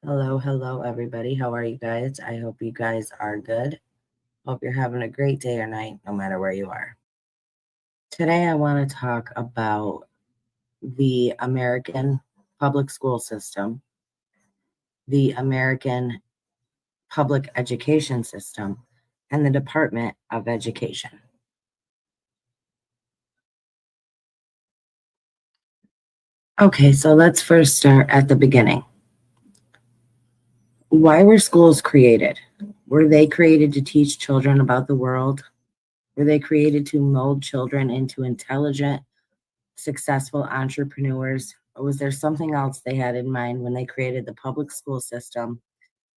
Hello, everybody. How are you guys? I hope you guys are good. Hope you're having a great day or night, no matter where you are. Today, I want to talk about the American public school system, the American public education system, and the Department of Education. Okay, so let's first start at the beginning. Why were schools created? Were they created to teach children about the world? Were they created to mold children into intelligent, successful entrepreneurs? Or was there something else they had in mind when they created the public school system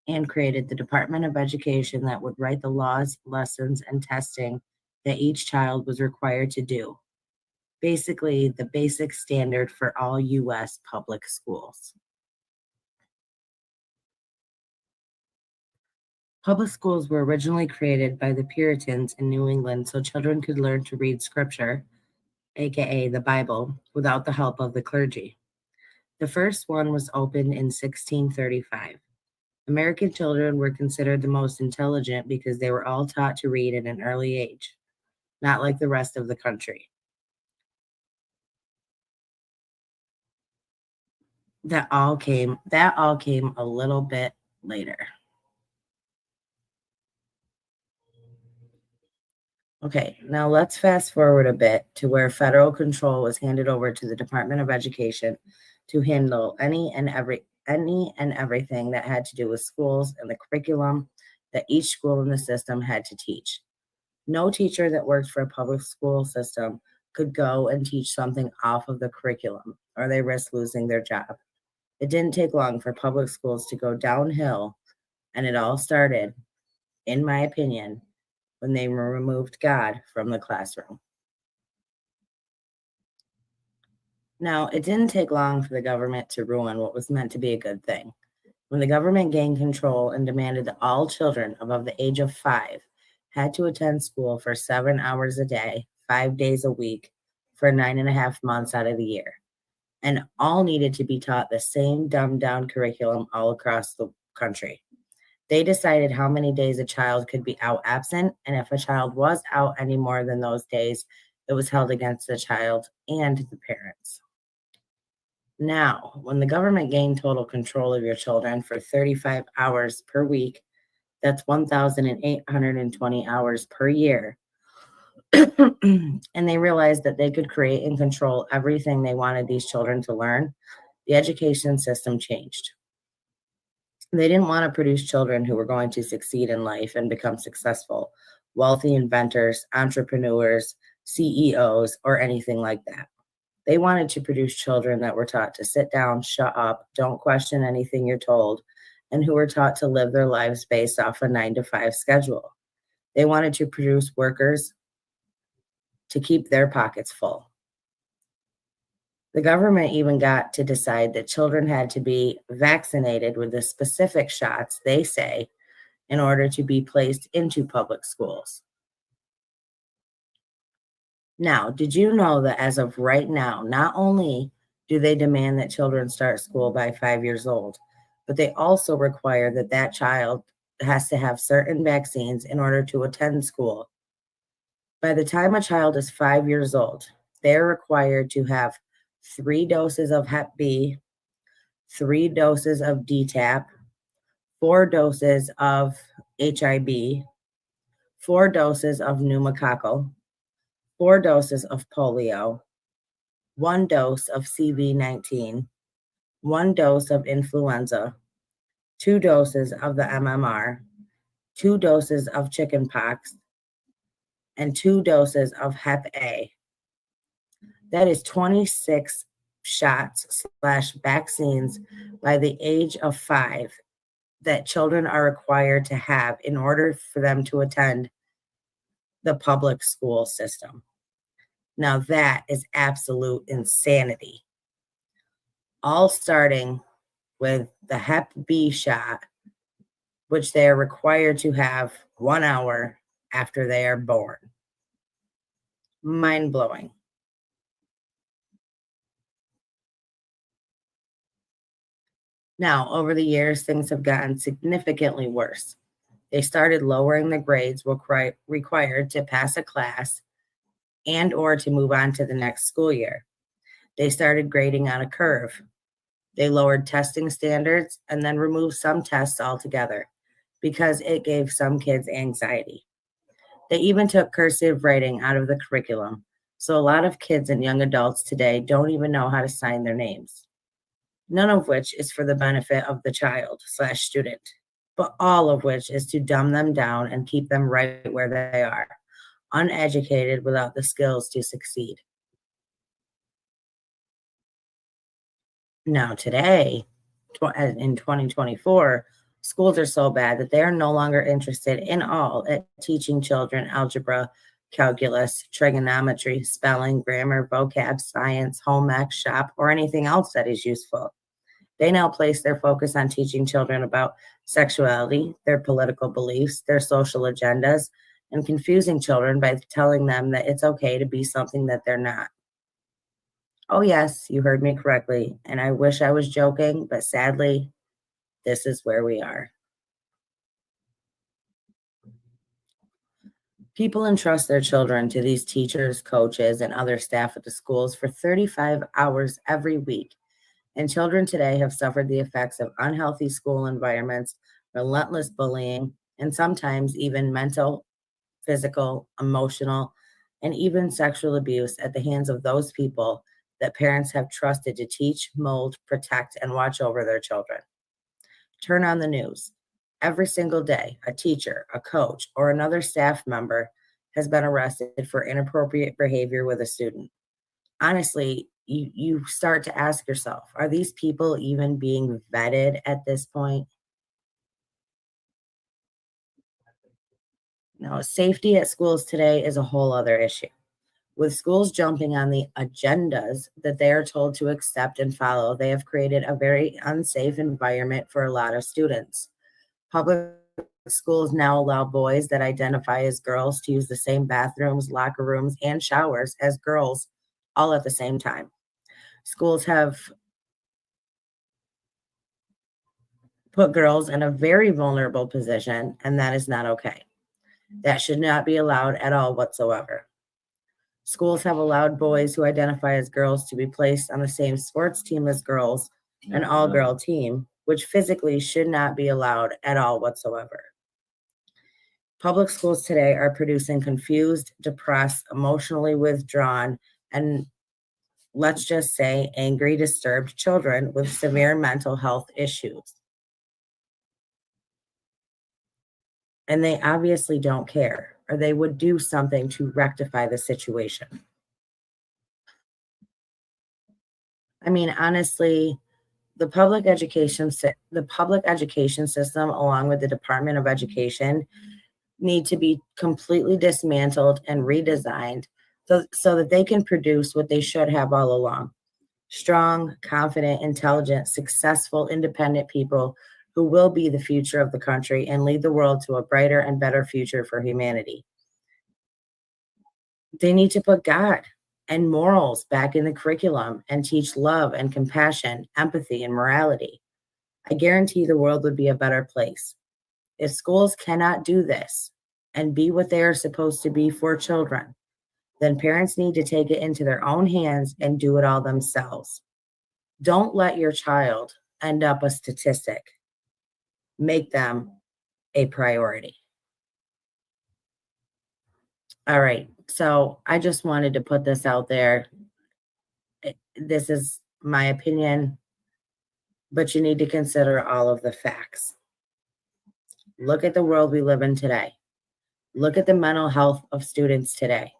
and created the Department of Education that would write the laws, lessons, and testing that each child was required to do? Basically, the basic standard for all U.S. public schools. Public schools were originally created by the Puritans in New England so children could learn to read scripture, aka the Bible, without the help of the clergy. The first one was opened in 1635. American children were considered the most intelligent because they were all taught to read at an early age, not like the rest of the country. That all came a little bit later. Okay, now let's fast forward a bit to where federal control was handed over to the Department of Education to handle any and everything that had to do with schools and the curriculum that each school in the system had to teach. No teacher that worked for a public school system could go and teach something off of the curriculum, or they risked losing their job. It didn't take long for public schools to go downhill, and it all started, in my opinion, when they removed God from the classroom. Now, it didn't take long for the government to ruin what was meant to be a good thing. When the government gained control and demanded that all children above the age of 5 had to attend school for 7 hours a day, 5 days a week, for 9.5 months out of the year, and all needed to be taught the same dumbed down curriculum all across the country. They decided how many days a child could be out absent, and if a child was out any more than those days, it was held against the child and the parents. Now, when the government gained total control of your children for 35 hours per week, that's 1,820 hours per year, and they realized that they could create and control everything they wanted these children to learn, the education system changed. They didn't want to produce children who were going to succeed in life and become successful, wealthy inventors, entrepreneurs, CEOs, or anything like that. They wanted to produce children that were taught to sit down, shut up, don't question anything you're told, and who were taught to live their lives based off a 9 to 5 schedule. They wanted to produce workers to keep their pockets full. The government even got to decide that children had to be vaccinated with the specific shots they say in order to be placed into public schools. Now, did you know that as of right now, not only do they demand that children start school by 5 years old, but they also require that that child has to have certain vaccines in order to attend school. By the time a child is 5 years old, they're required to have 3 doses of Hep B, 3 doses of DTaP, 4 doses of HIB, 4 doses of pneumococcal, 4 doses of polio, 1 dose of CV-19, 1 dose of influenza, 2 doses of the MMR, 2 doses of chickenpox, and 2 doses of Hep A. That is 26 shots/vaccines by the age of 5 that children are required to have in order for them to attend the public school system. Now, that is absolute insanity. All starting with the Hep B shot, which they are required to have 1 hour after they are born. Mind blowing. Now, over the years, things have gotten significantly worse. They started lowering the grades required to pass a class and or to move on to the next school year. They started grading on a curve. They lowered testing standards and then removed some tests altogether because it gave some kids anxiety. They even took cursive writing out of the curriculum. So a lot of kids and young adults today don't even know how to sign their names. None of which is for the benefit of the child/student, but all of which is to dumb them down and keep them right where they are, uneducated without the skills to succeed. Now, today, in 2024, schools are so bad that they are no longer interested in all at teaching children algebra, calculus, trigonometry, spelling, grammar, vocab, science, home ec, shop, or anything else that is useful. They now place their focus on teaching children about sexuality, their political beliefs, their social agendas, and confusing children by telling them that it's okay to be something that they're not. Oh, yes, you heard me correctly. And I wish I was joking, but sadly, this is where we are. People entrust their children to these teachers, coaches, and other staff at the schools for 35 hours every week. And children today have suffered the effects of unhealthy school environments, relentless bullying, and sometimes even mental, physical, emotional, and even sexual abuse at the hands of those people that parents have trusted to teach, mold, protect, and watch over their children. Turn on the news. Every single day, a teacher, a coach, or another staff member has been arrested for inappropriate behavior with a student. Honestly, you start to ask yourself, are these people even being vetted at this point? No, safety at schools today is a whole other issue. With schools jumping on the agendas that they are told to accept and follow, they have created a very unsafe environment for a lot of students. Public schools now allow boys that identify as girls to use the same bathrooms, locker rooms, and showers as girls all at the same time. Schools have put girls in a very vulnerable position, and that is not okay. That should not be allowed at all whatsoever. Schools have allowed boys who identify as girls to be placed on the same sports team as girls, an all girl team, which physically should not be allowed at all whatsoever. Public schools today are producing confused, depressed, emotionally withdrawn, and let's just say angry, disturbed children with severe mental health issues. And they obviously don't care, or they would do something to rectify the situation. I mean, honestly, the public education system, along with the Department of Education, need to be completely dismantled and redesigned so that they can produce what they should have all along: strong, confident, intelligent, successful, independent people who will be the future of the country and lead the world to a brighter and better future for humanity. They need to put God and morals back in the curriculum and teach love and compassion, empathy, and morality. I guarantee the world would be a better place. If schools cannot do this and be what they are supposed to be for children, then parents need to take it into their own hands and do it all themselves. Don't let your child end up a statistic. Make them a priority. All right. So I just wanted to put this out there. This is my opinion, but you need to consider all of the facts. Look at the world we live in today. Look at the mental health of students today.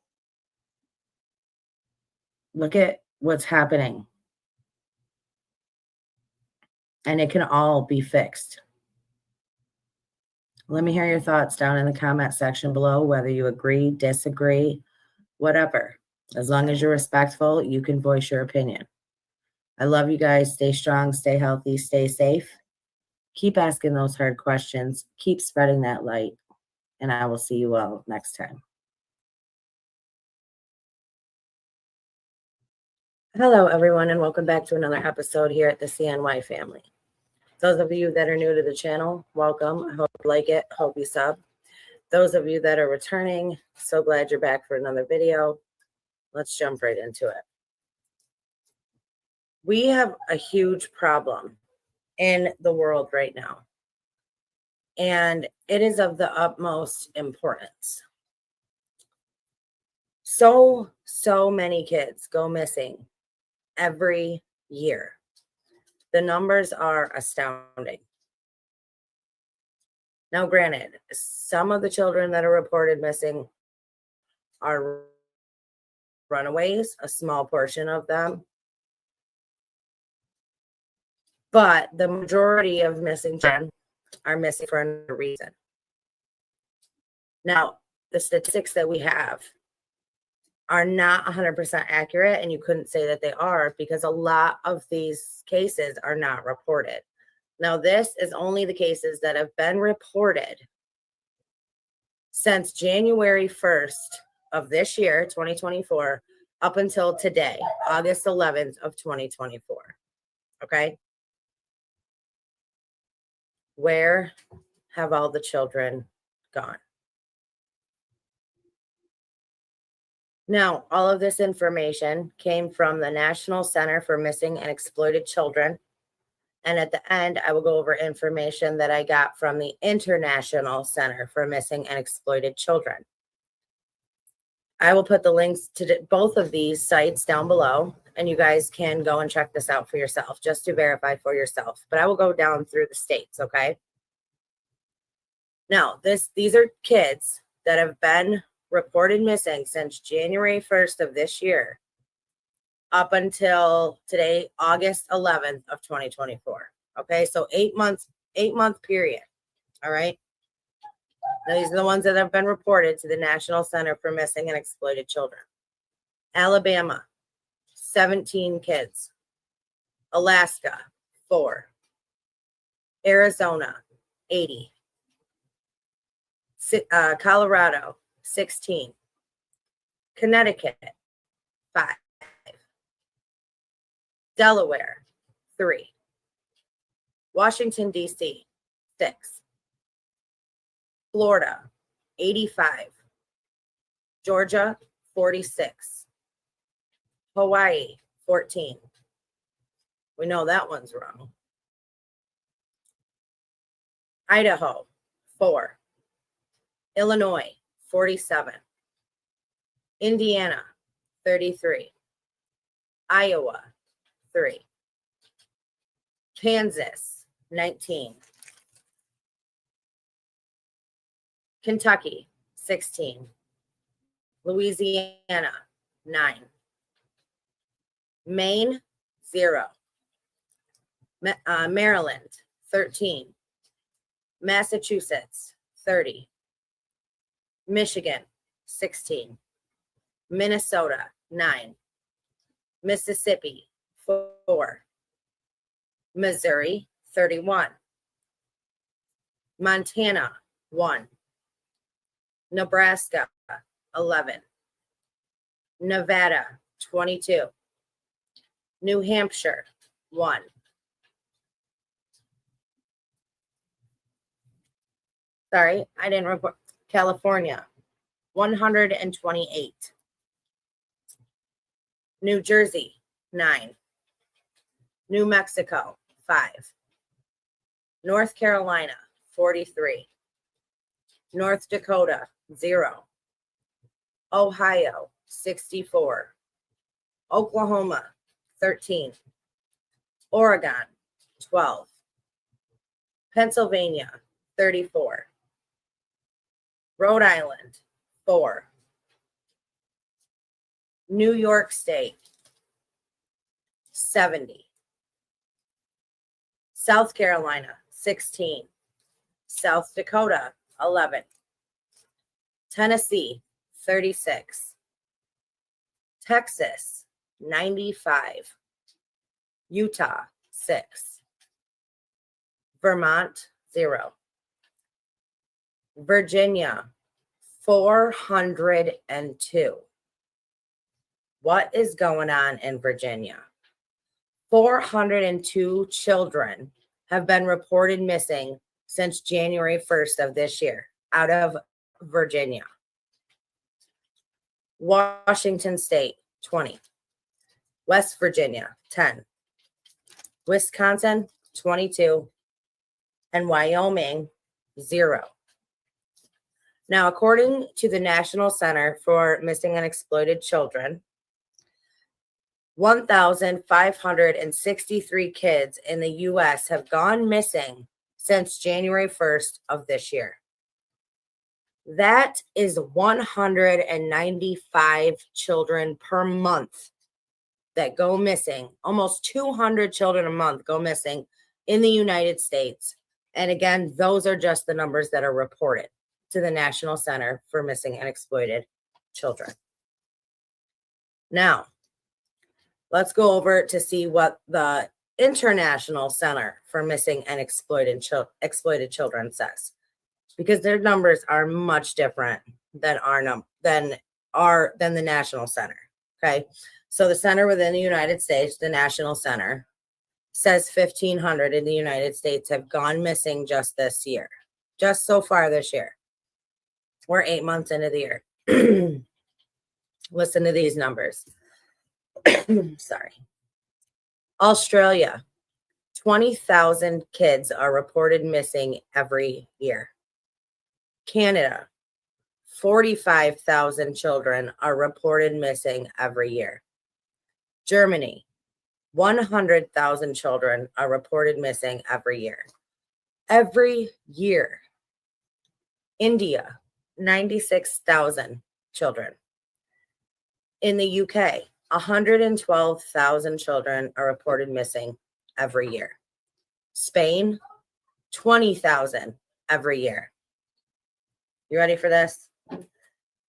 Look at what's happening, and it can all be fixed. Let me hear your thoughts down in the comment section below, whether you agree, disagree, whatever. As long as you're respectful, you can voice your opinion. I love you guys. Stay strong, stay healthy, stay safe. Keep asking those hard questions. Keep spreading that light. And I will see you all next time. Hello, everyone, and welcome back to another episode here at the CNY family. Those of you that are new to the channel, welcome. I hope you like it. Hope you sub. Those of you that are returning, so glad you're back for another video. Let's jump right into it. We have a huge problem in the world right now, and it is of the utmost importance. So many kids go missing every year. The numbers are astounding. Now, granted, some of the children that are reported missing are runaways, a small portion of them. But the majority of missing children are missing for another reason. Now, the statistics that we have are not 100% accurate, and you couldn't say that they are because a lot of these cases are not reported. Now, this is only the cases that have been reported since January 1st of this year, 2024, up until today, August 11th of 2024. Okay? Where have all the children gone? Now, all of this information came from the National Center for Missing and Exploited Children. And at the end, I will go over information that I got from the International Center for Missing and Exploited Children. I will put the links to both of these sites down below, and you guys can go and check this out for yourself, just to verify for yourself. But I will go down through the states, okay? Now, these are kids that have been reported missing since January 1st of this year up until today, August 11th of 2024. Okay, so 8-month period. All right. Now, these are the ones that have been reported to the National Center for Missing and Exploited Children. Alabama, 17 kids. Alaska, 4. Arizona, 80. Colorado, 16. Connecticut, 5. Delaware, 3. Washington, D.C., 6. Florida, 85. Georgia, 46. Hawaii, 14. We know that one's wrong. Idaho, 4. Illinois, 47. Indiana, 33. Iowa, 3. Kansas, 19. Kentucky, 16. Louisiana, 9. Maine, 0. Maryland, 13. Massachusetts, 30. Michigan, 16. Minnesota, 9. Mississippi, 4. Missouri, 31. Montana, 1. Nebraska, 11. Nevada, 22. New Hampshire, 1. Sorry, I didn't report. California, 128. New Jersey, 9. New Mexico, 5. North Carolina, 43. North Dakota, 0. Ohio, 64. Oklahoma, 13. Oregon, 12. Pennsylvania, 34. Rhode Island, 4. New York State, 70. South Carolina, 16. South Dakota, 11. Tennessee, 36. Texas, 95. Utah, 6. Vermont, 0. Virginia, 402. What is going on in Virginia? 402 children have been reported missing since January 1st of this year out of Virginia. Washington State, 20. West Virginia, 10. Wisconsin, 22. And Wyoming, 0. Now, according to the National Center for Missing and Exploited Children, 1,563 kids in the U.S. have gone missing since January 1st of this year. That is 195 children per month that go missing. Almost 200 children a month go missing in the United States. And again, those are just the numbers that are reported to the National Center for Missing and Exploited Children. Now, let's go over to see what the International Center for Missing and Exploited Children says, because their numbers are much different than the National Center. Okay, so the center within the United States, the National Center, says 1,500 in the United States have gone missing just this year, just so far this year. We're 8 months into the year. Listen to these numbers. Sorry. Australia, 20,000 kids are reported missing every year. Canada, 45,000 children are reported missing every year. Germany, 100,000 children are reported missing every year. Every year. India, 96,000 children. In the UK, 112,000 children are reported missing every year. Spain, 20,000 every year. You ready for this?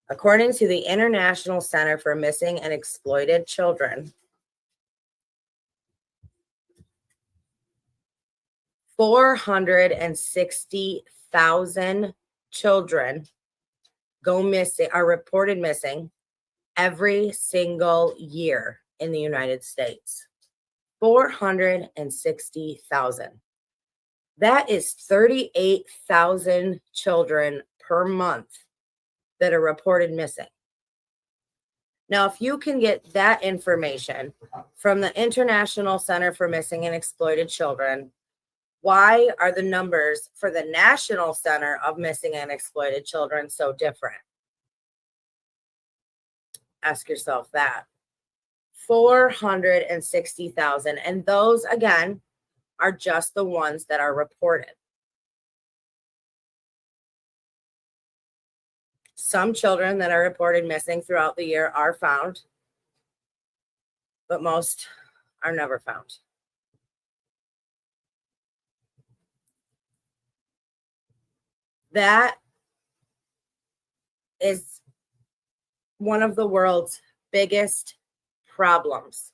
According to the International Center for Missing and Exploited Children, 460,000 children are reported missing every single year in the United States. 460,000. That is 38,000 children per month that are reported missing. Now, if you can get that information from the International Center for Missing and Exploited Children, why are the numbers for the National Center of Missing and Exploited Children so different? Ask yourself that. 460,000. And those, again, are just the ones that are reported. Some children that are reported missing throughout the year are found, but most are never found. That is one of the world's biggest problems.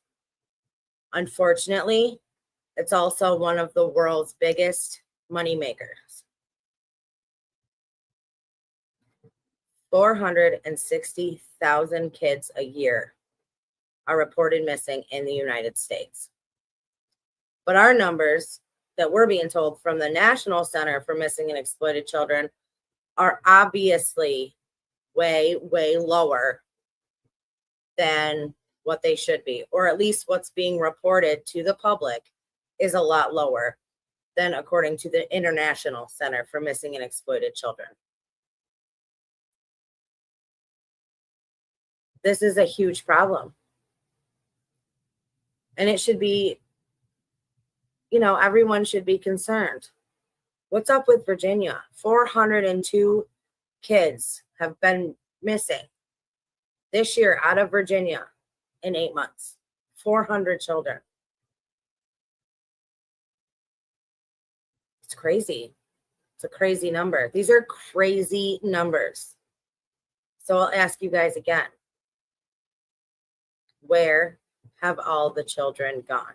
Unfortunately, it's also one of the world's biggest money makers. 460,000 kids a year are reported missing in the United States. But our numbers that we're being told from the National Center for Missing and Exploited Children are obviously way, way lower than what they should be, or at least what's being reported to the public is a lot lower than according to the International Center for Missing and Exploited Children. This is a huge problem. And it should be, everyone should be concerned. What's up with Virginia? 402 kids have been missing this year out of Virginia in 8 months. 400 children. It's crazy. It's a crazy number. These are crazy numbers. So I'll ask you guys again. Where have all the children gone?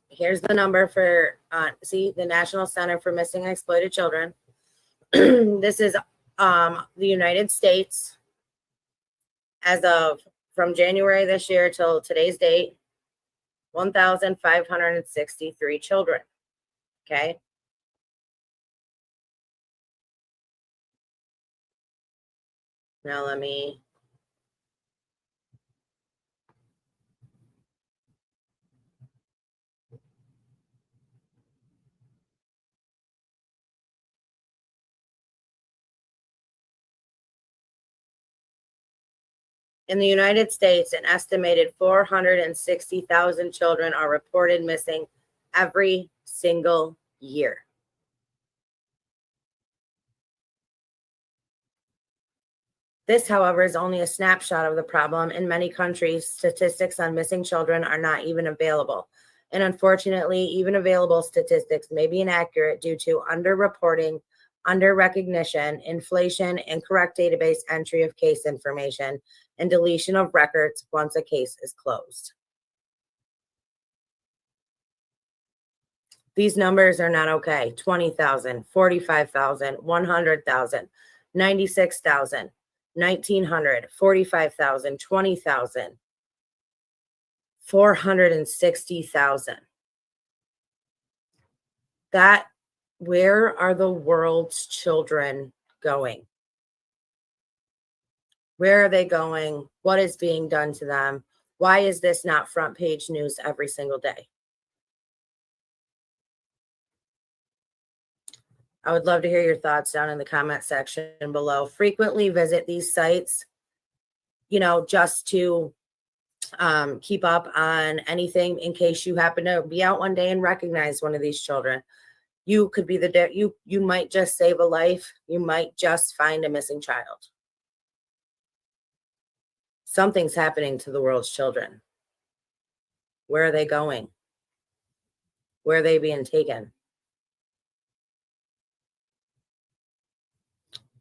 Here's the number for, the National Center for Missing and Exploited Children. This is The United States, as of from January this year till today's date, 1,563 children. Okay. Now let me. In the United States, an estimated 460,000 children are reported missing every single year. This, however, is only a snapshot of the problem. In many countries, statistics on missing children are not even available. And unfortunately, even available statistics may be inaccurate due to underreporting, under-recognition, inflation, incorrect database entry of case information, and deletion of records once a case is closed. These numbers are not okay. 20,000, 45,000, 100,000, 96,000, 1,900, 45,000, 20,000, 460,000. That, where are the world's children going? Where are they going? What is being done to them? Why is this not front page news every single day? I would love to hear your thoughts down in the comment section below. Frequently visit these sites, just to keep up on anything in case you happen to be out one day and recognize one of these children. You could be you might just save a life. You might just find a missing child. Something's happening to the world's children. Where are they going? Where are they being taken?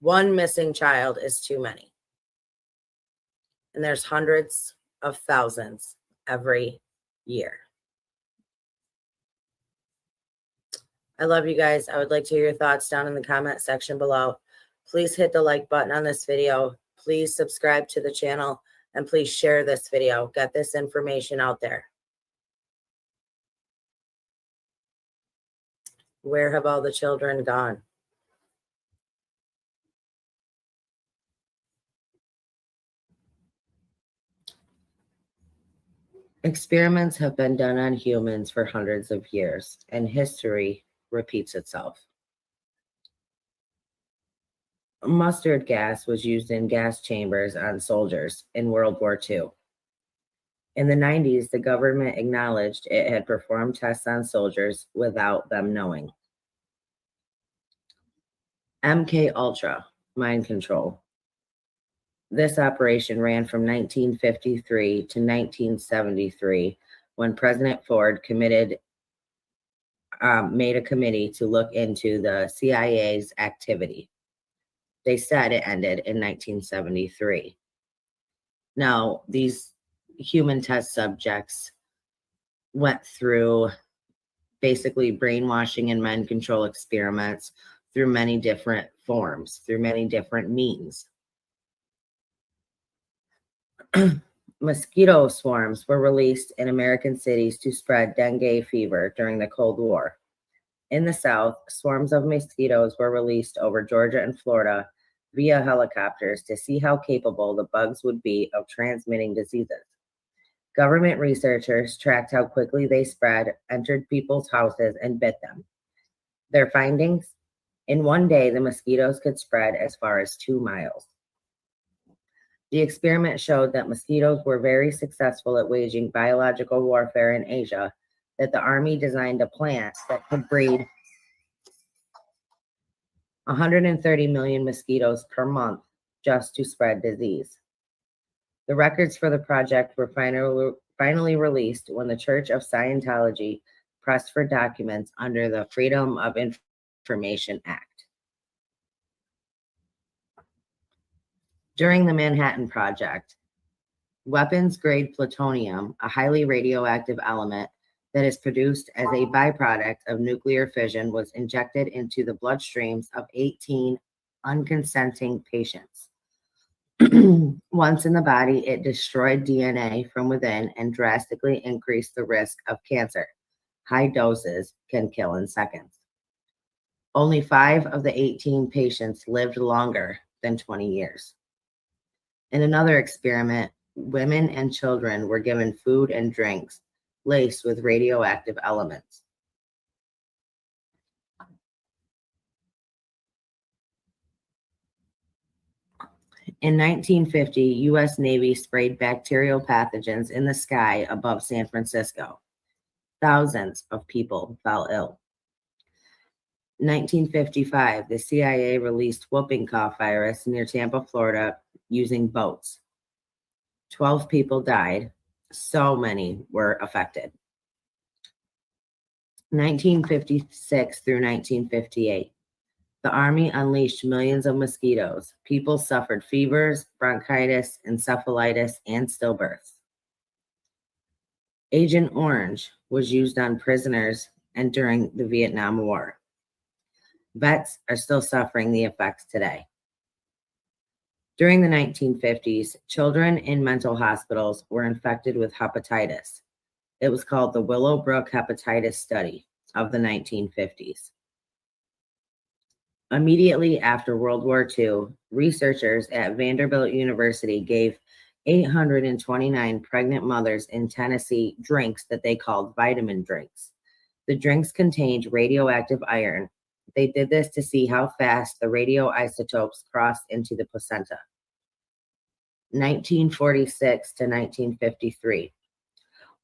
One missing child is too many. And there's hundreds of thousands every year. I love you guys. I would like to hear your thoughts down in the comment section below. Please hit the like button on this video. Please subscribe to the channel, and please share this video. Get this information out there. Where have all the children gone? Experiments have been done on humans for hundreds of years, and history repeats itself. Mustard gas was used in gas chambers on soldiers in World War II. In the 90s, the government acknowledged it had performed tests on soldiers without them knowing. MK Ultra, mind control. This operation ran from 1953 to 1973, when President Ford made a committee to look into the CIA's activity. They said it ended in 1973. Now, these human test subjects went through basically brainwashing and mind control experiments through many different forms, through many different means. Mosquito swarms were released in American cities to spread dengue fever during the Cold War. In the South, swarms of mosquitoes were released over Georgia and Florida via helicopters to see how capable the bugs would be of transmitting diseases. Government researchers tracked how quickly they spread, entered people's houses, and bit them. Their findings? In one day, the mosquitoes could spread as far as 2 miles. The experiment showed that mosquitoes were very successful at waging biological warfare in Asia, that the Army designed a plant that could breed 130 million mosquitoes per month just to spread disease. The records for the project were finally released when the Church of Scientology pressed for documents under the Freedom of Information Act. During the Manhattan Project, weapons-grade plutonium, a highly radioactive element that is produced as a byproduct of nuclear fission, was injected into the bloodstreams of 18 unconsenting patients. Once in the body, it destroyed DNA from within and drastically increased the risk of cancer. High doses can kill in seconds. Only 5 of the 18 patients lived longer than 20 years. In another experiment, women and children were given food and drinks laced with radioactive elements. In 1950, U.S. Navy sprayed bacterial pathogens in the sky above San Francisco. Thousands of people fell ill. 1955, the CIA released whooping cough virus near Tampa, Florida, using boats. 12 people died. So many were affected. 1956 through 1958, the Army unleashed millions of mosquitoes. People suffered fevers, bronchitis, encephalitis, and stillbirths. Agent Orange was used on prisoners and during the Vietnam War. Vets are still suffering the effects today. During the 1950s, children in mental hospitals were infected with hepatitis. It was called the Willowbrook Hepatitis Study of the 1950s. Immediately after World War II, researchers at Vanderbilt University gave 829 pregnant mothers in Tennessee drinks that they called vitamin drinks. The drinks contained radioactive iron. They did this to see how fast the radioisotopes crossed into the placenta. 1946 to 1953.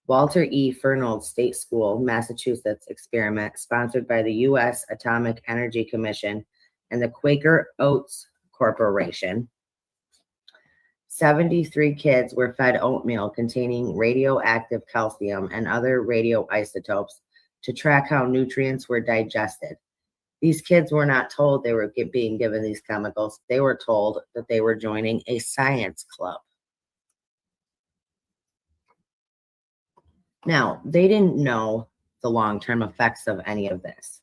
Walter E. Furnold State School, Massachusetts experiment sponsored by the U.S. Atomic Energy Commission and the Quaker Oats Corporation. 73 kids were fed oatmeal containing radioactive calcium and other radioisotopes to track how nutrients were digested. These kids were not told they were being given these chemicals. They were told that they were joining a science club. Now, they didn't know the long-term effects of any of this.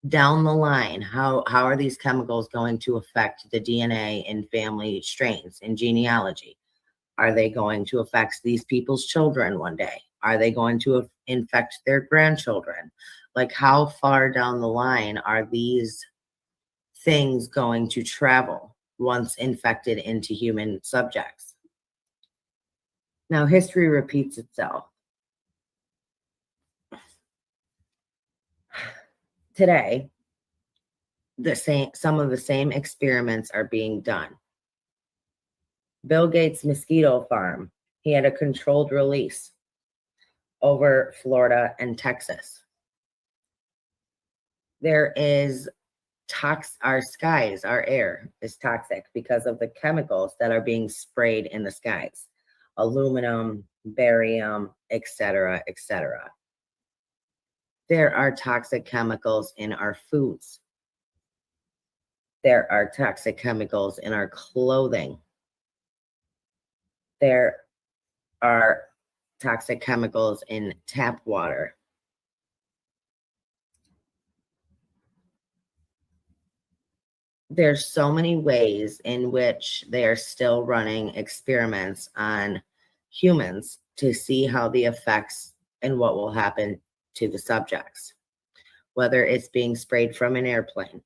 Down the line, how are these chemicals going to affect the DNA in family strains, in genealogy? Are they going to affect these people's children one day? Are they going to infect their grandchildren? Like, how far down the line are these things going to travel once infected into human subjects? Now, history repeats itself. Today, some of the same experiments are being done. Bill Gates' mosquito farm, he had a controlled release over Florida and Texas. There is our skies, our air is toxic because of the chemicals that are being sprayed in the skies. Aluminum, barium, etc., etc. There are toxic chemicals in our foods. There are toxic chemicals in our clothing. There are toxic chemicals in tap water. There's so many ways in which they are still running experiments on humans to see how the effects and what will happen to the subjects. Whether it's being sprayed from an airplane,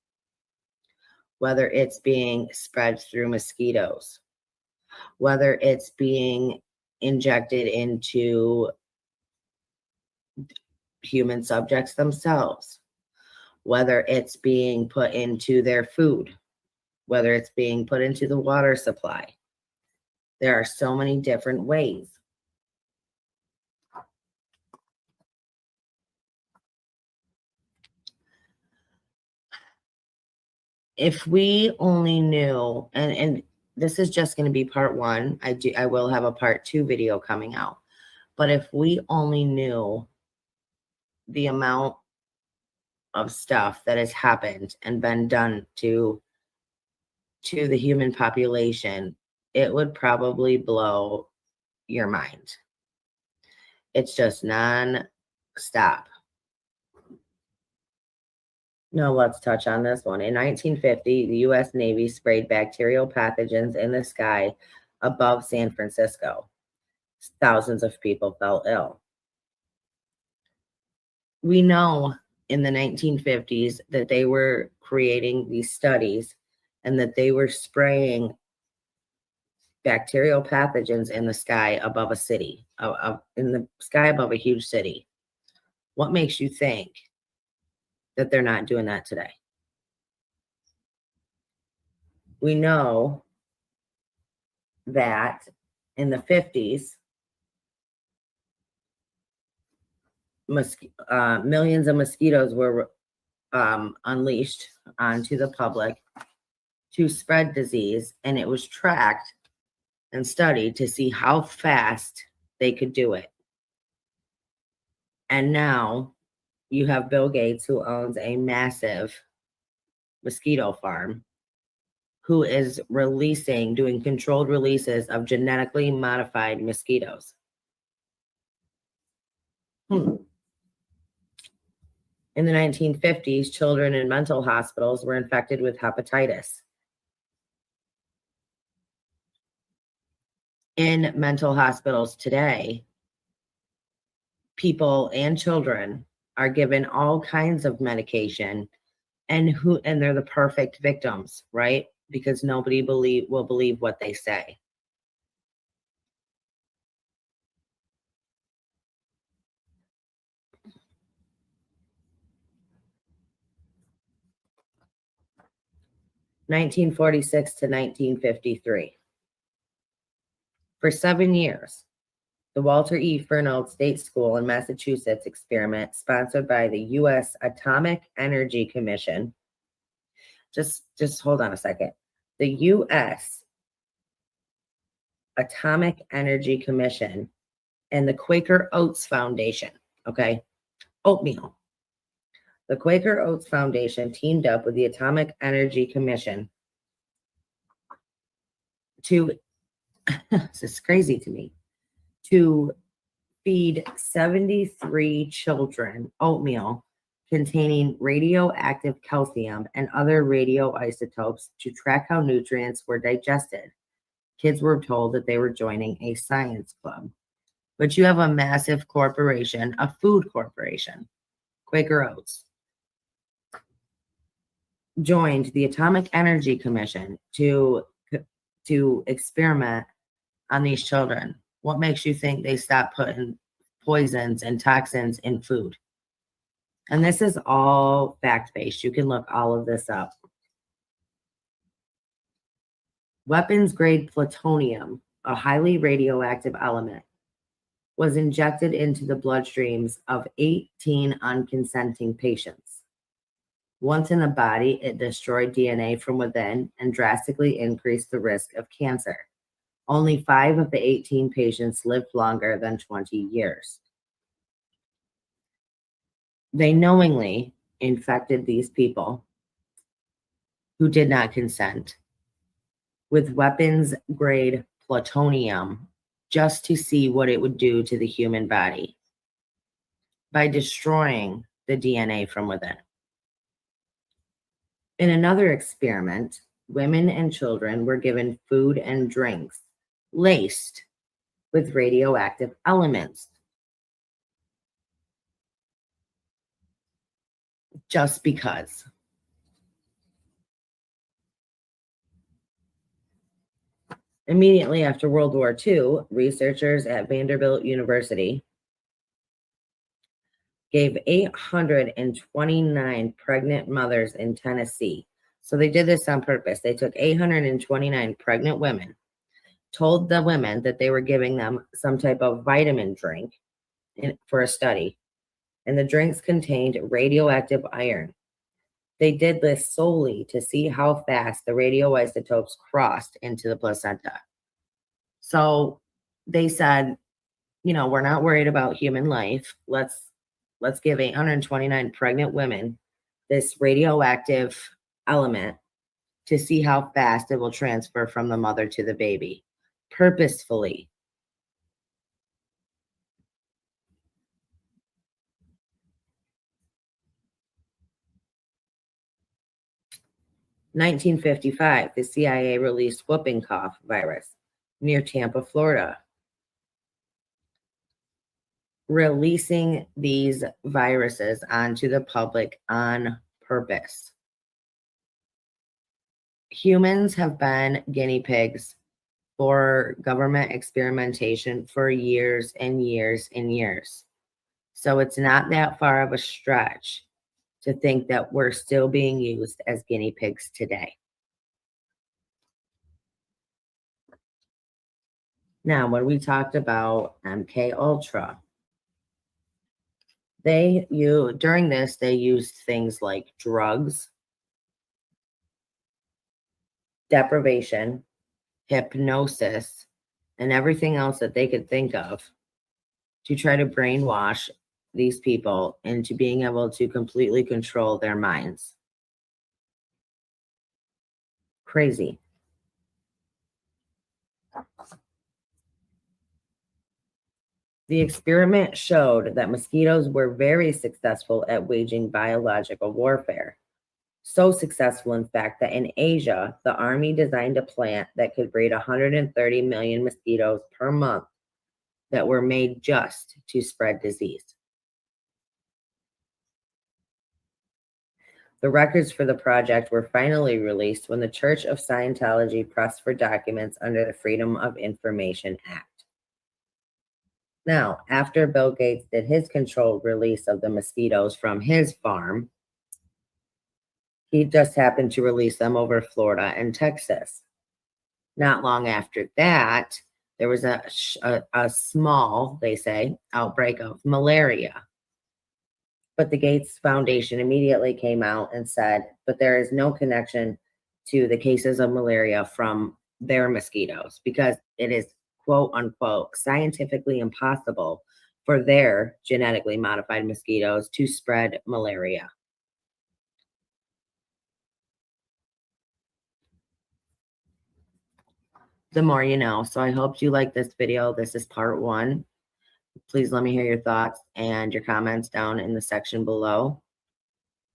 whether it's being spread through mosquitoes, whether it's being injected into human subjects themselves, whether it's being put into their food, whether it's being put into the water supply. There are so many different ways. If we only knew, and this is just going to be part 1. I will have a part 2 video coming out. But if we only knew the amount of stuff that has happened and been done to the human population, it would probably blow your mind. It's just non-stop. No, let's touch on this one. In 1950, the U.S. Navy sprayed bacterial pathogens in the sky above San Francisco. Thousands of people fell ill. We know in the 1950s that they were creating these studies and that they were spraying bacterial pathogens in the sky above a city, in the sky above a huge city. What makes you think that they're not doing that today? We know that in the 50s, millions of mosquitoes were unleashed onto the public to spread disease, and it was tracked and studied to see how fast they could do it. And now you have Bill Gates, who owns a massive mosquito farm, who is doing controlled releases of genetically modified mosquitoes. In the 1950s, children in mental hospitals were infected with hepatitis. In mental hospitals today, people and children are given all kinds of medication, and they're the perfect victims, right? Because nobody will believe what they say. (1946 to 1953). For 7 years, the Walter E. Furnold State School in Massachusetts experiment, sponsored by the U.S. Atomic Energy Commission. Just hold on a second. The U.S. Atomic Energy Commission and the Quaker Oats Foundation, okay? Oatmeal. The Quaker Oats Foundation teamed up with the Atomic Energy Commission to, this is crazy to me, to feed 73 children oatmeal containing radioactive calcium and other radioisotopes to track how nutrients were digested. Kids were told that they were joining a science club. But you have a massive corporation, a food corporation, Quaker Oats, joined the Atomic Energy Commission to experiment on these children. What makes you think they stopped putting poisons and toxins in food? And this is all fact-based. You can look all of this up. Weapons-grade plutonium, a highly radioactive element, was injected into the bloodstreams of 18 unconsenting patients. Once in the body, it destroyed DNA from within and drastically increased the risk of cancer. Only 5 of the 18 patients lived longer than 20 years. They knowingly infected these people who did not consent with weapons-grade plutonium just to see what it would do to the human body by destroying the DNA from within. In another experiment, women and children were given food and drinks laced with radioactive elements just because. Immediately after World War II, researchers at Vanderbilt University gave 829 pregnant mothers in Tennessee. So they did this on purpose. They took 829 pregnant women, told the women that they were giving them some type of vitamin drink for a study, and the drinks contained radioactive iron. They did this solely to see how fast the radioisotopes crossed into the placenta. So they said, we're not worried about human life. Let's give 829 pregnant women this radioactive element to see how fast it will transfer from the mother to the baby, purposefully. 1955, the CIA released whooping cough virus near Tampa, Florida. Releasing these viruses onto the public on purpose. Humans have been guinea pigs for government experimentation for years and years and years. So it's not that far of a stretch to think that we're still being used as guinea pigs today. Now, when we talked about MK Ultra, during this, they used things like drugs, deprivation, hypnosis, and everything else that they could think of to try to brainwash these people into being able to completely control their minds. Crazy. The experiment showed that mosquitoes were very successful at waging biological warfare. So successful, in fact, that in Asia, the army designed a plant that could breed 130 million mosquitoes per month that were made just to spread disease. The records for the project were finally released when the Church of Scientology pressed for documents under the Freedom of Information Act. Now, after Bill Gates did his controlled release of the mosquitoes from his farm, he just happened to release them over Florida and Texas. Not long after that, there was a small, they say, outbreak of malaria. But the Gates Foundation immediately came out and said, but there is no connection to the cases of malaria from their mosquitoes because it is, quote unquote, scientifically impossible for their genetically modified mosquitoes to spread malaria. The more you know. So I hope you like this video. This is part 1. Please let me hear your thoughts and your comments down in the section below.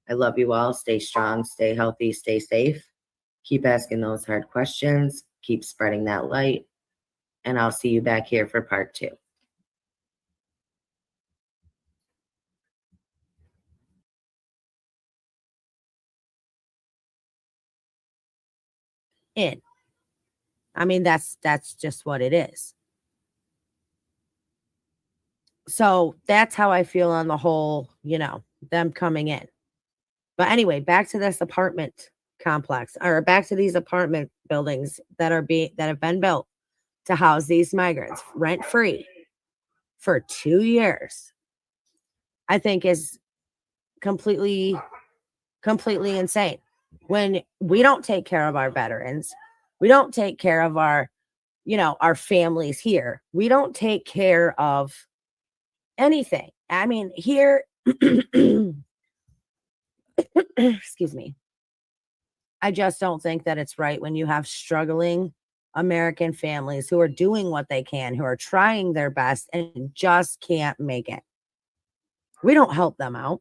I love you all. Stay strong, stay healthy, stay safe. Keep asking those hard questions. Keep spreading that light. And I'll see you back here for part 2. I mean, that's just what it is. So that's how I feel on the whole, them coming in. But anyway, back to this apartment complex, or back to these apartment buildings that have been built to house these migrants rent free for 2 years. I think is completely insane. When we don't take care of our veterans, we don't take care of our families here. We don't take care of anything. I mean, here, excuse me. I just don't think that it's right when you have struggling American families who are doing what they can, who are trying their best and just can't make it. We don't help them out.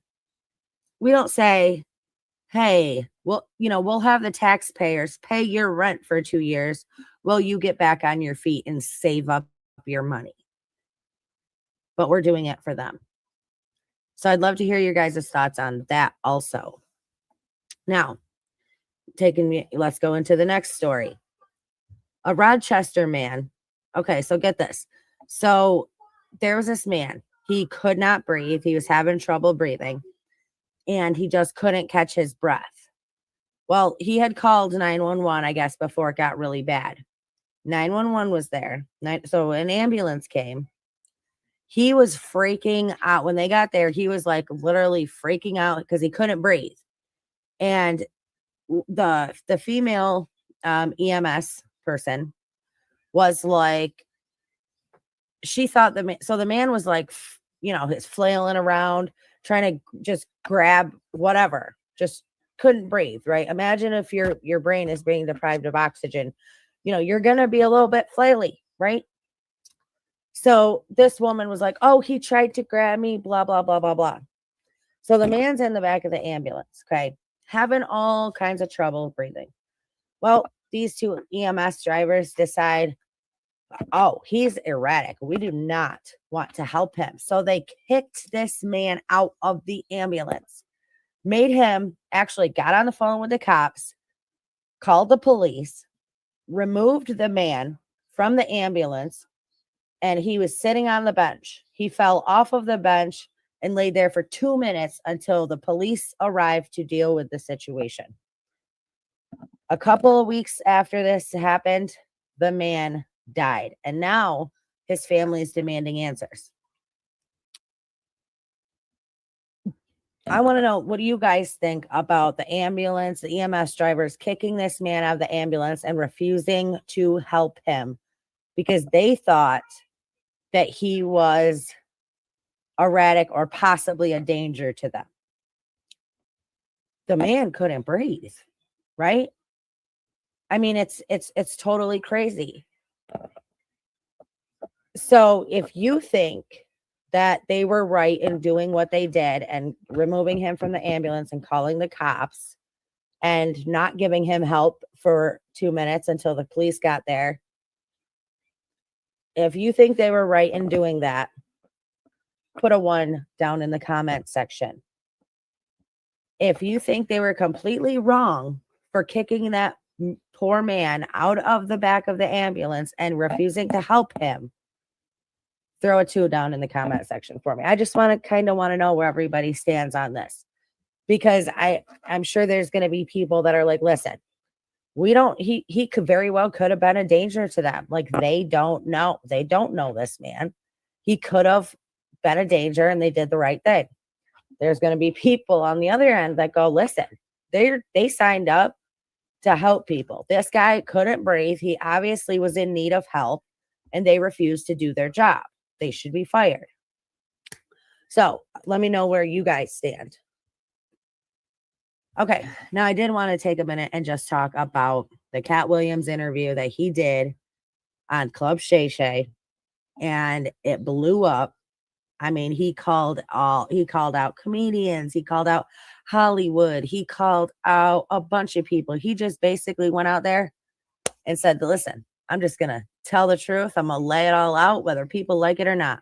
We don't say, hey, well, we'll have the taxpayers pay your rent for 2 years while you get back on your feet and save up your money. But we're doing it for them. So I'd love to hear your guys' thoughts on that also. Now, let's go into the next story. A Rochester man. Okay, so get this. So there was this man. He could not breathe. He was having trouble breathing. And he just couldn't catch his breath. Well, he had called 911, I guess, before it got really bad. 911 was there. So an ambulance came. He was freaking out. When they got there, he was like literally freaking out because he couldn't breathe. And the female EMS person was like, she thought the man was like, he's flailing around, trying to just grab whatever, just couldn't breathe, right? Imagine if your brain is being deprived of oxygen, you're going to be a little bit flaily, right? So this woman was like, oh, he tried to grab me, blah, blah, blah, blah, blah. So the man's in the back of the ambulance, okay? having all kinds of trouble breathing. Well, these two EMS drivers decide, oh, he's erratic. We do not want to help him. So they kicked this man out of the ambulance, made him actually got on the phone with the cops, called the police, removed the man from the ambulance, and he was sitting on the bench. He fell off of the bench and laid there for 2 minutes until the police arrived to deal with the situation. A couple of weeks after this happened, the man died, and now his family is demanding answers. I want to know, what do you guys think about the ambulance, the EMS drivers kicking this man out of the ambulance and refusing to help him because they thought that he was erratic or possibly a danger to them? The man couldn't breathe, right? I mean, it's totally crazy. So if you think that they were right in doing what they did and removing him from the ambulance and calling the cops and not giving him help for 2 minutes until the police got there, if you think they were right in doing that, put a 1 down in the comment section. If you think they were completely wrong for kicking that poor man out of the back of the ambulance and refusing to help him, throw a 2 down in the comment section for me. I just want to know where everybody stands on this, because I'm sure there's going to be people that are like, listen, he could very well could have been a danger to them. Like, they don't know this man. He could have been a danger and they did the right thing. There's going to be people on the other end that go, listen, they signed up to help people. This guy couldn't breathe. He obviously was in need of help and they refused to do their job. They should be fired. So let me know where you guys stand. Okay, now I did want to take a minute and just talk about the Cat Williams interview that he did on Club Shay Shay, and it blew up. I mean, he called out comedians, he called out Hollywood, he called out a bunch of people. He just basically went out there and said, listen, I'm just going to tell the truth. I'm going to lay it all out, whether people like it or not.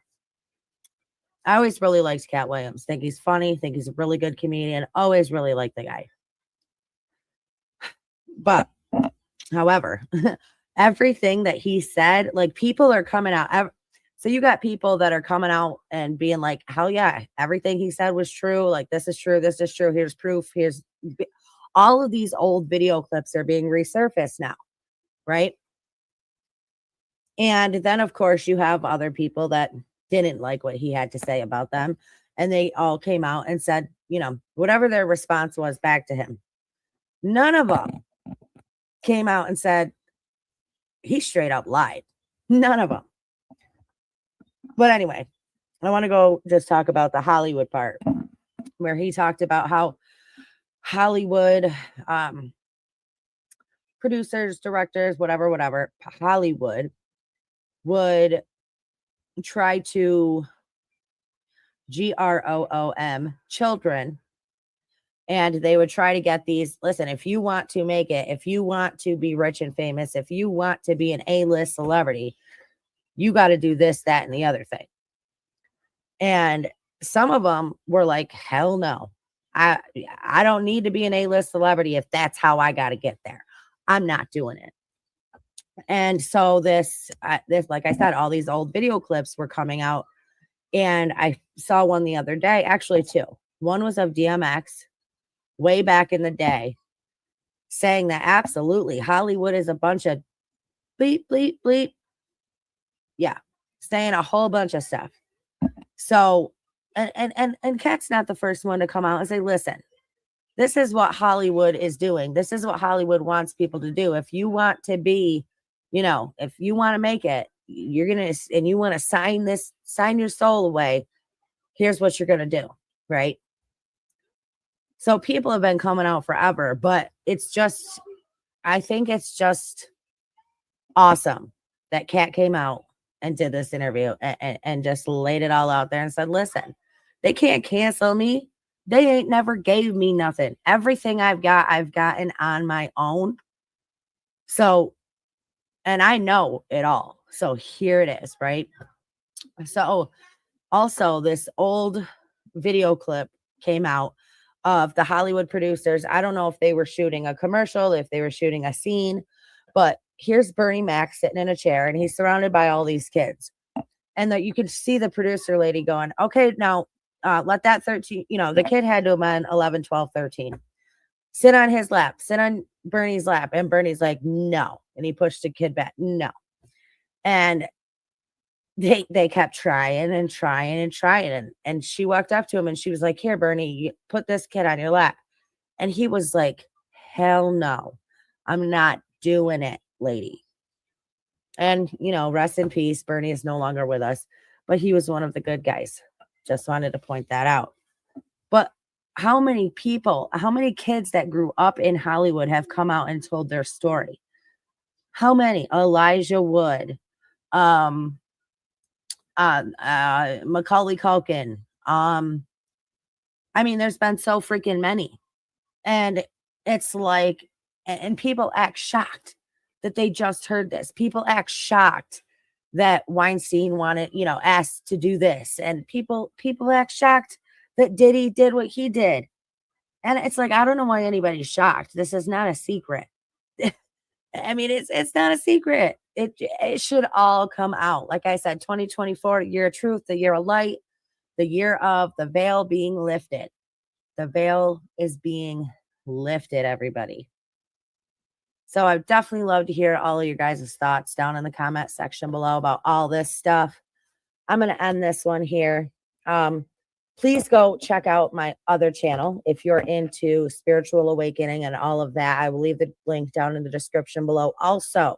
I always really liked Cat Williams. Think he's funny. Think he's a really good comedian. Always really liked the guy. But, however, everything that he said, like, people are coming out. So you got people that are coming out and being like, hell yeah, everything he said was true. Like, this is true. This is true. Here's proof. Here's all of these old video clips are being resurfaced now. Right. And then, of course, you have other people that didn't like what he had to say about them. And they all came out and said, whatever their response was back to him. None of them came out and said he straight up lied. None of them. But anyway, I want to go just talk about the Hollywood part, where he talked about how Hollywood producers, directors, whatever, Hollywood would try to GROOM children, and they would try to get these. Listen, if you want to make it, if you want to be rich and famous, if you want to be an A-list celebrity, you got to do this, that, and the other thing. And some of them were like, hell no. I don't need to be an A-list celebrity if that's how I got to get there. I'm not doing it. And so this, like I said, all these old video clips were coming out. And I saw one the other day, actually 2. One was of DMX way back in the day, saying that absolutely Hollywood is a bunch of bleep, bleep, bleep. Yeah, saying a whole bunch of stuff. So, and Cat's not the first one to come out and say, listen, this is what Hollywood is doing. This is what Hollywood wants people to do. If you want to be, if you want to make it, and you want to sign your soul away, here's what you're going to do. Right. So people have been coming out forever, but I think it's just awesome that Cat came out and did this interview and just laid it all out there and said, listen, they can't cancel me They ain't never gave me nothing. Everything I've got, I've gotten on my own. So, and I know it all. So here it is, right? So also this old video clip came out of the Hollywood producers. I don't know if they were shooting a commercial, if they were shooting a scene, but here's Bernie Mac sitting in a chair and he's surrounded by all these kids. And that you can see the producer lady going, okay, now let that 13, the kid had to have been 11, 12, 13. Sit on his lap, sit on Bernie's lap. And Bernie's like, no. And he pushed the kid back. No. And they kept trying and trying and trying. And she walked up to him and she was like, here, Bernie, you put this kid on your lap. And he was like, hell no, I'm not doing it, lady. And, rest in peace. Bernie is no longer with us, but he was one of the good guys. Just wanted to point that out. But how many people, how many kids that grew up in Hollywood have come out and told their story? How many? Elijah Wood, Macaulay Culkin. I mean, there's been so freaking many. And it's like, and people act shocked that they just heard this. People act shocked that Weinstein wanted, asked to do this. And people act shocked that Diddy did what he did. And it's like, I don't know why anybody's shocked. This is not a secret. I mean, it's not a secret. It should all come out. Like I said, 2024, year of truth, the year of light, the year of the veil being lifted. The veil is being lifted, everybody. So I'd definitely love to hear all of your guys' thoughts down in the comment section below about all this stuff. I'm going to end this one here. Please go check out my other channel if you're into spiritual awakening and all of that. I will leave the link down in the description below. Also,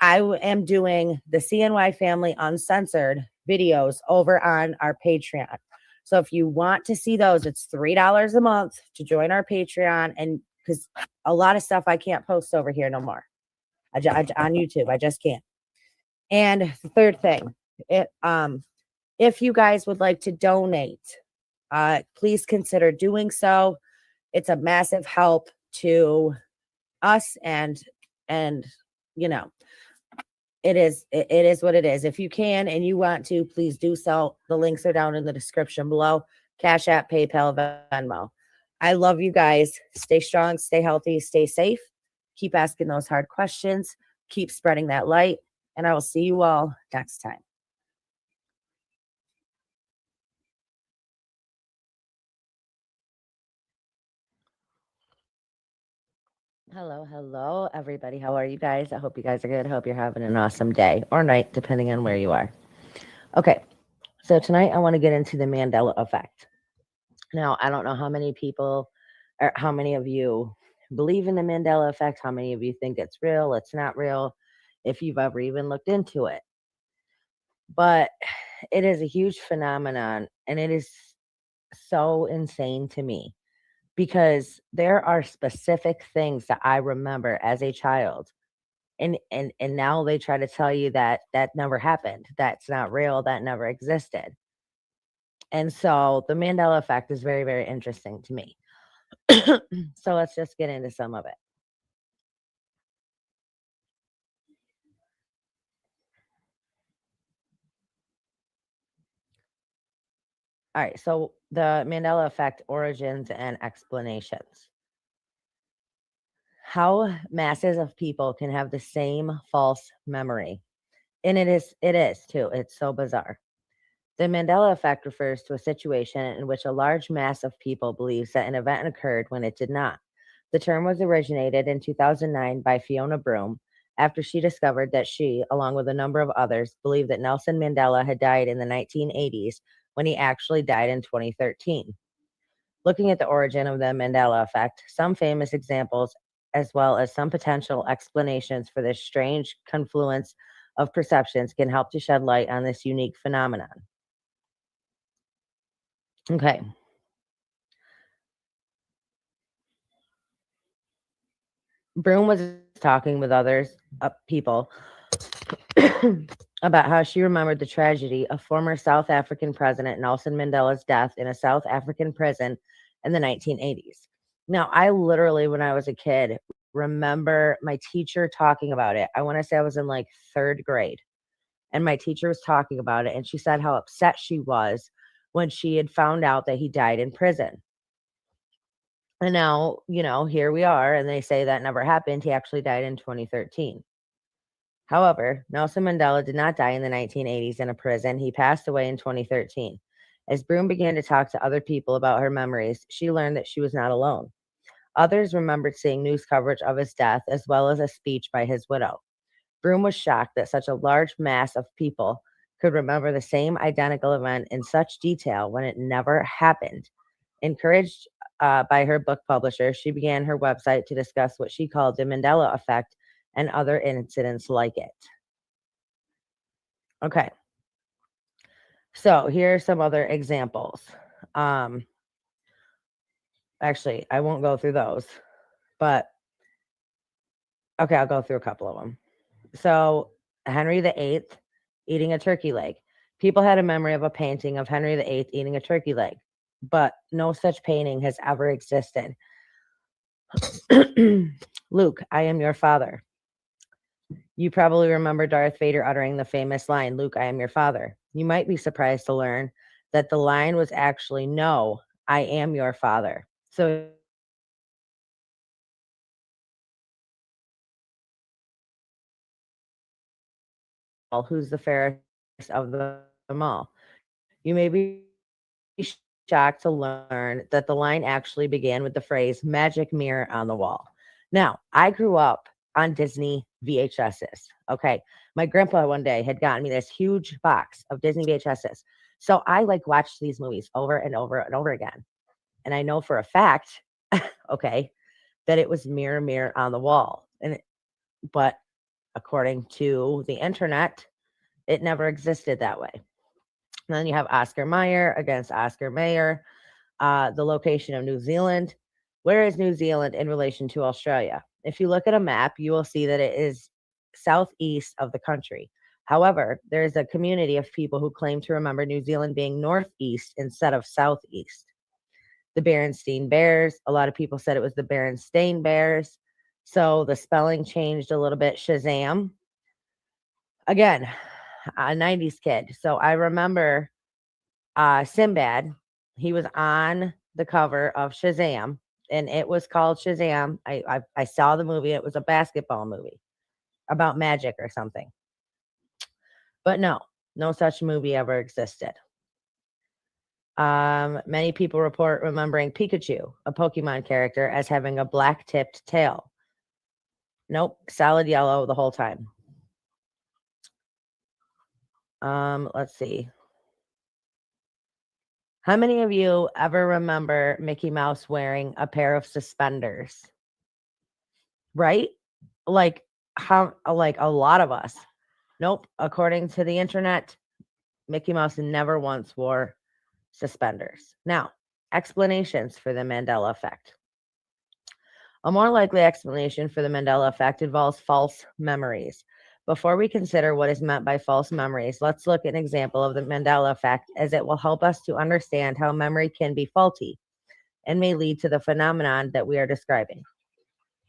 I am doing the CNY Family Uncensored videos over on our Patreon. So if you want to see those, it's $3 a month to join our Patreon. And because a lot of stuff I can't post over here no more on YouTube. I just can't. And the third thing, if you guys would like to donate, please consider doing so. It's a massive help to us and it is what it is. If you can and you want to, please do so. The links are down in the description below. Cash App, PayPal, Venmo. I love you guys. Stay strong, stay healthy, stay safe. Keep asking those hard questions. Keep spreading that light. And I will see you all next time. Hello, everybody. How are you guys? I hope you guys are good. I hope you're having an awesome day or night, depending on where you are. Okay, so tonight I want to get into the Mandela effect. Now, I don't know how many people or how many of you believe in the Mandela effect, how many of you think it's real, it's not real, if you've ever even looked into it. But it is a huge phenomenon, and it is so insane to me because there are specific things that I remember as a child. And now they try to tell you that never happened. That's not real. That never existed. And so the Mandela effect is very, very interesting to me. So let's just get into some of it. All right. So the Mandela effect, origins and explanations. How masses of people can have the same false memory. And it is too. It's so bizarre. The Mandela effect refers to a situation in which a large mass of people believes that an event occurred when it did not. The term was originated in 2009 by Fiona Broome after she discovered that she, along with a number of others, believed that Nelson Mandela had died in the 1980s when he actually died in 2013. Looking at the origin of the Mandela effect, some famous examples, as well as some potential explanations for this strange confluence of perceptions, can help to shed light on this unique phenomenon. Okay. Broome was talking with others, people, about how she remembered the tragedy of former South African President Nelson Mandela's death in a South African prison in the 1980s. Now, I literally, when I was a kid, remember my teacher talking about it. I want to say I was in like third grade, and my teacher was talking about it, and she said how upset she was when she had found out that he died in prison. And now, here we are, and they say that never happened. He actually died in 2013. However, Nelson Mandela did not die in the 1980s in a prison. He passed away in 2013. As Broom began to talk to other people about her memories, she learned that she was not alone. Others remembered seeing news coverage of his death as well as a speech by his widow. Broom was shocked that such a large mass of people could remember the same identical event in such detail when it never happened. Encouraged by her book publisher, she began her website to discuss what she called the Mandela effect and other incidents like it. Okay. So here are some other examples. Actually, I won't go through those, but okay, I'll go through a couple of them. So Henry VIII eating a turkey leg. People had a memory of a painting of Henry VIII eating a turkey leg, but no such painting has ever existed. Luke, I am your father. You probably remember Darth Vader uttering the famous line, Luke, I am your father. You might be surprised to learn that the line was actually, no, I am your father. So he was asking Luke, who's the fairest of them all? You may be shocked to learn that the line actually began with the phrase magic mirror on the wall. Now, I grew up on Disney VHSs. Okay. My grandpa one day had gotten me this huge box of Disney VHSs. So I like watched these movies over and over and over again. And I know for a fact, okay, that it was mirror on the wall. But according to the internet, it never existed that way. And then you have Oscar Mayer against Oscar Mayer, the location of New Zealand. Where is New Zealand in relation to Australia? If you look at a map, you will see that it is southeast of the country. However, there is a community of people who claim to remember New Zealand being northeast instead of southeast. The Berenstain Bears, a lot of people said it was the Berenstain Bears. So the spelling changed a little bit. Shazam. Again, a 90s kid. So I remember Sinbad. He was on the cover of Shazam, and it was called Shazam. I saw the movie. It was a basketball movie about magic or something. But no such movie ever existed. Many people report remembering Pikachu, a Pokemon character, as having a black-tipped tail. Nope, solid yellow the whole time. Let's see. How many of you ever remember Mickey Mouse wearing a pair of suspenders? Right? Like a lot of us. Nope. According to the internet, Mickey Mouse never once wore suspenders. Now, explanations for the Mandela effect. A more likely explanation for the Mandela effect involves false memories. Before we consider what is meant by false memories, let's look at an example of the Mandela effect, as it will help us to understand how memory can be faulty and may lead to the phenomenon that we are describing.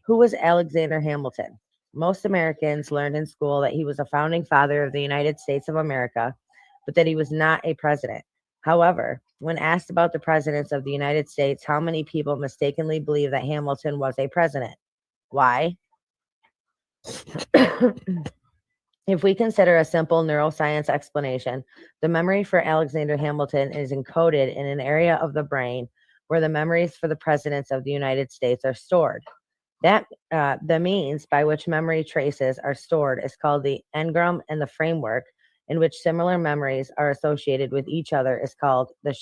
Who was Alexander Hamilton? Most Americans learned in school that he was a founding father of the United States of America, but that he was not a president. However, when asked about the presidents of the United States, how many people mistakenly believe that Hamilton was a president? Why? If we consider a simple neuroscience explanation, the memory for Alexander Hamilton is encoded in an area of the brain where the memories for the presidents of the United States are stored. That the means by which memory traces are stored is called the engram, and the framework in which similar memories are associated with each other is called the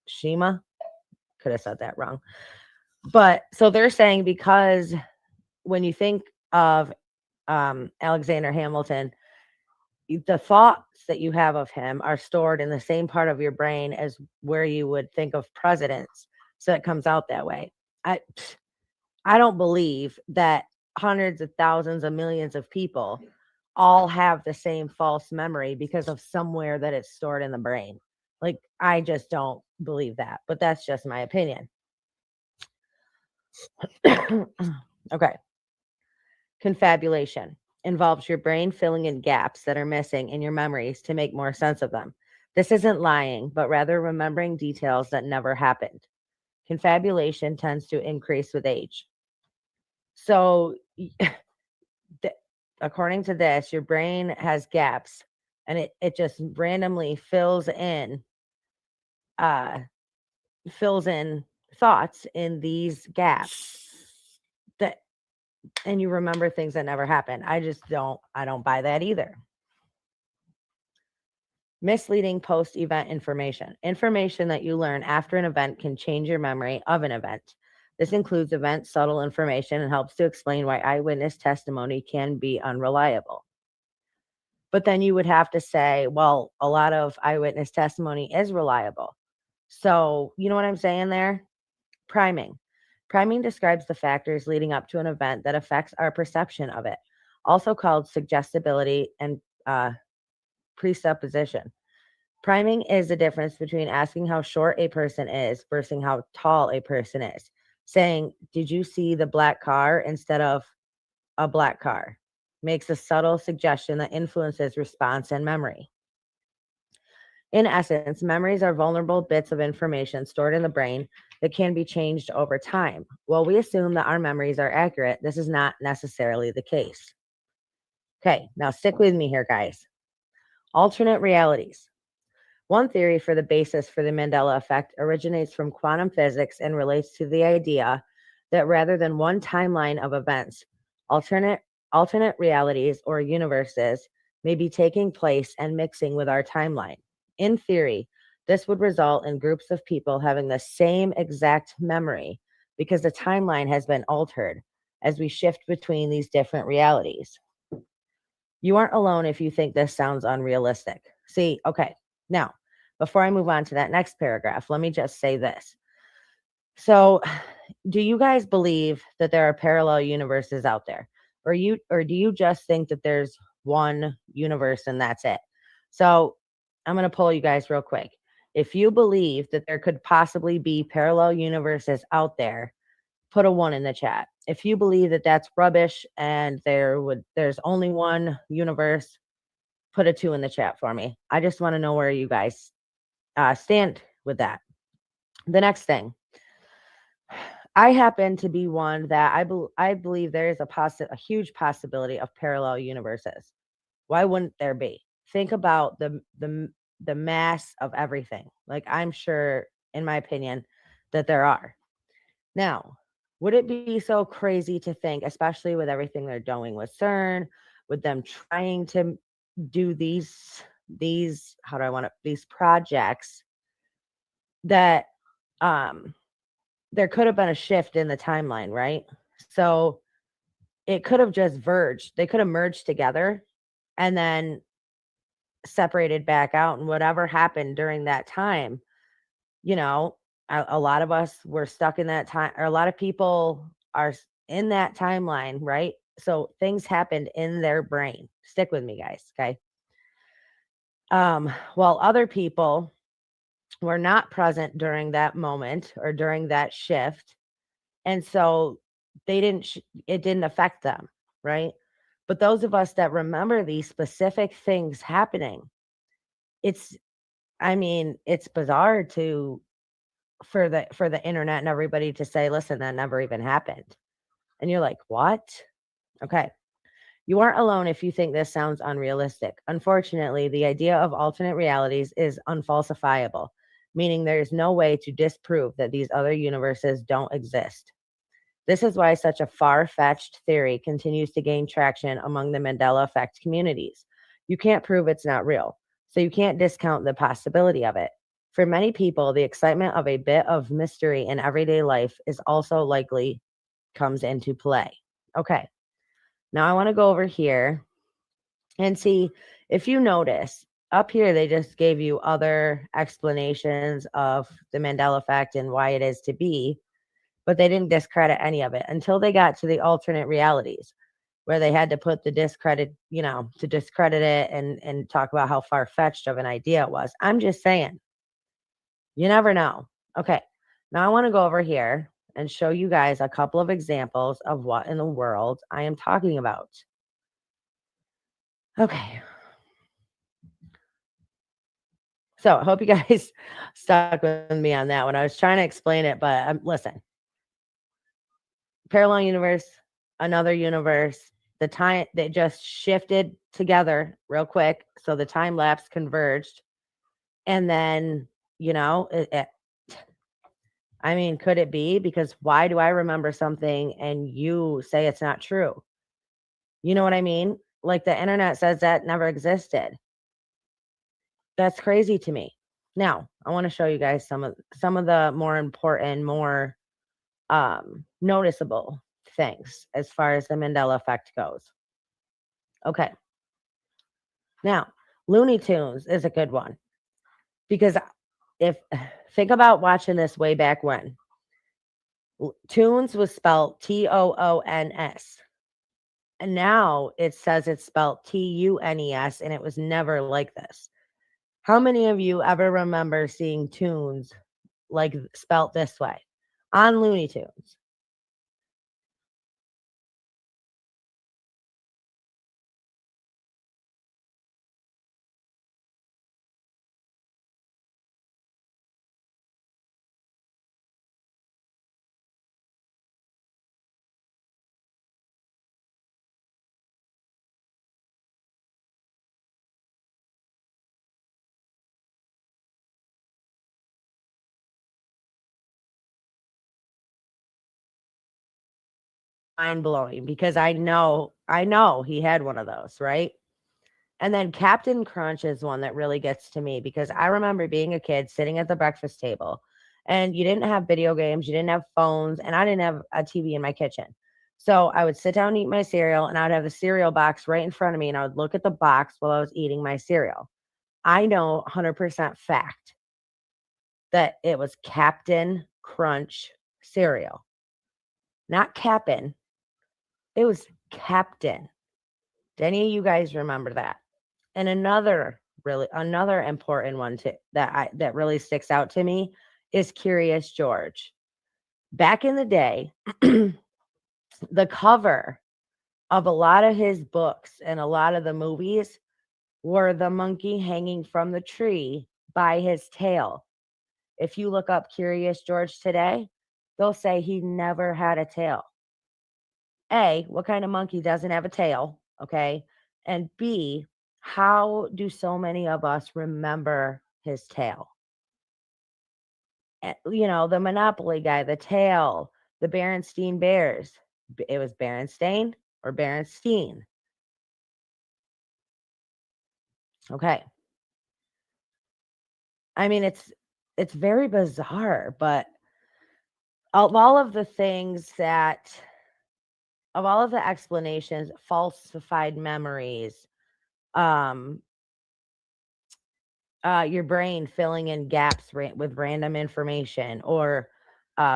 schema. Could have said that wrong. But so they're saying, because when you think of Alexander Hamilton, the thoughts that you have of him are stored in the same part of your brain as where you would think of presidents. So it comes out that way. I don't believe that hundreds of thousands of millions of people all have the same false memory because of somewhere that it's stored in the brain. Like, I just don't believe that, but that's just my opinion. Okay. Confabulation involves your brain filling in gaps that are missing in your memories to make more sense of them. This isn't lying, but rather remembering details that never happened. Confabulation tends to increase with age. So, according to this, your brain has gaps and it just randomly uh fills in thoughts in these gaps that and you remember things that never happened. I don't buy that either. Misleading post-event information. Information that you learn after an event can change your memory of an event. This includes event subtle information and helps to explain why eyewitness testimony can be unreliable. But then you would have to say, well, a lot of eyewitness testimony is reliable. So, you know what I'm saying there? Priming. Priming describes the factors leading up to an event that affects our perception of it, also called suggestibility and presupposition. Priming is the difference between asking how short a person is versus how tall a person is. Saying, did you see the black car instead of a black car? Makes a subtle suggestion that influences response and memory. In essence, memories are vulnerable bits of information stored in the brain that can be changed over time. While we assume that our memories are accurate, this is not necessarily the case. Okay, now stick with me here, guys. Alternate realities. One theory for the basis for the Mandela effect originates from quantum physics and relates to the idea that rather than one timeline of events, alternate realities or universes may be taking place and mixing with our timeline. In theory, this would result in groups of people having the same exact memory because the timeline has been altered as we shift between these different realities. You aren't alone if you think this sounds unrealistic. See, okay, now, before I move on to that next paragraph, let me just say this. So, do you guys believe that there are parallel universes out there? Or do you just think that there's one universe and that's it? So, I'm going to poll you guys real quick. If you believe that there could possibly be parallel universes out there, put a 1 in the chat. If you believe that that's rubbish and there's only one universe, put a 2 in the chat for me. I just want to know where you guys stand with that. The next thing, I happen to be one that I believe there is a huge possibility of parallel universes. Why wouldn't there be? Think about the mass of everything. Like, I'm sure, in my opinion, that there are. Now, would it be so crazy to think, especially with everything they're doing with CERN, with them trying to do these these projects, that there could have been a shift in the timeline, right? So it could have just verged. They could have merged together and then separated back out, and whatever happened during that time, you know, a lot of us were stuck in that time, or a lot of people are in that timeline, right? So things happened in their brain. Stick with me, guys, okay? While other people were not present during that moment or during that shift, and so it didn't affect them, right? But those of us that remember these specific things happening, it's it's bizarre for the internet and everybody to say, listen, that never even happened. And you're like, what? Okay. You aren't alone if you think this sounds unrealistic. Unfortunately, the idea of alternate realities is unfalsifiable, meaning there is no way to disprove that these other universes don't exist. This is why such a far-fetched theory continues to gain traction among the Mandela effect communities. You can't prove it's not real, so you can't discount the possibility of it. For many people, the excitement of a bit of mystery in everyday life is also likely comes into play. Okay, now I want to go over here and see if you notice up here, they just gave you other explanations of the Mandela effect and why it is to be, but they didn't discredit any of it until they got to the alternate realities. where they had to put the discredit, to discredit it and talk about how far-fetched of an idea it was. I'm just saying, you never know. Okay. Now I want to go over here and show you guys a couple of examples of what in the world I am talking about. Okay. So I hope you guys stuck with me on that one. I was trying to explain it, but listen. Parallel universe, another universe. The time they just shifted together real quick, so the time lapse converged, and then I mean, could it be? Because why do I remember something and you say it's not true? You know what I mean? Like the internet says that never existed. That's crazy to me. Now, I want to show you guys some of the more important, more noticeable things as far as the Mandela effect goes. Okay. Now, Looney Tunes is a good one because think about watching this way back when. Tunes was spelled Toons, and now it says it's spelled Tunes, and it was never like this. How many of you ever remember seeing Tunes like spelt this way on Looney Tunes? Mind blowing because I know he had one of those, right? And then Captain Crunch is one that really gets to me because I remember being a kid sitting at the breakfast table and you didn't have video games, you didn't have phones, and I didn't have a TV in my kitchen. So I would sit down and eat my cereal, and I would have the cereal box right in front of me, and I would look at the box while I was eating my cereal. I know 100% fact that it was Captain Crunch cereal, not Cap'n. It was Captain. Do any of you guys remember that? And another important one that really sticks out to me is Curious George. Back in the day, the cover of a lot of his books and a lot of the movies were the monkey hanging from the tree by his tail. If you look up Curious George today, they'll say he never had a tail. A, what kind of monkey doesn't have a tail? Okay. And B, how do so many of us remember his tail? The Monopoly guy, the tail, the Berenstein Bears. It was Berenstain or Berenstein. Okay. I mean, it's very bizarre, but of all of the things of all of the explanations, falsified memories, your brain filling in gaps with random information or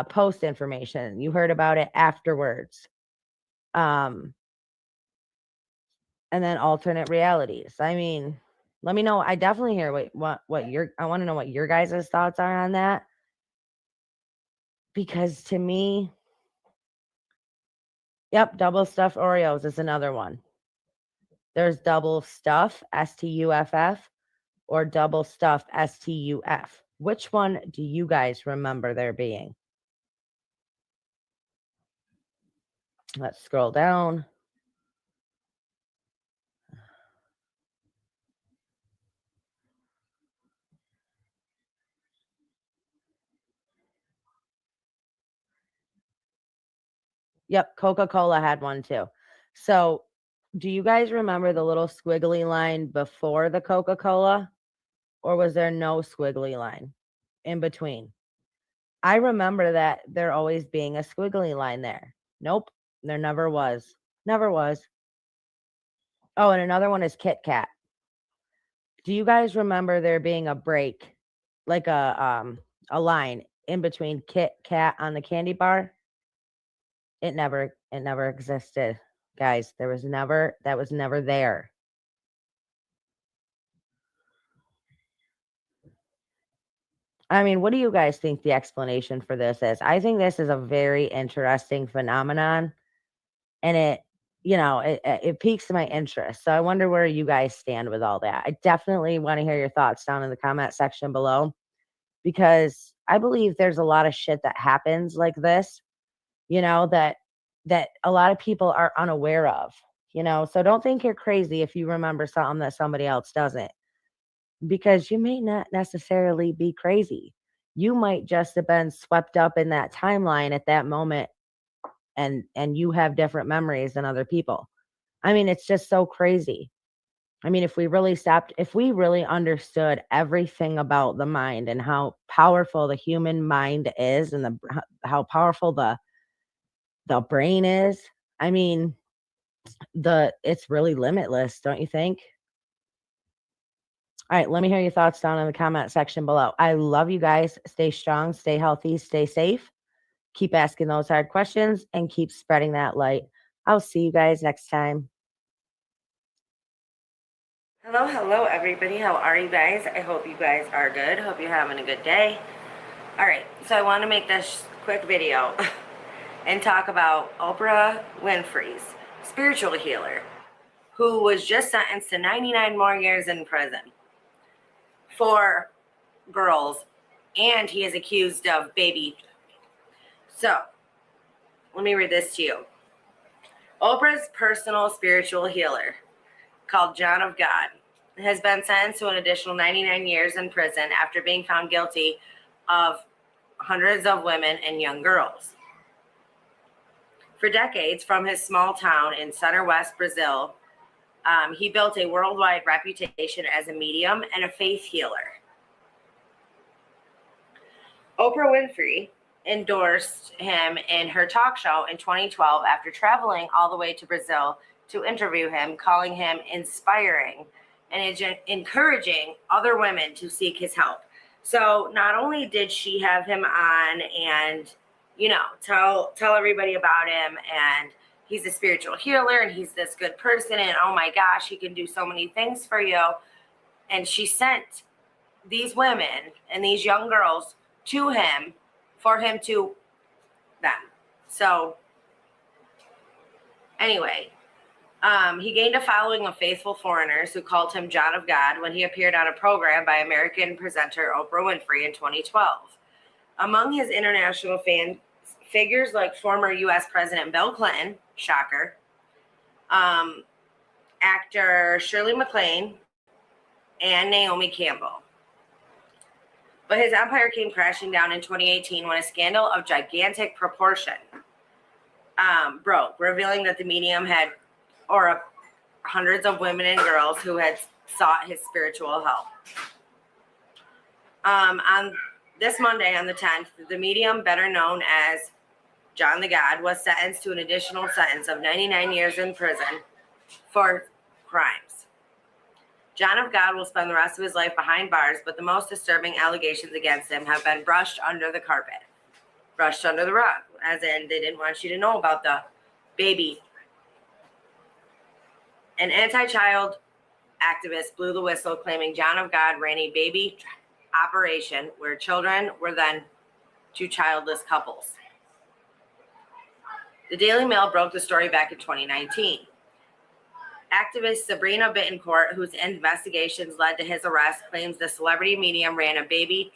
post information. You heard about it afterwards. And then alternate realities. I mean, let me know. I definitely hear I want to know what your guys' thoughts are on that. Because to me, yep, double stuffed Oreos is another one. There's double stuff, STUFF, or double stuffed, STUF. Which one do you guys remember there being? Let's scroll down. Yep, Coca-Cola had one too. So, do you guys remember the little squiggly line before the Coca-Cola? Or was there no squiggly line in between? I remember that there always being a squiggly line there. Nope, there never was. Never was. Oh, and another one is Kit Kat. Do you guys remember there being a break, like a line in between Kit Kat on the candy bar? It never existed. guys. That was never there. I mean, what do you guys think the explanation for this is? I think this is a very interesting phenomenon, and it piques my interest. So I wonder where you guys stand with all that. I definitely want to hear your thoughts down in the comment section below, because I believe there's a lot of shit that happens like this, that a lot of people are unaware of, So don't think you're crazy if you remember something that somebody else doesn't, because you may not necessarily be crazy. You might just have been swept up in that timeline at that moment, and you have different memories than other people. I mean, it's just so crazy. I mean, if we really understood everything about the mind and how powerful the human mind is, and how powerful the brain is, I mean, it's really limitless, don't you think? All right, let me hear your thoughts down in the comment section below. I love you guys. Stay strong, stay healthy, stay safe. Keep asking those hard questions and keep spreading that light. I'll see you guys next time. Hello, everybody. How are you guys? I hope you guys are good. Hope you're having a good day. All right, so I want to make this quick video and talk about Oprah Winfrey's spiritual healer, who was just sentenced to 99 more years in prison for girls, and he is accused of baby. So, let me read this to you. Oprah's personal spiritual healer, called John of God, has been sentenced to an additional 99 years in prison after being found guilty of hundreds of women and young girls. For decades, from his small town in center-west Brazil, he built a worldwide reputation as a medium and a faith healer. Oprah Winfrey endorsed him in her talk show in 2012 after traveling all the way to Brazil to interview him, calling him inspiring and encouraging other women to seek his help. So not only did she have him on and, tell everybody about him, and he's a spiritual healer and he's this good person, and oh my gosh, he can do so many things for you. And she sent these women and these young girls to him for him to them. So anyway, he gained a following of faithful foreigners who called him John of God when he appeared on a program by American presenter Oprah Winfrey in 2012. Among his international fans, figures like former U.S. President Bill Clinton, shocker, actor Shirley MacLaine, and Naomi Campbell. But his empire came crashing down in 2018 when a scandal of gigantic proportion broke, revealing that the medium had hundreds of women and girls who had sought his spiritual help. On this Monday, on the 10th, the medium, better known as John the God, was sentenced to an additional sentence of 99 years in prison for crimes. John of God will spend the rest of his life behind bars, but the most disturbing allegations against him have been brushed under the carpet, brushed under the rug, as in they didn't want you to know about the baby. An anti-child activist blew the whistle, claiming John of God ran a baby operation where children were then to childless couples. The Daily Mail broke the story back in 2019. Activist Sabrina Bittencourt, whose investigations led to his arrest, claims the celebrity medium ran a baby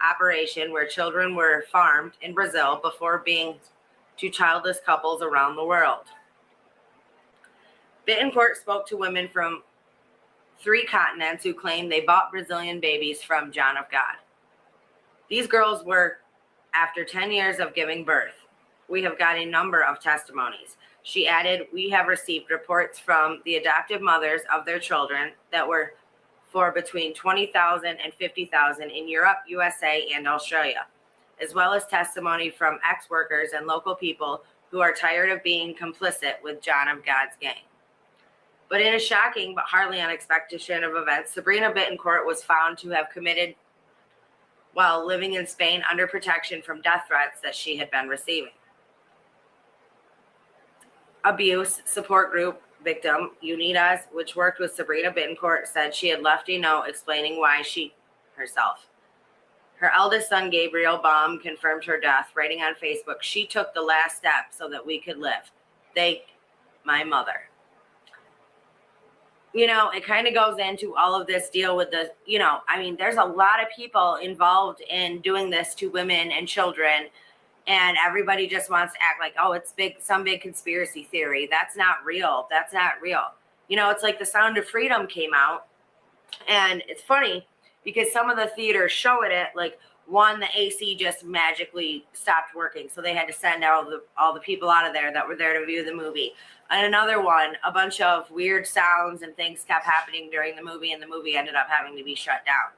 operation where children were farmed in Brazil before being to childless couples around the world. Bittencourt spoke to women from 3 continents who claimed they bought Brazilian babies from John of God. These girls were after 10 years of giving birth. We have got a number of testimonies. She added, we have received reports from the adoptive mothers of their children that were for between 20,000 and 50,000 in Europe, USA, and Australia, as well as testimony from ex-workers and local people who are tired of being complicit with John of God's gang. But in a shocking but hardly unexpected turn of events, Sabrina Bittencourt was found to have committed while living in Spain under protection from death threats that she had been receiving. abuse support group victim, You Need Us, which worked with Sabrina Bincourt, said she had left a note explaining why she herself. Her eldest son, Gabriel Baum, confirmed her death, writing on Facebook, "She took the last step so that we could live. Thank my mother." You know, it kind of goes into all of this deal with the, you know, I mean, there's a lot of people involved in doing this to women and children, and everybody just wants to act like, oh, it's some big conspiracy theory. That's not real. That's not real. You know, it's like The Sound of Freedom came out, and it's funny because some of the theaters show it at like one, the AC just magically stopped working, so they had to send all the people out of there that were there to view the movie. And another one, a bunch of weird sounds and things kept happening during the movie, and the movie ended up having to be shut down.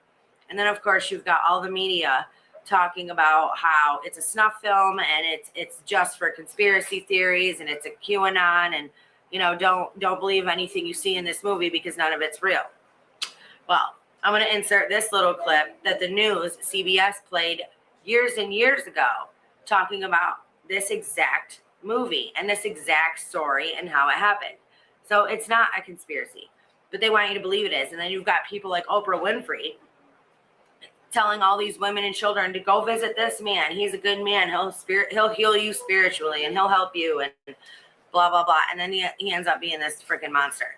And then, of course, you've got all the media talking about how it's a snuff film and it's just for conspiracy theories and it's a QAnon, and you know, don't believe anything you see in this movie because none of it's real. Well, I'm going to insert this little clip that the news, CBS, played years and years ago, talking about this exact movie and this exact story and how it happened. So it's not a conspiracy, but they want you to believe it is. And then you've got people like Oprah Winfrey telling all these women and children to go visit this man. He's a good man. He'll heal you spiritually and he'll help you and blah, blah, blah. And then he ends up being this freaking monster.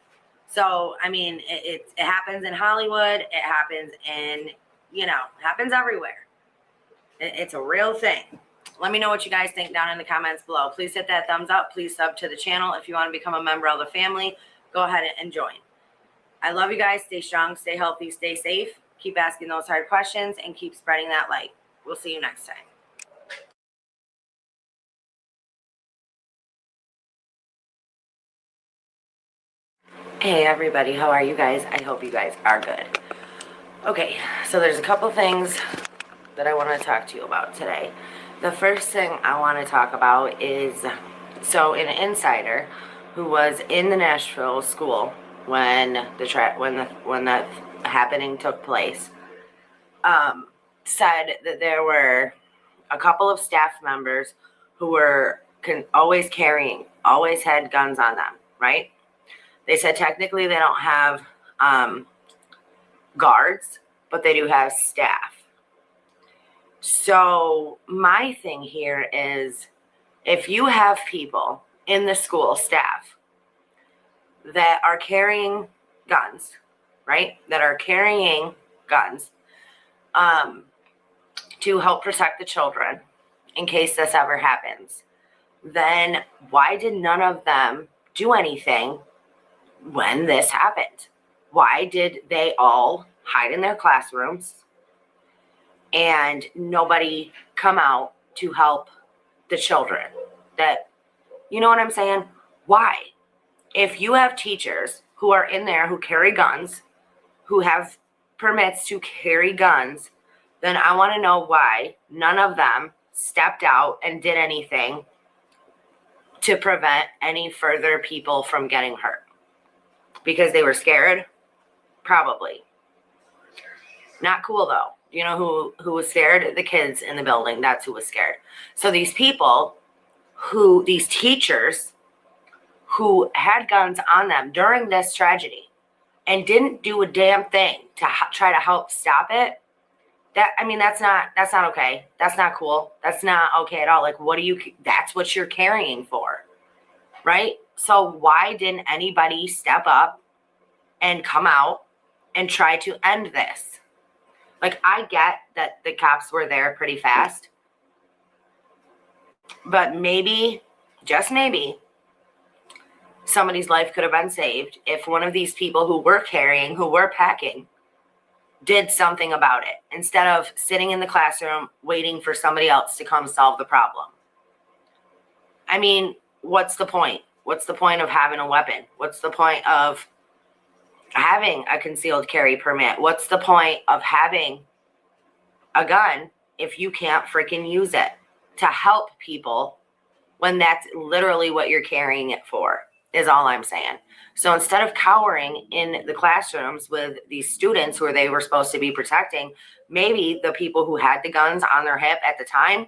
So, I mean, it happens in Hollywood. It happens in, you know, happens everywhere. It's a real thing. Let me know what you guys think down in the comments below. Please hit that thumbs up. Please sub to the channel. If you want to become a member of the family, go ahead and join. I love you guys. Stay strong, stay healthy, stay safe. Keep asking those hard questions and keep spreading that light. We'll see you next time. Hey everybody, how are you guys? I hope you guys are good. Okay, so there's a couple things that I want to talk to you about today. The first thing I want to talk about is, so an insider who was in the Nashville school when the happening took place, said that there were a couple of staff members who were always had guns on them, right? They said technically they don't have guards, but they do have staff. So my thing here is, if you have people in the school staff that are carrying guns, right? That are carrying guns to help protect the children in case this ever happens, then why did none of them do anything when this happened? Why did they all hide in their classrooms and nobody come out to help the children? That, you know what I'm saying? Why? If you have teachers who are in there who carry guns, who have permits to carry guns, then I want to know why none of them stepped out and did anything to prevent any further people from getting hurt. Because they were scared? Probably. Not cool though. You know who was scared? The kids in the building. That's who was scared. So these people these teachers who had guns on them during this tragedy and didn't do a damn thing to try to help stop it, that's not okay. That's not cool. That's not okay at all. Like, that's what you're carrying for, right? So why didn't anybody step up and come out and try to end this? Like, I get that the cops were there pretty fast, but maybe, just maybe, somebody's life could have been saved if one of these people who were carrying, who were packing, did something about it instead of sitting in the classroom waiting for somebody else to come solve the problem. I mean, what's the point? What's the point of having a weapon? What's the point of having a concealed carry permit? What's the point of having a gun if you can't freaking use it to help people when that's literally what you're carrying it for, is all I'm saying. So instead of cowering in the classrooms with these students who they were supposed to be protecting, maybe the people who had the guns on their hip at the time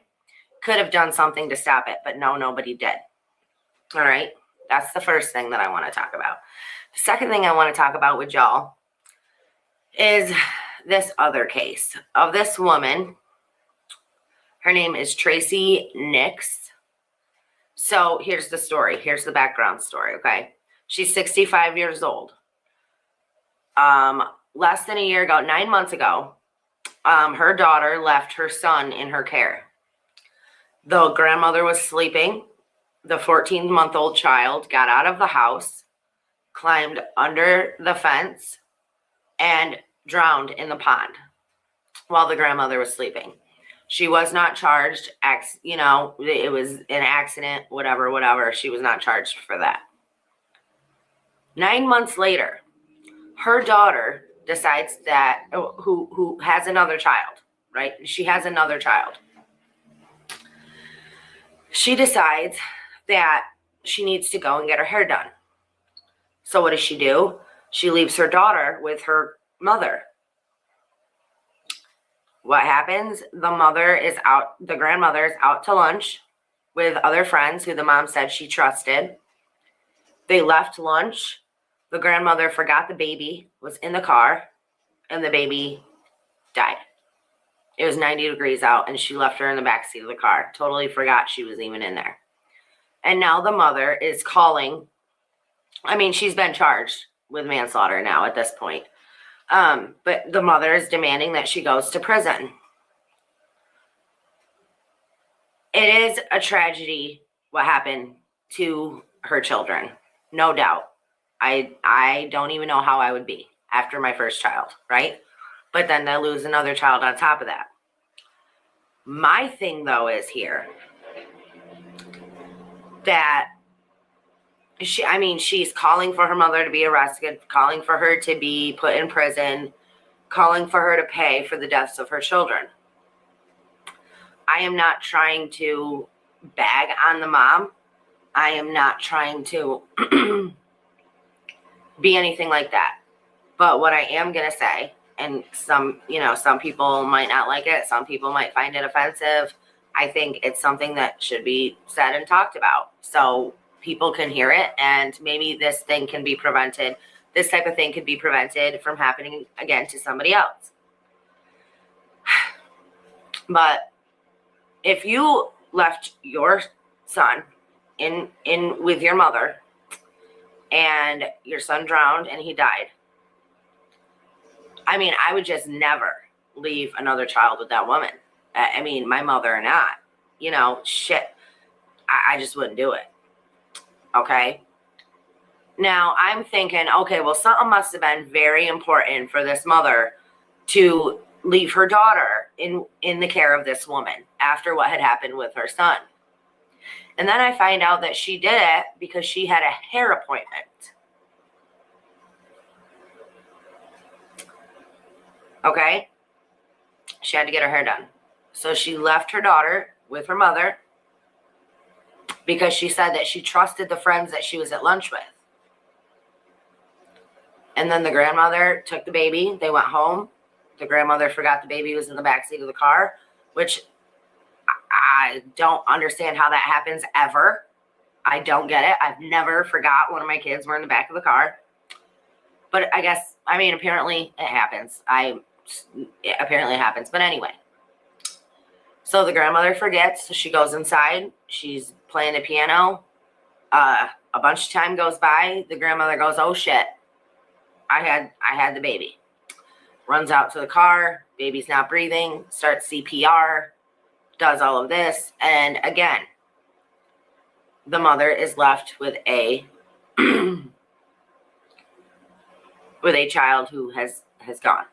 could have done something to stop it, but no, nobody did. All right. That's the first thing that I want to talk about. The second thing I want to talk about with y'all is this other case of this woman. Her name is Tracy Nix. So here's the story. Here's the background story, okay? She's 65 years old. Less than a year ago, 9 months ago, her daughter left her son in her care. The grandmother was sleeping. The 14-month-old child got out of the house, climbed under the fence, and drowned in the pond while the grandmother was sleeping. She was not charged. It was an accident, whatever. She was not charged for that. 9 months later, her daughter decides that, who has another child, right? She has another child. She decides that she needs to go and get her hair done. So what does she do? She leaves her daughter with her mother. What happens? The grandmother is out to lunch with other friends who the mom said she trusted. They left lunch. The grandmother forgot the baby was in the car, and the baby died. It was 90 degrees out, and she left her in the backseat of the car. Totally forgot she was even in there. And now the mother is calling. I mean, she's been charged with manslaughter now at this point. But the mother is demanding that she goes to prison. It is a tragedy what happened to her children, no doubt. I don't even know how I would be after my first child, right? But then to lose another child on top of that. My thing, though, is here that she's calling for her mother to be arrested, calling for her to be put in prison, calling for her to pay for the deaths of her children. I am not trying to bag on the mom. I am not trying to be anything like that. But what I am going to say, and some people might not like it, some people might find it offensive. I think it's something that should be said and talked about so people can hear it, and maybe this thing can be prevented. This type of thing could be prevented from happening again to somebody else. But if you left your son in with your mother and your son drowned and he died, I mean, I would just never leave another child with that woman. I mean, my mother or not, I just wouldn't do it. Okay. Now I'm thinking, okay, well, something must have been very important for this mother to leave her daughter in the care of this woman after what had happened with her son. And then I find out that she did it because she had a hair appointment. Okay. She had to get her hair done. So she left her daughter with her mother because she said that she trusted the friends that she was at lunch with. And then the grandmother took the baby. They went home. The grandmother forgot the baby was in the backseat of the car, which I don't understand how that happens ever. I don't get it. I've never forgot one of my kids were in the back of the car. But apparently it happens. It apparently happens. But anyway. So the grandmother forgets. So she goes inside. She's playing the piano. A bunch of time goes by. The grandmother goes, "Oh shit, I had the baby." Runs out to the car. Baby's not breathing. Starts CPR. Does all of this. And again, the mother is left with a with a child who has gone.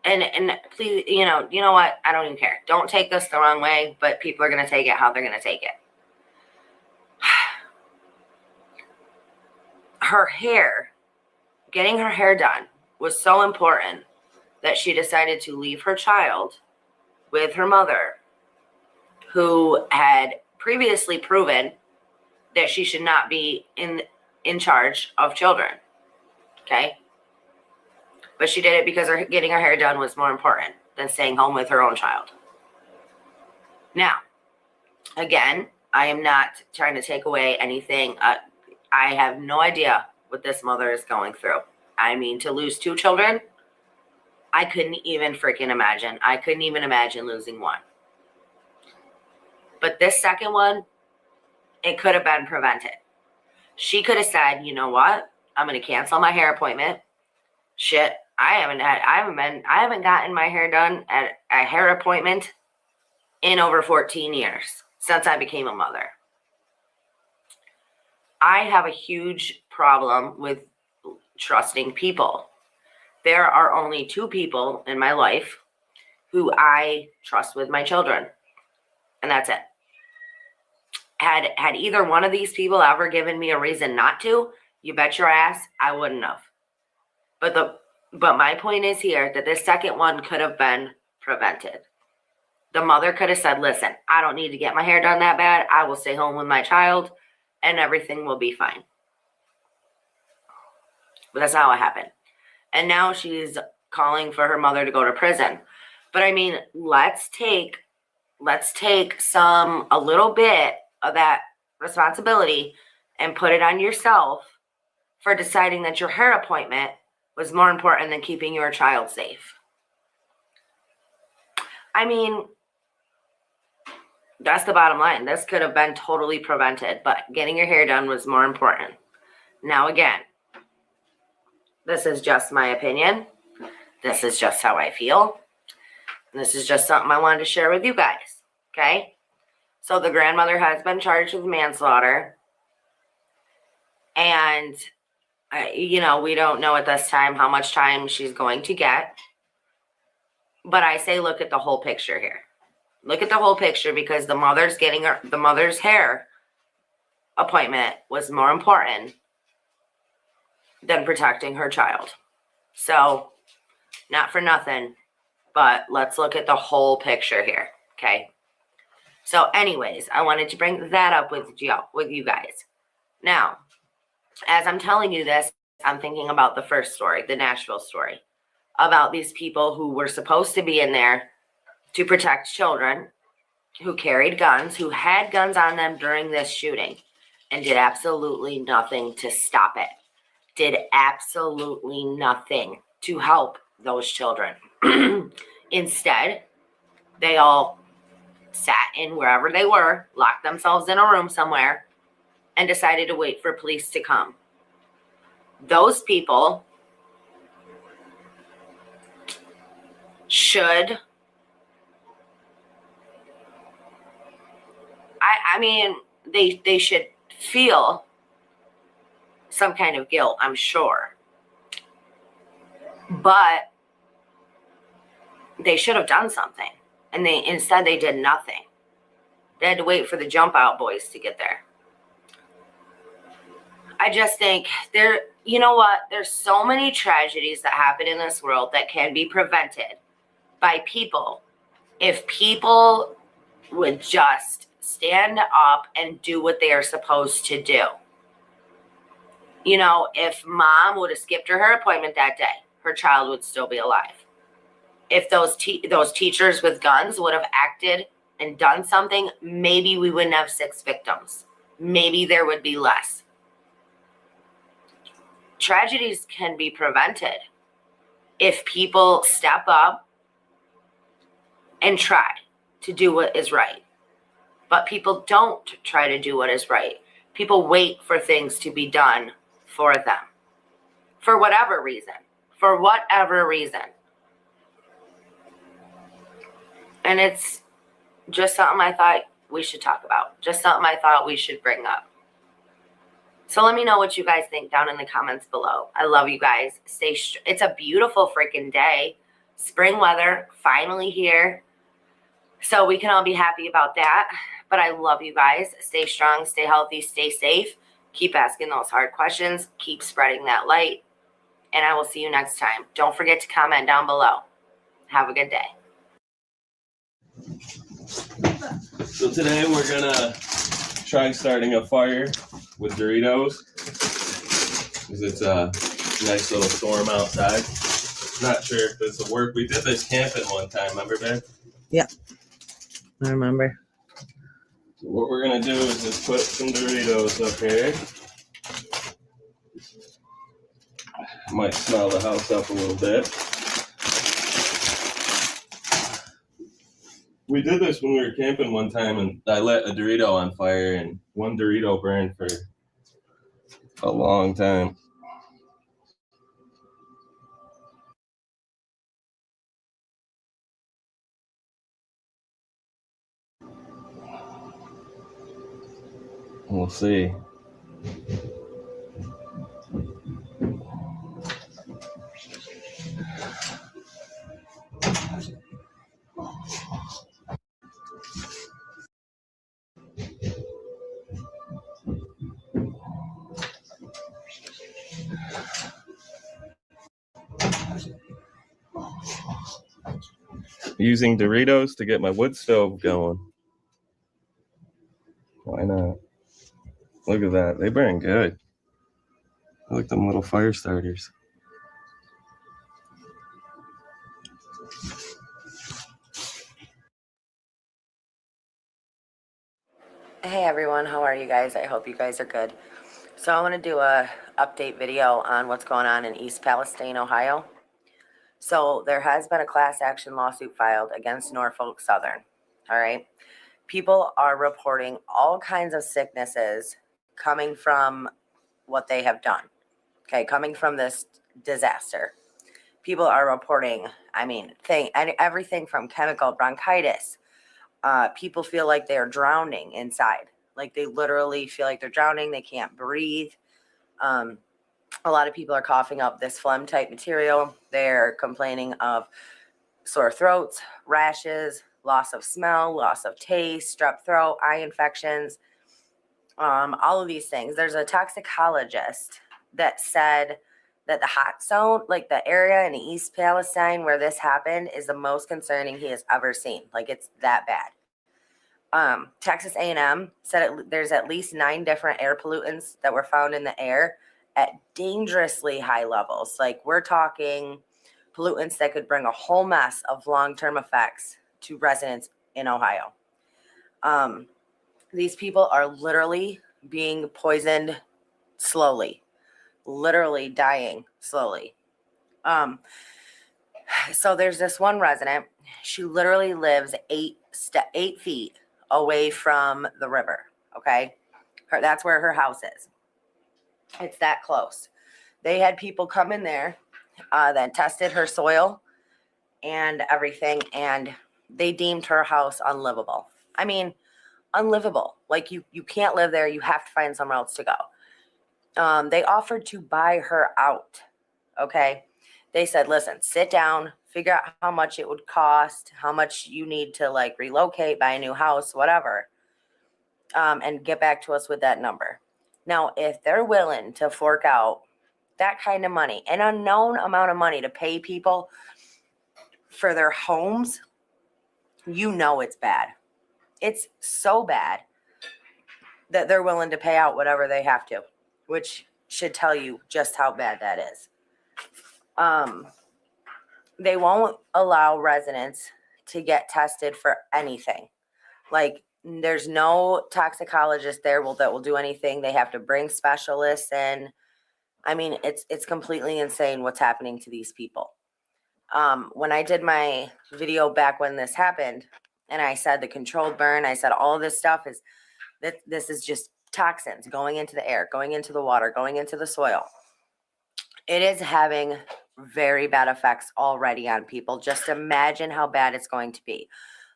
And please, you know what? I don't even care. Don't take this the wrong way, but people are going to take it how they're going to take it. Her hair, getting her hair done was so important that she decided to leave her child with her mother, who had previously proven that she should not be in charge of children. Okay? But she did it because getting her hair done was more important than staying home with her own child. Now, Again, I am not trying to take away anything. I have no idea what this mother is going through. I mean, to lose 2 children, I couldn't even freaking imagine. I couldn't even imagine losing 1. But this second one, it could have been prevented. She could have said, you know what? I'm going to cancel my hair appointment. Shit, I haven't gotten my hair done at a hair appointment in over 14 years since I became a mother. I have a huge problem with trusting people. There are only 2 people in my life who I trust with my children, and that's it. Had either one of these people ever given me a reason not to, you bet your ass I wouldn't have. But my point is here that this second one could have been prevented. The mother could have said, listen, I don't need to get my hair done that bad. I will stay home with my child and everything will be fine. But that's not what happened. And now she's calling for her mother to go to prison. But I mean, let's take a little bit of that responsibility and put it on yourself for deciding that your hair appointment was more important than keeping your child safe. I mean, that's the bottom line. This could have been totally prevented, but getting your hair done was more important. Now, again, this is just my opinion. This is just how I feel. And this is just something I wanted to share with you guys. Okay? So the grandmother has been charged with manslaughter. And, we don't know at this time how much time she's going to get. But I say look at the whole picture here. Look at the whole picture because the mother's hair appointment was more important than protecting her child. So, not for nothing, but let's look at the whole picture here, okay? So anyways, I wanted to bring that up with you guys. Now, as I'm telling you this, I'm thinking about the first story, the Nashville story, about these people who were supposed to be in there to protect children, who carried guns, who had guns on them during this shooting, and did absolutely nothing to stop it. Did absolutely nothing to help those children. Instead, they all sat in wherever they were, locked themselves in a room somewhere, and decided to wait for police to come. Those people should, they should feel some kind of guilt, I'm sure. But they should have done something. And instead they did nothing. They had to wait for the jump out boys to get there. I just think you know what? There's so many tragedies that happen in this world that can be prevented by people. If people would just stand up and do what they are supposed to do. If mom would have skipped her appointment that day, her child would still be alive. If those teachers with guns would have acted and done something, maybe we wouldn't have 6 victims. Maybe there would be less. Tragedies can be prevented if people step up and try to do what is right. But people don't try to do what is right. People wait for things to be done for them. For whatever reason. For whatever reason. And it's just something I thought we should talk about. Just something I thought we should bring up. So let me know what you guys think down in the comments below. I love you guys. It's a beautiful freaking day. Spring weather, finally here. So we can all be happy about that. But I love you guys. Stay strong, stay healthy, stay safe. Keep asking those hard questions. Keep spreading that light. And I will see you next time. Don't forget to comment down below. Have a good day. So today we're gonna try starting a fire with Doritos. Because it's a nice little storm outside. Not sure if this will work. We did this camping one time, remember, babe? Yeah, I remember. So what we're gonna do is just put some Doritos up here. Might smell the house up a little bit. We did this when we were camping one time, and I lit a Dorito on fire, and one Dorito burned for a long time. We'll see. Using Doritos to get my wood stove going. Why not? Look at that. They burn good. I like them little fire starters. Hey everyone, how are you guys? I hope you guys are good. So I want to do a update video on what's going on in East Palestine, Ohio. So there has been a class action lawsuit filed against Norfolk Southern. All right. People are reporting all kinds of sicknesses coming from what they have done. Okay, coming from this disaster. People are reporting, everything from chemical bronchitis. People feel like they're drowning inside. Like they literally feel like they're drowning. They can't breathe. A lot of people are coughing up this phlegm type material. They're complaining of sore throats, rashes, loss of smell, loss of taste, strep throat, eye infections, all of these things. There's a toxicologist that said that the hot zone, like the area in East Palestine where this happened, is the most concerning he has ever seen. Like it's that bad. Texas A&M said there's at least 9 different air pollutants that were found in the air at dangerously high levels. Like we're talking pollutants that could bring a whole mess of long-term effects to residents in Ohio. These people are literally being poisoned slowly, literally dying slowly. So there's this one resident. She literally lives 8 feet away from the river. Okay, that's where her house is. It's that close. They had people come in there that tested her soil and everything, and they deemed her house unlivable. I mean, unlivable. Like you can't live there. You have to find somewhere else to go. They offered to buy her out. Okay. They said, listen, sit down, figure out how much it would cost, how much you need to like relocate, buy a new house, whatever, and get back to us with that number. Now, if they're willing to fork out that kind of money, an unknown amount of money to pay people for their homes, you know it's bad. It's so bad that they're willing to pay out whatever they have to, which should tell you just how bad that is. They won't allow residents to get tested for anything. Like there's no toxicologist there that will do anything. They have to bring specialists in. I mean, it's completely insane what's happening to these people. When I did my video back when this happened, and I said the controlled burn, I said all of this stuff is that this is just toxins going into the air, going into the water, going into the soil. It is having very bad effects already on people. Just imagine how bad it's going to be.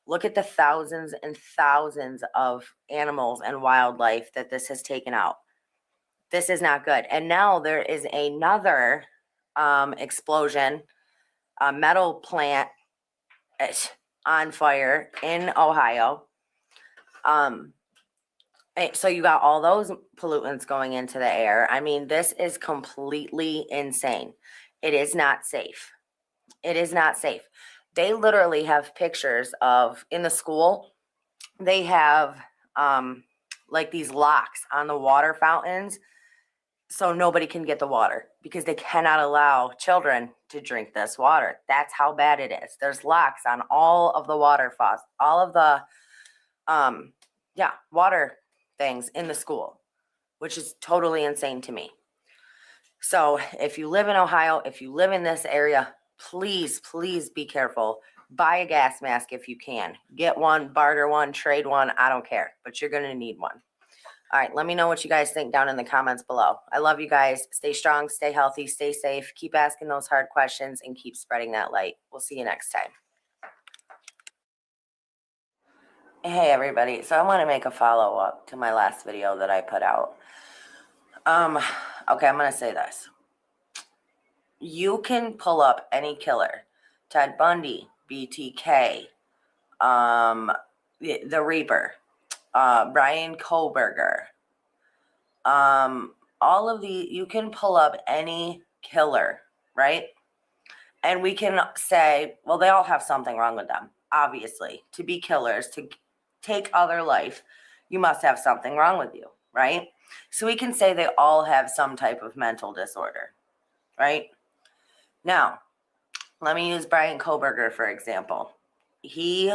Look at the thousands and thousands of animals and wildlife that this has taken out. This is not good. And now there is another explosion, a metal plant on fire in Ohio. So you got all those pollutants going into the air. I mean, this is completely insane. It is not safe. It is not safe. They literally have pictures of, in the school, they have like these locks on the water fountains so nobody can get the water because they cannot allow children to drink this water. That's how bad it is. There's locks on all of the water faucets, all of the Yeah, water things in the school, which is totally insane to me. So if you live in Ohio, if you live in this area, please, please be careful. Buy a gas mask if you can. Get one, barter one, trade one. I don't care, but you're going to need one. All right, let me know what you guys think down in the comments below. I love you guys. Stay strong, stay healthy, stay safe. Keep asking those hard questions and keep spreading that light. We'll see you next time. Hey, everybody. So I want to make a follow-up to my last video that I put out. Okay, I'm going to say this. You can pull up any killer. Ted Bundy, BTK, the Reaper, Brian Koberger, all of you can pull up any killer, right? And we can say, well, they all have something wrong with them. Obviously, to be killers, to take other life, you must have something wrong with you, right? So we can say they all have some type of mental disorder, right? Now, let me use Brian Koberger, for example. He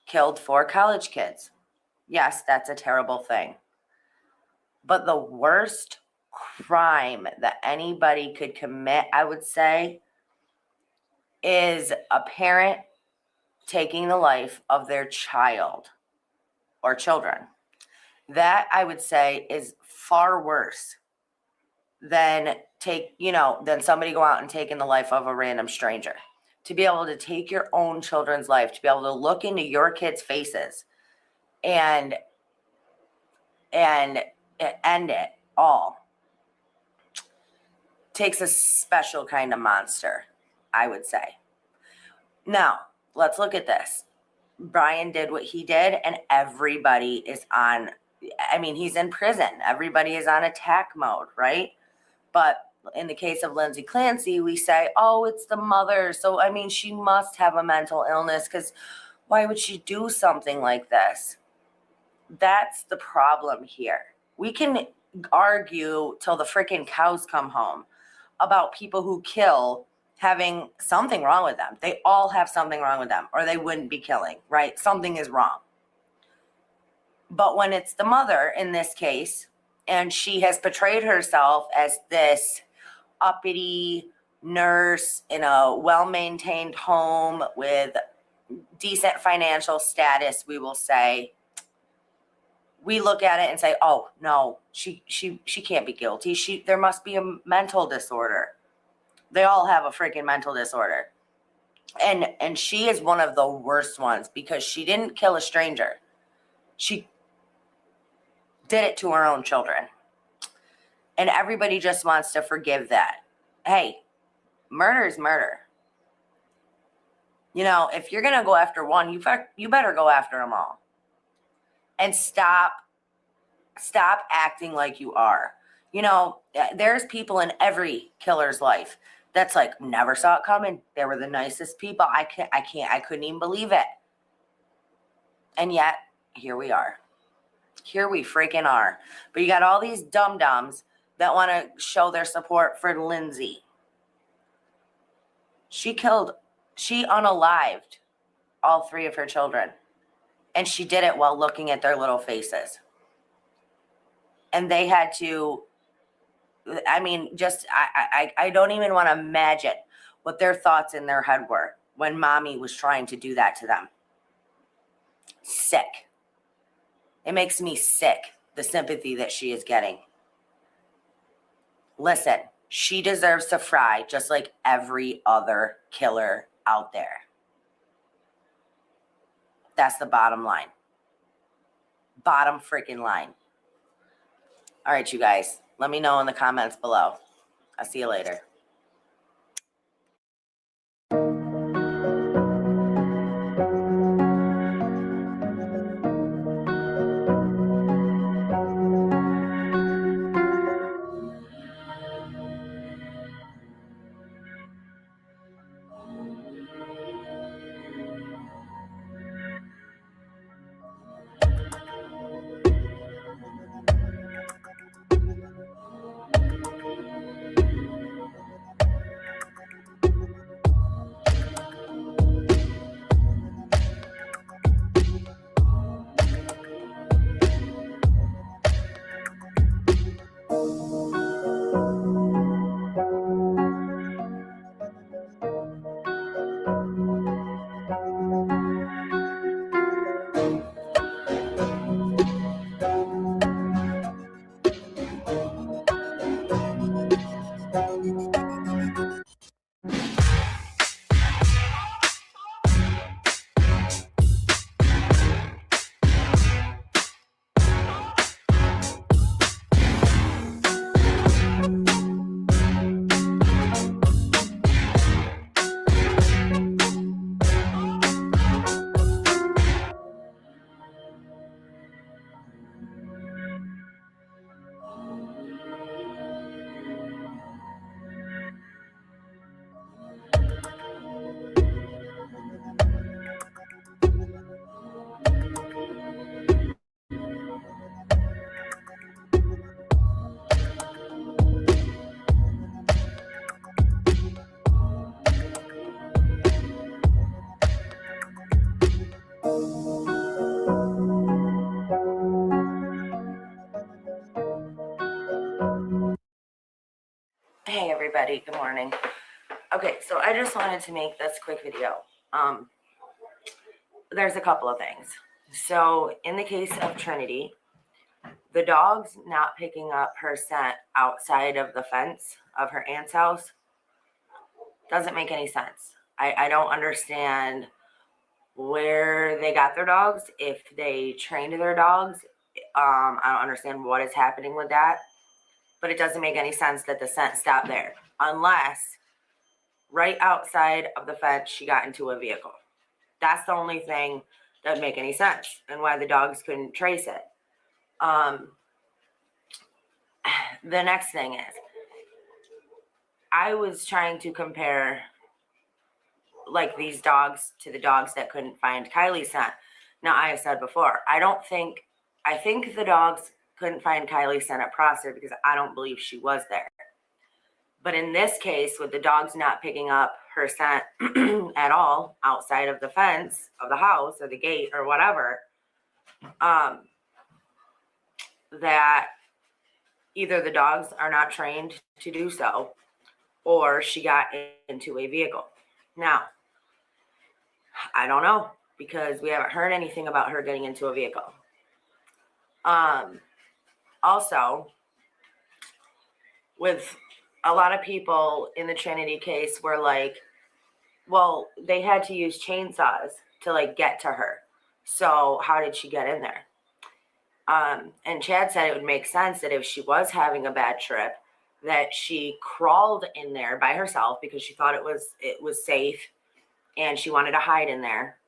killed 4 college kids. Yes, that's a terrible thing. But the worst crime that anybody could commit, I would say, is a parent taking the life of their child or children. That, I would say, is far worse than than somebody go out and taking the life of a random stranger. To be able to take your own children's life, to be able to look into your kids' faces and end it all, takes a special kind of monster, I would say. Now, let's look at this. Brian did what he did, and everybody is he's in prison. Everybody is on attack mode, right? But in the case of Lindsay Clancy, we say, oh, it's the mother. So, she must have a mental illness, because why would she do something like this? That's the problem here. We can argue till the freaking cows come home about people who kill having something wrong with them. They all have something wrong with them, or they wouldn't be killing, right? Something is wrong. But when it's the mother in this case, and she has portrayed herself as this uppity nurse in a well-maintained home with decent financial status, we will say, we look at it and say, oh, no, she can't be guilty. There must be a mental disorder. They all have a freaking mental disorder. And she is one of the worst ones, because she didn't kill a stranger. She did it to her own children. And everybody just wants to forgive that. Hey, murder is murder. If you're going to go after one, you better go after them all. And stop acting like you are. There's people in every killer's life that's like, never saw it coming. They were the nicest people. I couldn't even believe it. And yet, here we are. Here we freaking are. But you got all these dum-dums that want to show their support for Lindsay. She unalived all 3 of her children. And she did it while looking at their little faces. And they had to, I don't even want to imagine what their thoughts in their head were when mommy was trying to do that to them. Sick. It makes me sick, the sympathy that she is getting. Listen, she deserves to fry just like every other killer out there. That's the bottom line. Bottom freaking line. All right, you guys, let me know in the comments below. I'll see you later. Hey everybody, good morning. Okay, so I just wanted to make this quick video. There's a couple of things. So in the case of Trinity, the dog's not picking up her scent outside of the fence of her aunt's house doesn't make any sense. I don't understand where they got their dogs, if they trained their dogs. I don't understand what is happening with that, but it doesn't make any sense that the scent stopped there, unless right outside of the fence she got into a vehicle. That's the only thing that would make any sense, and why the dogs couldn't trace it. The next thing is, I was trying to compare like these dogs to the dogs that couldn't find Kylie's scent. Now, I have said before, I think the dogs couldn't find Kylie's scent at Prosser because I don't believe she was there. But in this case, with the dogs not picking up her scent at all outside of the fence of the house or the gate or whatever, that either the dogs are not trained to do so, or she got into a vehicle. Now, I don't know, because we haven't heard anything about her getting into a vehicle. Also, with a lot of people in the Trinity case were like, well, they had to use chainsaws to like get to her. So how did she get in there? And Chad said it would make sense that if she was having a bad trip, that she crawled in there by herself because she thought it was safe and she wanted to hide in there.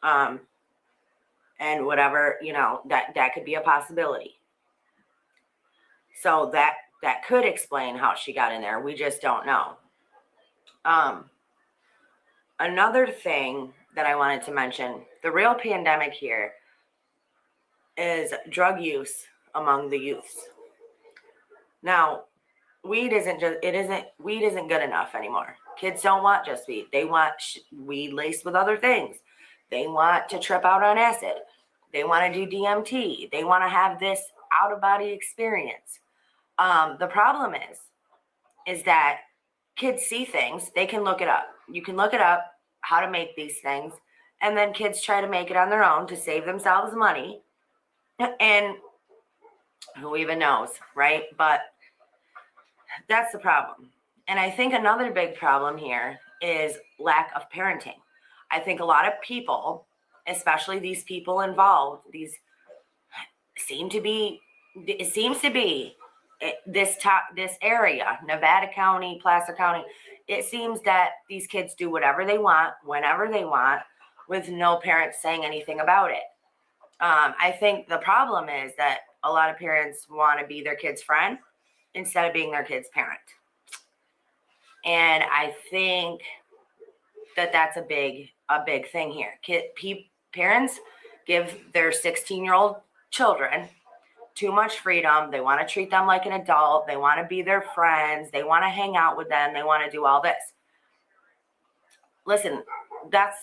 And whatever, that could be a possibility. So that could explain how she got in there. We just don't know. Another thing that I wanted to mention, the real pandemic here is drug use among the youths. Now, weed isn't good enough anymore. Kids don't want just weed. They want weed laced with other things. They want to trip out on acid. They want to do DMT. They want to have this out-of-body experience. The problem is that kids see things. They can look it up. You can look it up how to make these things, and then kids try to make it on their own to save themselves money. And who even knows, right? But that's the problem. And I think another big problem here is lack of parenting. I think a lot of people, especially these people involved, this area, Nevada County, Placer County, it seems that these kids do whatever they want, whenever they want, with no parents saying anything about it. I think the problem is that a lot of parents want to be their kid's friend instead of being their kid's parent. And I think that that's a big thing here. Parents give their 16-year-old children too much freedom. They want to treat them like an adult. They want to be their friends. They want to hang out with them. They want to do all this. Listen, that's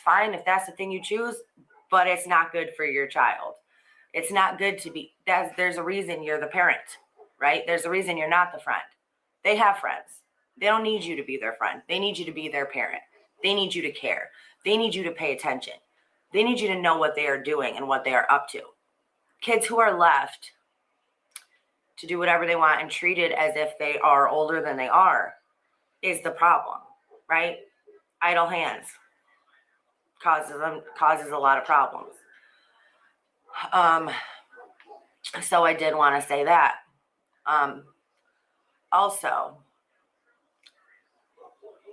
fine if that's the thing you choose, but it's not good for your child. It's not good to be, there's a reason you're the parent, right? There's a reason you're not the friend. They have friends. They don't need you to be their friend. They need you to be their parent. They need you to care. They need you to pay attention. They need you to know what they are doing and what they are up to. Kids who are left to do whatever they want and treated as if they are older than they are is the problem, right? Idle hands causes a lot of problems. So I did want to say that. Also,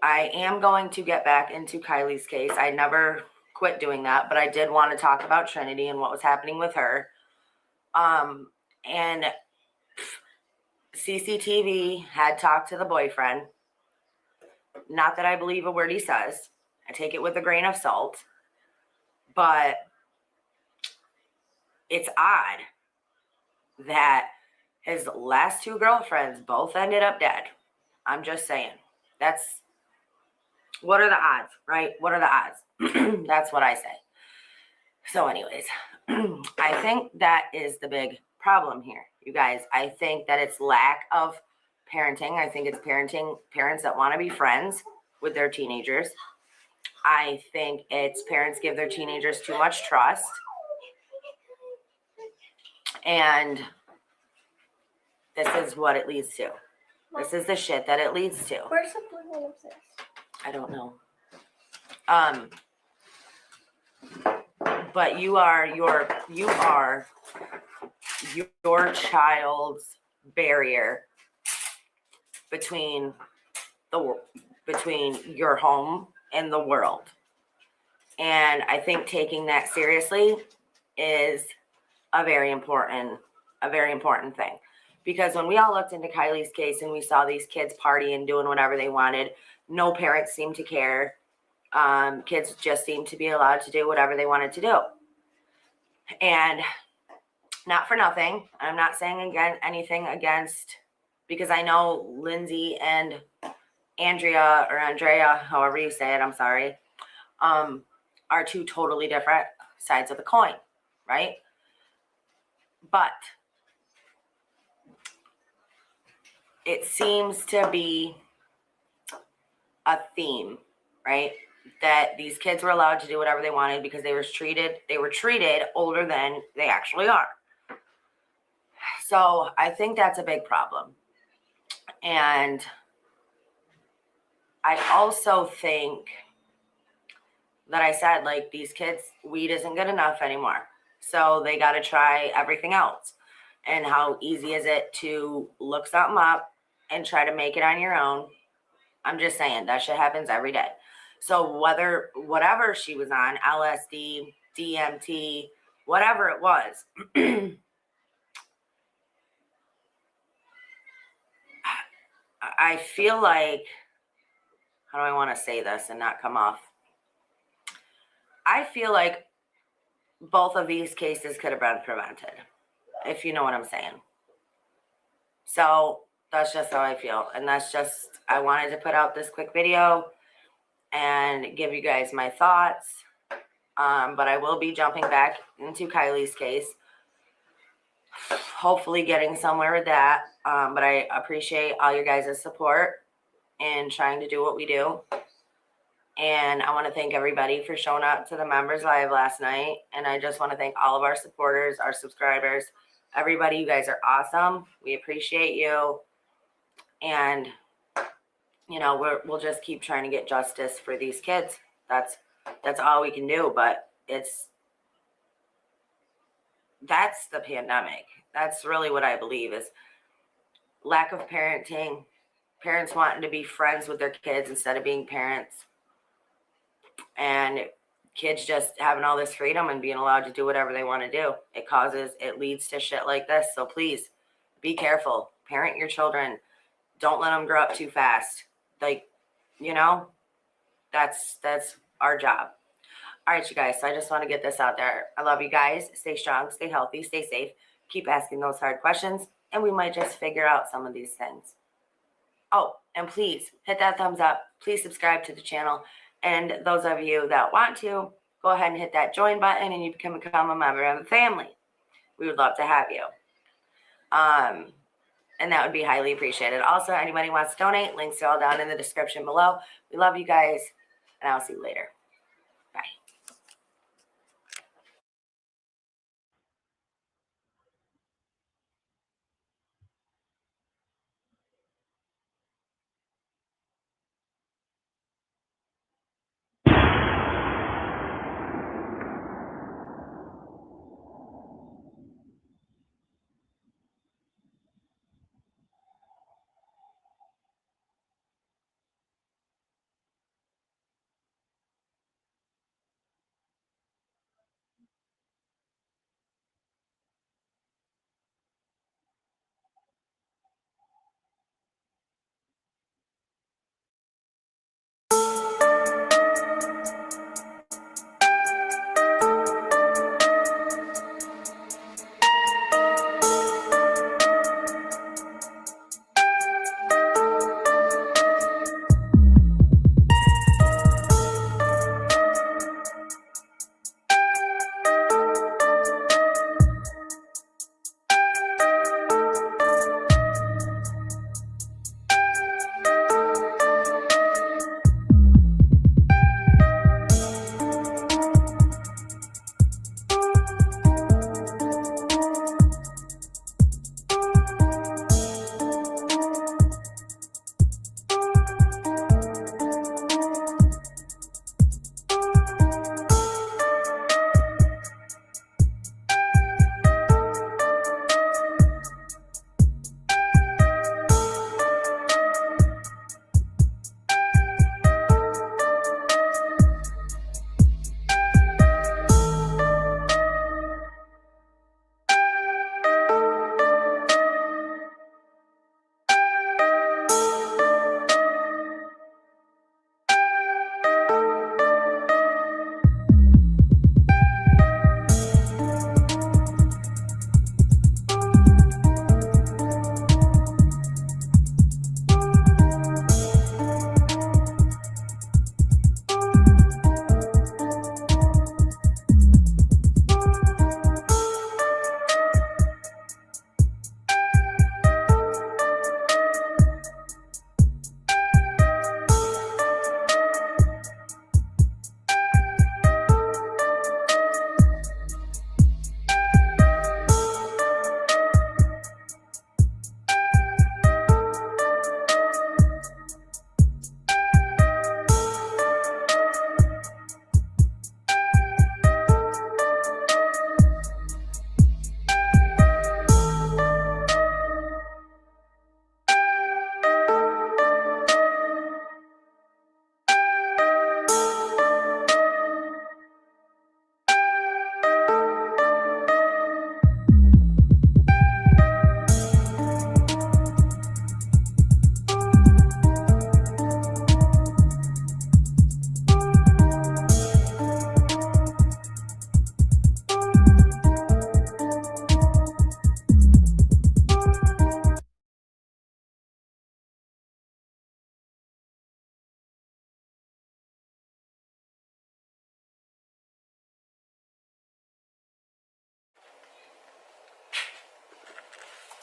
I am going to get back into Kylie's case. I never quit doing that, but I did want to talk about Trinity and what was happening with her. And CCTV had talked to the boyfriend. Not that I believe a word he says. I take it with a grain of salt. But it's odd that his last two girlfriends both ended up dead. I'm just saying. What are the odds, right? What are the odds? That's what I say. So anyways, I think that is the big problem here, you guys. I think that it's lack of parenting. I think it's parents that want to be friends with their teenagers. I think it's parents give their teenagers too much trust. And this is what it leads to. This is the shit that it leads to. Where's the blue one of this? I don't know. But you are your child's barrier between your home and the world. And I think taking that seriously is a very important thing. Because when we all looked into Kylie's case and we saw these kids partying, doing whatever they wanted, no parents seemed to care. Kids just seemed to be allowed to do whatever they wanted to do. And not for nothing, I'm not saying anything against, because I know Lindsay and Andrea, however you say it, I'm sorry, are two totally different sides of the coin, right? But it seems to be a theme, right? That these kids were allowed to do whatever they wanted because they were treated older than they actually are. So I think that's a big problem. And I also think that I said, like, these kids, weed isn't good enough anymore. So they got to try everything else. And how easy is it to look something up and try to make it on your own? I'm just saying, that shit happens every day. So whatever she was on, LSD, DMT, whatever it was, I feel like, how do I want to say this and not come off? I feel like both of these cases could have been prevented, if you know what I'm saying. So that's just how I feel. And I wanted to put out this quick video and give you guys my thoughts. But I will be jumping back into Kylie's case, hopefully getting somewhere with that. But I appreciate all your guys' support in trying to do what we do. And I want to thank everybody for showing up to the members live last night. And I just want to thank all of our supporters, our subscribers, everybody. You guys are awesome. We appreciate you. And, you know, we'll just keep trying to get justice for these kids. That's all we can do. But that's the pandemic. That's really what I believe is lack of parenting, parents wanting to be friends with their kids instead of being parents, and kids just having all this freedom and being allowed to do whatever they want to do. It leads to shit like this. So please be careful. Parent your children. Don't let them grow up too fast. Like, you know, that's our job. All right, you guys. So I just want to get this out there. I love you guys. Stay strong, stay healthy, stay safe. Keep asking those hard questions, and we might just figure out some of these things. Oh, and please hit that thumbs up. Please subscribe to the channel. And those of you that want to, go ahead and hit that join button and you can become a member of the family. We would love to have you. And that would be highly appreciated. Also, anybody who wants to donate, links are all down in the description below. We love you guys, and I'll see you later. Bye.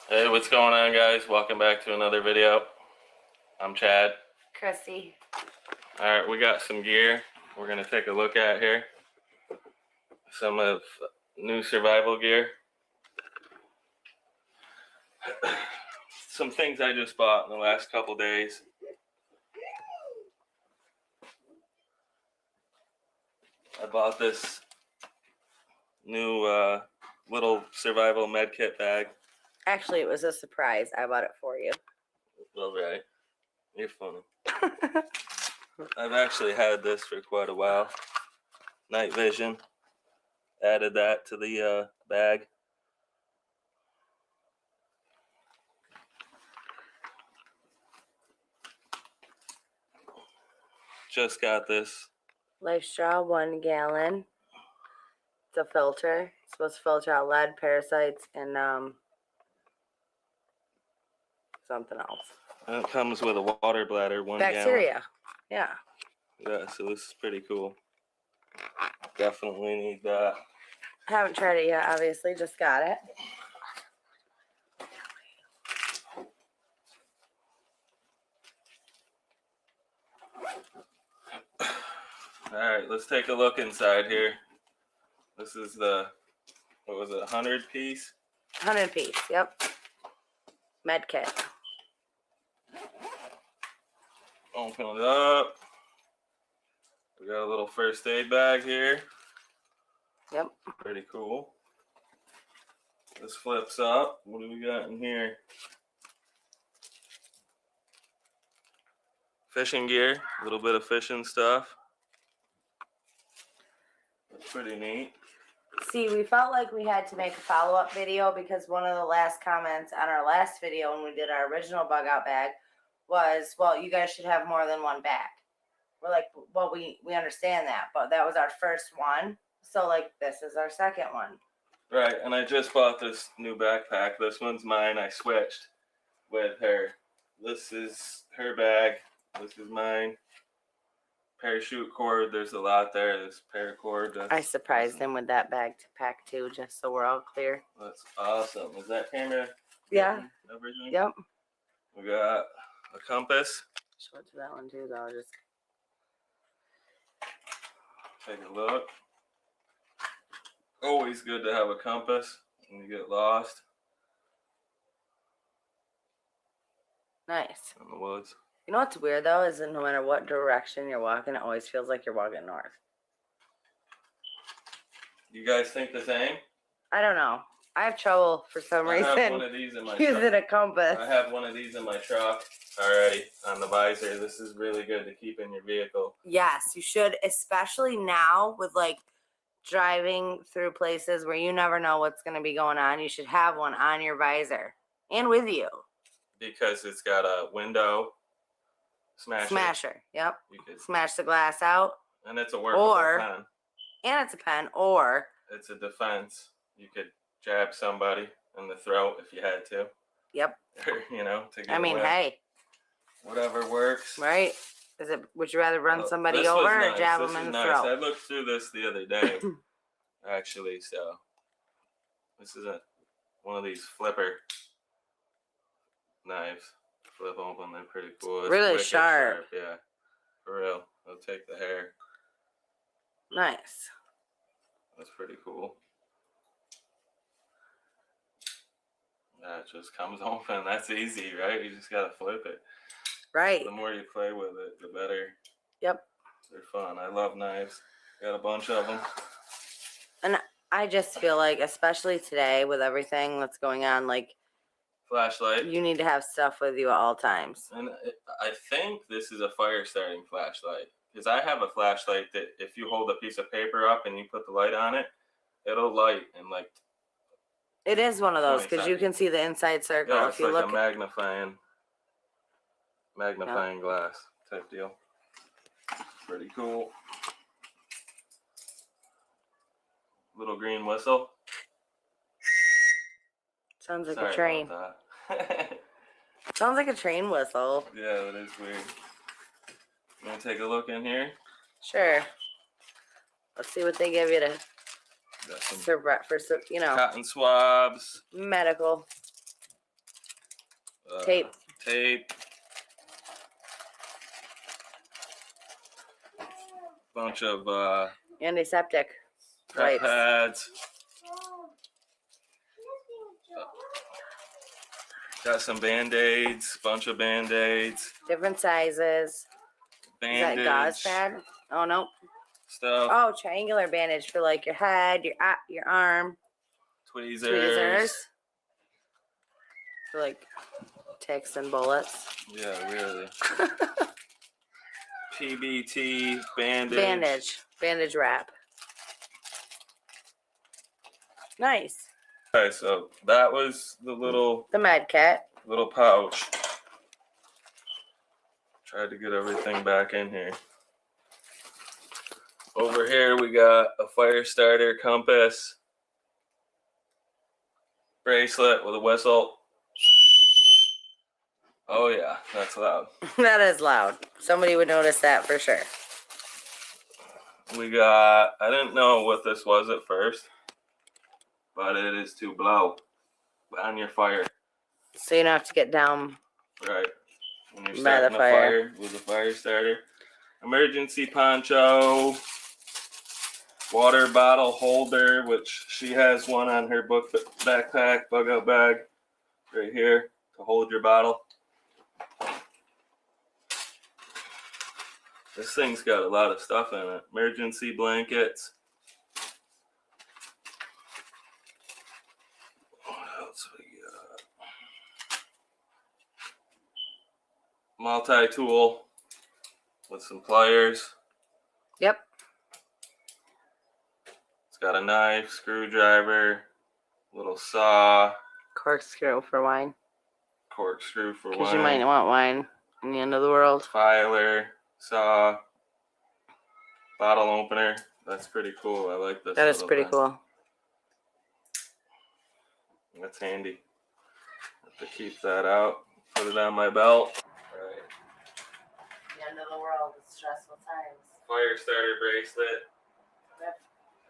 Hey, what's going on, guys? Welcome back to another video. I'm Chad. Chrissy. All right, we got some gear we're gonna take a look at here. Some of new survival gear. Some things I just bought in the last couple days. I bought this new little survival med kit bag. Actually, it was a surprise. I bought it for you. All right, you're funny. I've actually had this for quite a while. Night vision. Added that to the bag. Just got this. Life straw, 1 gallon. It's a filter. It's supposed to filter out lead, parasites, and something else. And it comes with a water bladder, 1 gallon. Bacteria. Yeah. Yeah, so this is pretty cool. Definitely need that. I haven't tried it yet, obviously. Just got it. All right, let's take a look inside here. This is the, what was it, 100 piece? 100 piece. Yep. Med kit. Open it up. We got a little first aid bag here. Yep. Pretty cool. This flips up. What do we got in here? Fishing gear, a little bit of fishing stuff. That's pretty neat. See, we felt like we had to make a follow-up video because one of the last comments on our last video when we did our original bug out bag was, well, you guys should have more than one bag. We're like, well, we understand that, but that was our first one. So, like, this is our second one. Right, and I just bought this new backpack. This one's mine. I switched with her. This is her bag. This is mine. Parachute cord. There's a lot there. This paracord. I surprised him with that bag to pack too, just so we're all clear. That's awesome. Is that camera? Yeah. Everything? Yep. We got a compass. Show it to that one too, though. Just Take a look. Always good to have a compass when you get lost nice. in the woods. You know what's weird though is that no matter what direction you're walking, it always feels like you're walking north. You guys think the same? I don't know. I have trouble for some I have one reason of these in my using truck. a compass. I have one of these in my truck already on the visor. This is really good to keep in your vehicle. Yes, you should, especially now with like driving through places where you never know what's going to be going on. You should have one on your visor and with you. Because it's got a window smasher. Smasher. Yep. You could, Smash the glass out. and it's a workable Or- pen. And it's a pen. Or It's a defense. You could jab somebody in the throat if you had to. yep. You know, to get I mean, away. hey, Whatever works. right? Is it? Would you rather run Well, somebody this was over or nice. jab This them is in the nice. throat? I looked through this the other day, actually. So this is one of these flipper knives. Flip open, they're pretty cool. It's Really wicked sharp. Yeah, for real. They'll take the hair. Nice. That's pretty cool. Yeah, it just comes open. That's easy, right? You just gotta flip it. Right. The more you play with it, the better. Yep. They're fun. I love knives. Got a bunch of them. I just feel like, especially today with everything that's going on, like Flashlight. you need to have stuff with you at all times. And I think this is a fire starting flashlight. Because I have a flashlight that if you hold a piece of paper up and you put the light on it, it'll light in like, It is one of those 20 because you can seconds. see the inside circle yeah, if it's you like look. a magnifying glass type deal. Pretty cool. Little green whistle. Sounds like Sorry a train. about that. Sounds like a train whistle. Yeah, that is weird. You want to take a look in here? Sure. Let's see what they give you to Got some survive for, medical. cotton swabs, Medical. Tape. Tape. Bunch of Antiseptic pep wipes. pads. Got some Band-Aids, bunch of Band-Aids, Different sizes. Is that gauze bandage pad? Oh no. stuff, Oh, triangular bandage for like your head, your arm. tweezers. For like ticks and bullets. Yeah, really. PBT, Bandage wrap. Nice. Okay, so that was the The med kit. little pouch. Tried to get everything back in here. Over here we got a fire starter compass, bracelet with a whistle. Oh yeah, that's loud. That is loud. Somebody would notice that for sure. We got, I didn't know what this was at first, but it is to blow on your fire. So you don't have to get down. Right. When you're By the starting a fire. fire with a fire starter. Emergency poncho. Water bottle holder, which she has one on her book backpack, bug out bag, right here to hold your bottle. This thing's got a lot of stuff in it. Emergency blankets. What else we got? Multi-tool with some pliers. Yep. It's got a knife, screwdriver, little saw, Corkscrew for wine. corkscrew for Because you wine, might want wine in the end of the world. filer, saw, bottle opener. That's pretty cool. I like this. That is little pretty thing. cool. That's handy. Have to keep that out. Put it on my belt. Right. The end of the world is stressful times. Fire starter bracelet. Yep.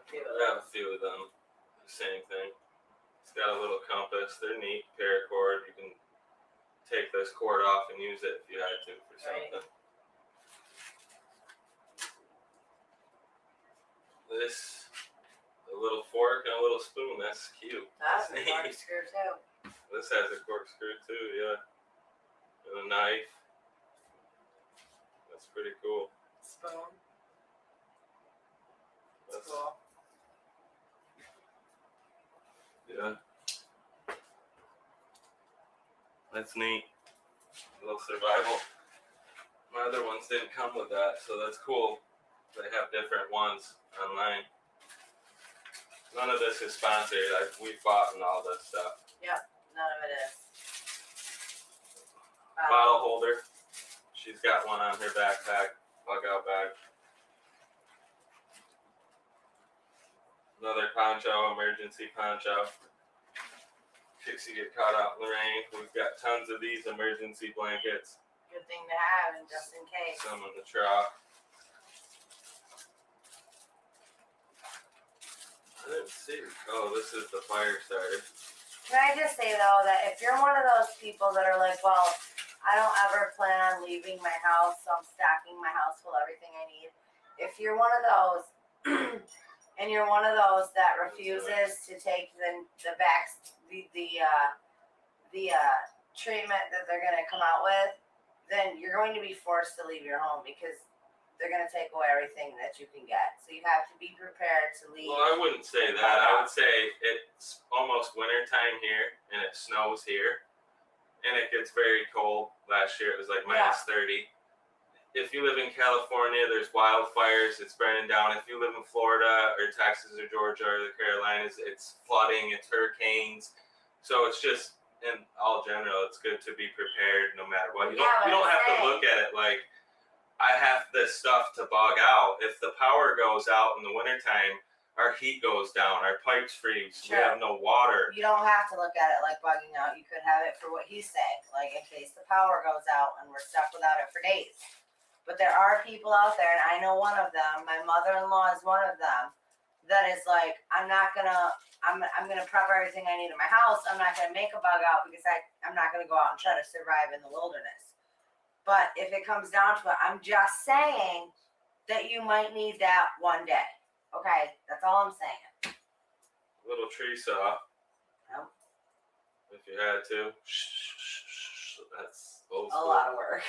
I have a few of them. Same thing. It's got a little compass. They're neat. Paracord. You can take this cord off and use it if you had to for Right. something. This, a little fork and a little spoon. That's cute. That's a neat. corkscrew too. This has a corkscrew too, yeah. And a knife. That's pretty cool. Spoon. That's Cool. Yeah. That's neat. A little survival. My other ones didn't come with that, so that's cool. They have different ones online. None of this is sponsored. We've bought and all this stuff. None of it is. Bottle holder. She's got one on her backpack. Bug out bag. Another poncho, emergency poncho. In case you get caught out in the rain. We've got tons of these emergency blankets. Good thing to have, and just in case. Some in the truck. I didn't see. Oh, this is the fire starter. Can I just say though that if you're one of those people that are like, well, I don't ever plan on leaving my house, so I'm stocking my house full of everything I need. If you're one of those, and you're one of those that refuses to take the treatment that they're gonna come out with, then you're going to be forced to leave your home because they're gonna take away everything that you can get. So you have to be prepared to leave. Well, I wouldn't say that. I would say it's almost winter time here, and it snows here, and it gets very cold. Last year it was like minus 30. If you live in California, there's wildfires. It's burning down. If you live in Florida or Texas or Georgia or the Carolinas, it's flooding. It's hurricanes. So it's just, in all general, it's good to be prepared no matter what. You don't have to look at it like, I have this stuff to bog out. If the power goes out in the wintertime, our heat goes down, our pipes freeze, we have no water. You don't have to look at it like bugging out. You could have it for what he's saying, like in case the power goes out and we're stuck without it for days. But there are people out there, and I know one of them, my mother-in-law is one of them, that is like, I'm gonna prep everything I need in my house. I'm not gonna make a bug out because I'm not gonna go out and try to survive in the wilderness. But if it comes down to it, I'm just saying that you might need that one day. Okay, that's all I'm saying. Little tree saw. Yep. If you had to. That's old A school. lot of work.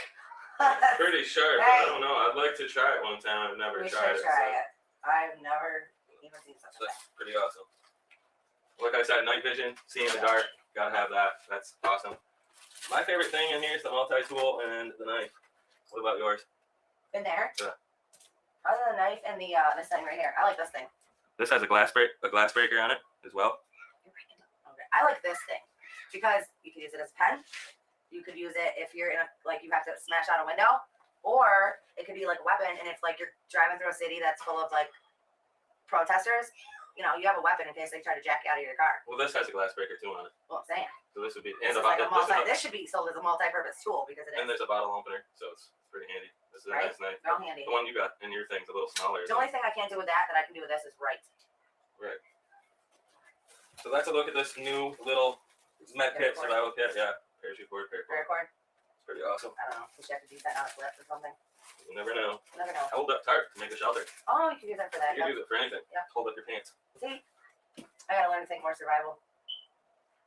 Pretty sharp. Hey. I don't know. I'd like to try it one time. I've never We tried should it. try so it. I've never even seen such a thing. That's pretty awesome. Like I said, night vision, seeing in the dark, gotta have that. That's awesome. My favorite thing in here is the multi-tool and the knife. What about yours? In there? Yeah. Other than the knife and the this thing right here. I like this thing. This has a glass breaker on it as well. Okay. I like this thing because you can use it as a pen. You could use it if you're in a, like, you have to smash out a window, or it could be like a weapon. And if like you're driving through a city that's full of like protesters, you know, you have a weapon in case they try to jack you out of your car. Well, this has a glass breaker too on it. Well, I'm saying. So this would be, This, and is like a this this should be sold as a multi-purpose tool because it is. and there's a bottle opener, so it's pretty handy. This is a Right. nice knife. Real handy. The one you got in your thing's a little smaller. The only thing I can't do with that I can do with this is right. Right. So that's a look at this new little med kit, survival kit. Yeah, parachute cord, paracord. Paracord. It's pretty awesome. I don't know. We should have to use that on a clip or something. You never know. You never know. Hold up tarp to make a shelter. Oh, you can use that for that. You can use it for anything. Yeah. Hold up your pants. See, I gotta learn to think more survival.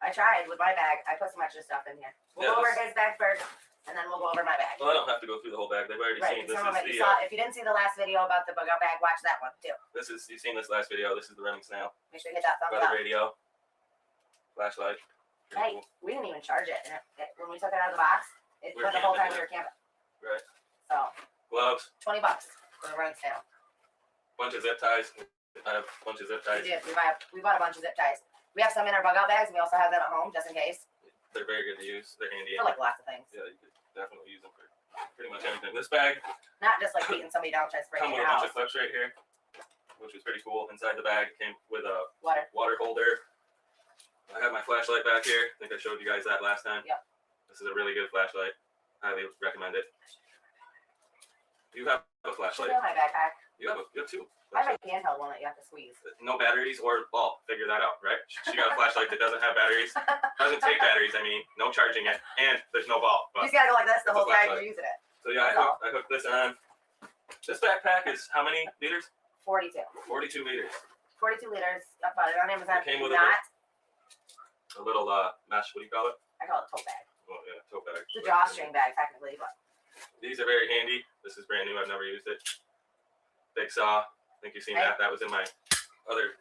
I tried with my bag. I put some extra stuff in here. We'll Yeah, go over this- his bag first, and then we'll go over my bag. Well, I don't have to go through the whole bag. They've already Right. seen this. Some of Is it you the saw. If you didn't see the last video about the bug out bag, watch that one too. this is you've seen this last video. This is the running snail. Make sure you hit that thumbs Weather up. radio. Flashlight. Pretty Hey, cool. we didn't even charge it, and when we took it out of the box, it We went were the whole time camping, we were camping. Right. So Gloves. $20 for the running snail. Bunch of zip ties. I have a bunch of zip We ties. did. We bought a bunch of zip ties. We have some in our bug out bags, and we also have them at home just in case They're very good to use. They're handy. for like lots of things. Yeah, you could definitely use them for pretty much anything. This bag Not just like beating somebody down trying to spray come in with your a bunch house. of clips right here, which was pretty cool. Inside the bag it came with a Water. water holder. I have my flashlight back here. I think I showed you guys that last time. Yep. This is a really good flashlight. Highly recommend it. You have a Should flashlight. be in my backpack. You have two. I have a handheld one that you have to squeeze. No batteries or ball. Figure that out, right? She got a flashlight that doesn't have batteries. Doesn't take batteries. I mean, no charging it, and there's no ball. You But just gotta go like this the It's a whole time flashlight. you're using it. so yeah, I hooked this on. This backpack is how many liters? 42. 42 liters. 42 liters. I bought it on Amazon. It came with a Not. A little mesh. What do you call it? I call it tote bag. Oh yeah, tote bag. It's a drawstring bag technically, but These are very handy. This is brand new. I've never used it. Big saw. I think you've seen that. That was in my other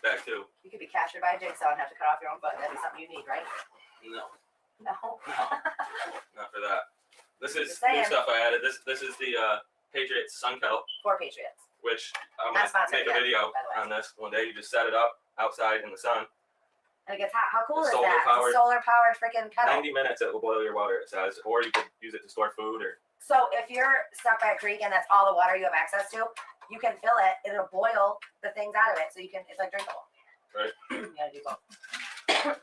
bag too. you could be captured by a jigsaw and have to cut off your own foot. That'd be something you need, right? No, No. not for that. This is Just new saying. stuff I added. This is the Patriots Sun Kettle, For Patriots. which I'm Not gonna sponsored make a yet, video by the way. on this one day. You just set it up outside in the sun. And it gets hot. How cool is Solar that? It's powered. a solar powered freaking kettle. 90 minutes it will boil your water. It says, or you could use it to store food or. So if you're stuck by a creek and that's all the water you have access to, you can fill it. It'll boil the things out of it, so you can. It's like drinkable. Right. You gotta do both.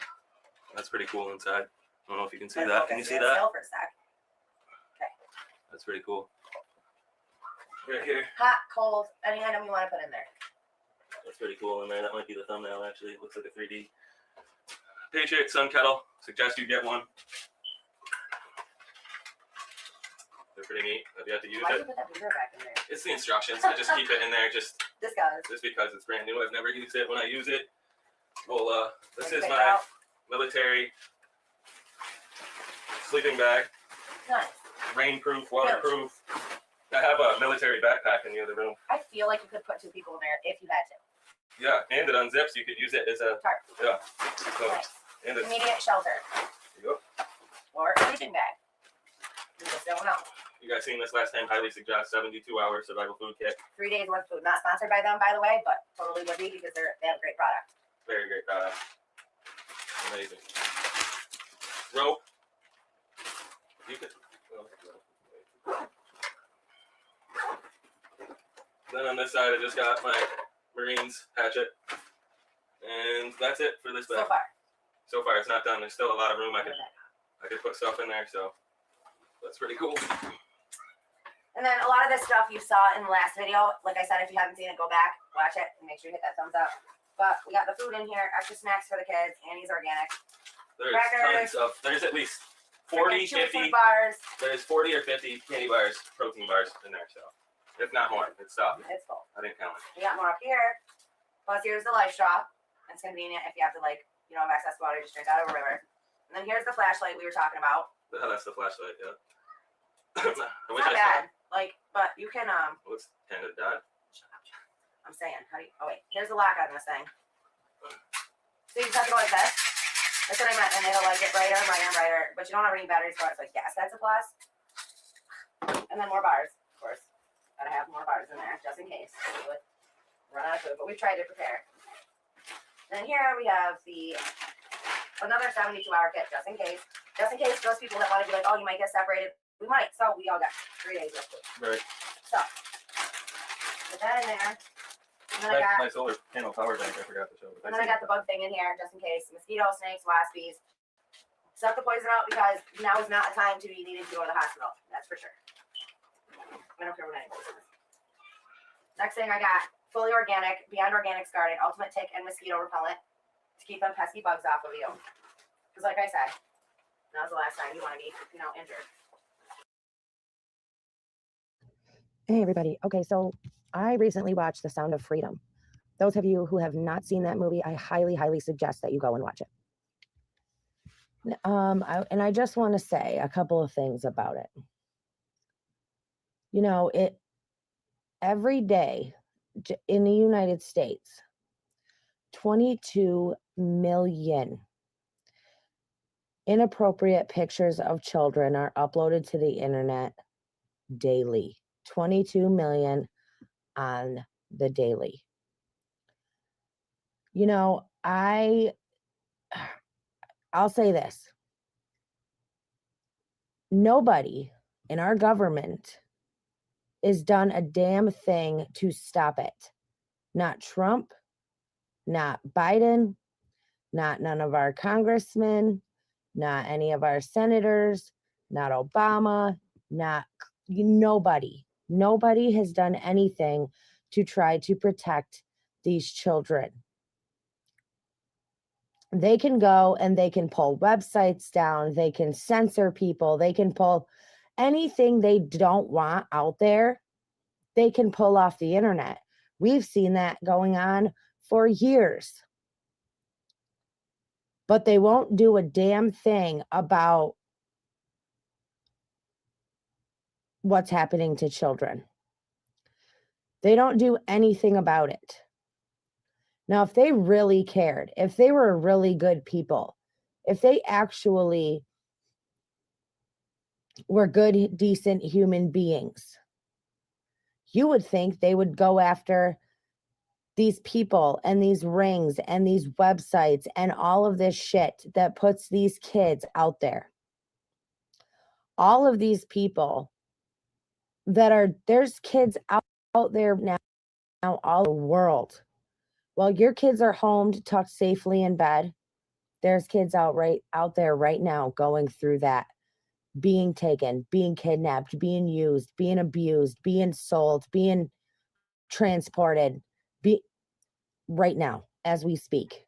That's pretty cool inside. I don't know if you can see Let's that. focus. Can you see Stand that? still for a sec. That's pretty cool. Right here. Hot, cold, any item you want to put in there. That's pretty cool in there. That might be the thumbnail actually. It looks like a 3D. Patriot Sun Kettle. Suggest you get one. They're pretty neat. I've yet to use Why'd it. you put that beaver back in there? It's the instructions. I just keep it in there just Disguise. because it's brand new. I've never used it. When I use it, well, this is Take it my out. military sleeping bag. Nice. Rainproof, waterproof. I have a military backpack in the other room. I feel like you could put two people in there if you had to. Yeah, and it unzips. You could use it as a Tarp. yeah. So, Nice. and it's Immediate shelter. there you go. Or a sleeping bag. You just don't know. You guys seen this last time? Highly suggest 72-hour survival food kit. 3 days worth of food. Not sponsored by them, by the way, but totally would be because they have a great product. Very great product. Amazing. Rope. You could. Then on this side, I just got my Marines hatchet, and that's it for this So bag. far. So far, it's not done. There's still a lot of room. I could put stuff in there, so that's pretty cool. And then a lot of this stuff you saw in the last video. Like I said, if you haven't seen it, go back, watch it, and make sure you hit that thumbs up. But we got the food in here, extra snacks for the kids. Annie's organic. There's Crackers. tons of, there's at least 40, Freaking 50, food bars. there's 40 or 50 candy bars, protein bars in there, so. If not more, it's stuff. It's full. I didn't count it. We got more up here. Plus, here's the life straw. It's convenient if you have to, like, you know, have access to water, just drink out of a river. And then here's the flashlight we were talking about. Oh, that's the flashlight, yeah. I It's wish not I bad. Like, but you can, Looks kind of done. shut up, John. I'm saying, how do you, oh wait, here's the lock on this thing. So you just have to go like this. That's what I meant, and it'll like get brighter and brighter and brighter, but you don't have any batteries for it, so I guess that's a plus. And then more bars, of course. Gotta have more bars in there, just in case we would run out of food, but we've tried to prepare. Then here we have another 72-hour kit, just in case. Just in case those people that want to be like, oh, you might get separated. We might, so we all got 3 days of food. Right. So, put that in there. And then I got My solar panel power bank, I forgot to show. And then I got the bug thing in here just in case. Mosquitoes, snakes, waspies. Suck the poison out because now is not a time to be needing to go to the hospital. That's for sure. I don't care what anybody says. Next thing I got, fully organic, Beyond Organics Garden, ultimate tick and mosquito repellent to keep them pesky bugs off of you. Because like I said, now's the last time you want to be, injured. Hey, everybody. Okay, so I recently watched The Sound of Freedom. Those of you who have not seen that movie, I highly, highly suggest that you go and watch it. And I just want to say a couple of things about it. You know, every day in the United States, 22 million inappropriate pictures of children are uploaded to the internet daily. 22 million on the daily. You know, I'll say this. Nobody in our government has done a damn thing to stop it. Not Trump, not Biden, not none of our congressmen, not any of our senators, not Obama, not nobody. Nobody has done anything to try to protect these children. They can go and they can pull websites down. They can censor people. They can pull anything they don't want out there. They can pull off the internet. We've seen that going on for years. But they won't do a damn thing about what's happening to children. They don't do anything about it. Now, if they really cared, if they were really good people, if they actually were good, decent human beings, you would think they would go after these people and these rings and these websites and all of this shit that puts these kids out there. All of these people there's kids out there now all over the world. While your kids are home tucked safely in bed, there's kids out there right now going through that, being taken, being kidnapped, being used, being abused, being sold, being transported, right now as we speak.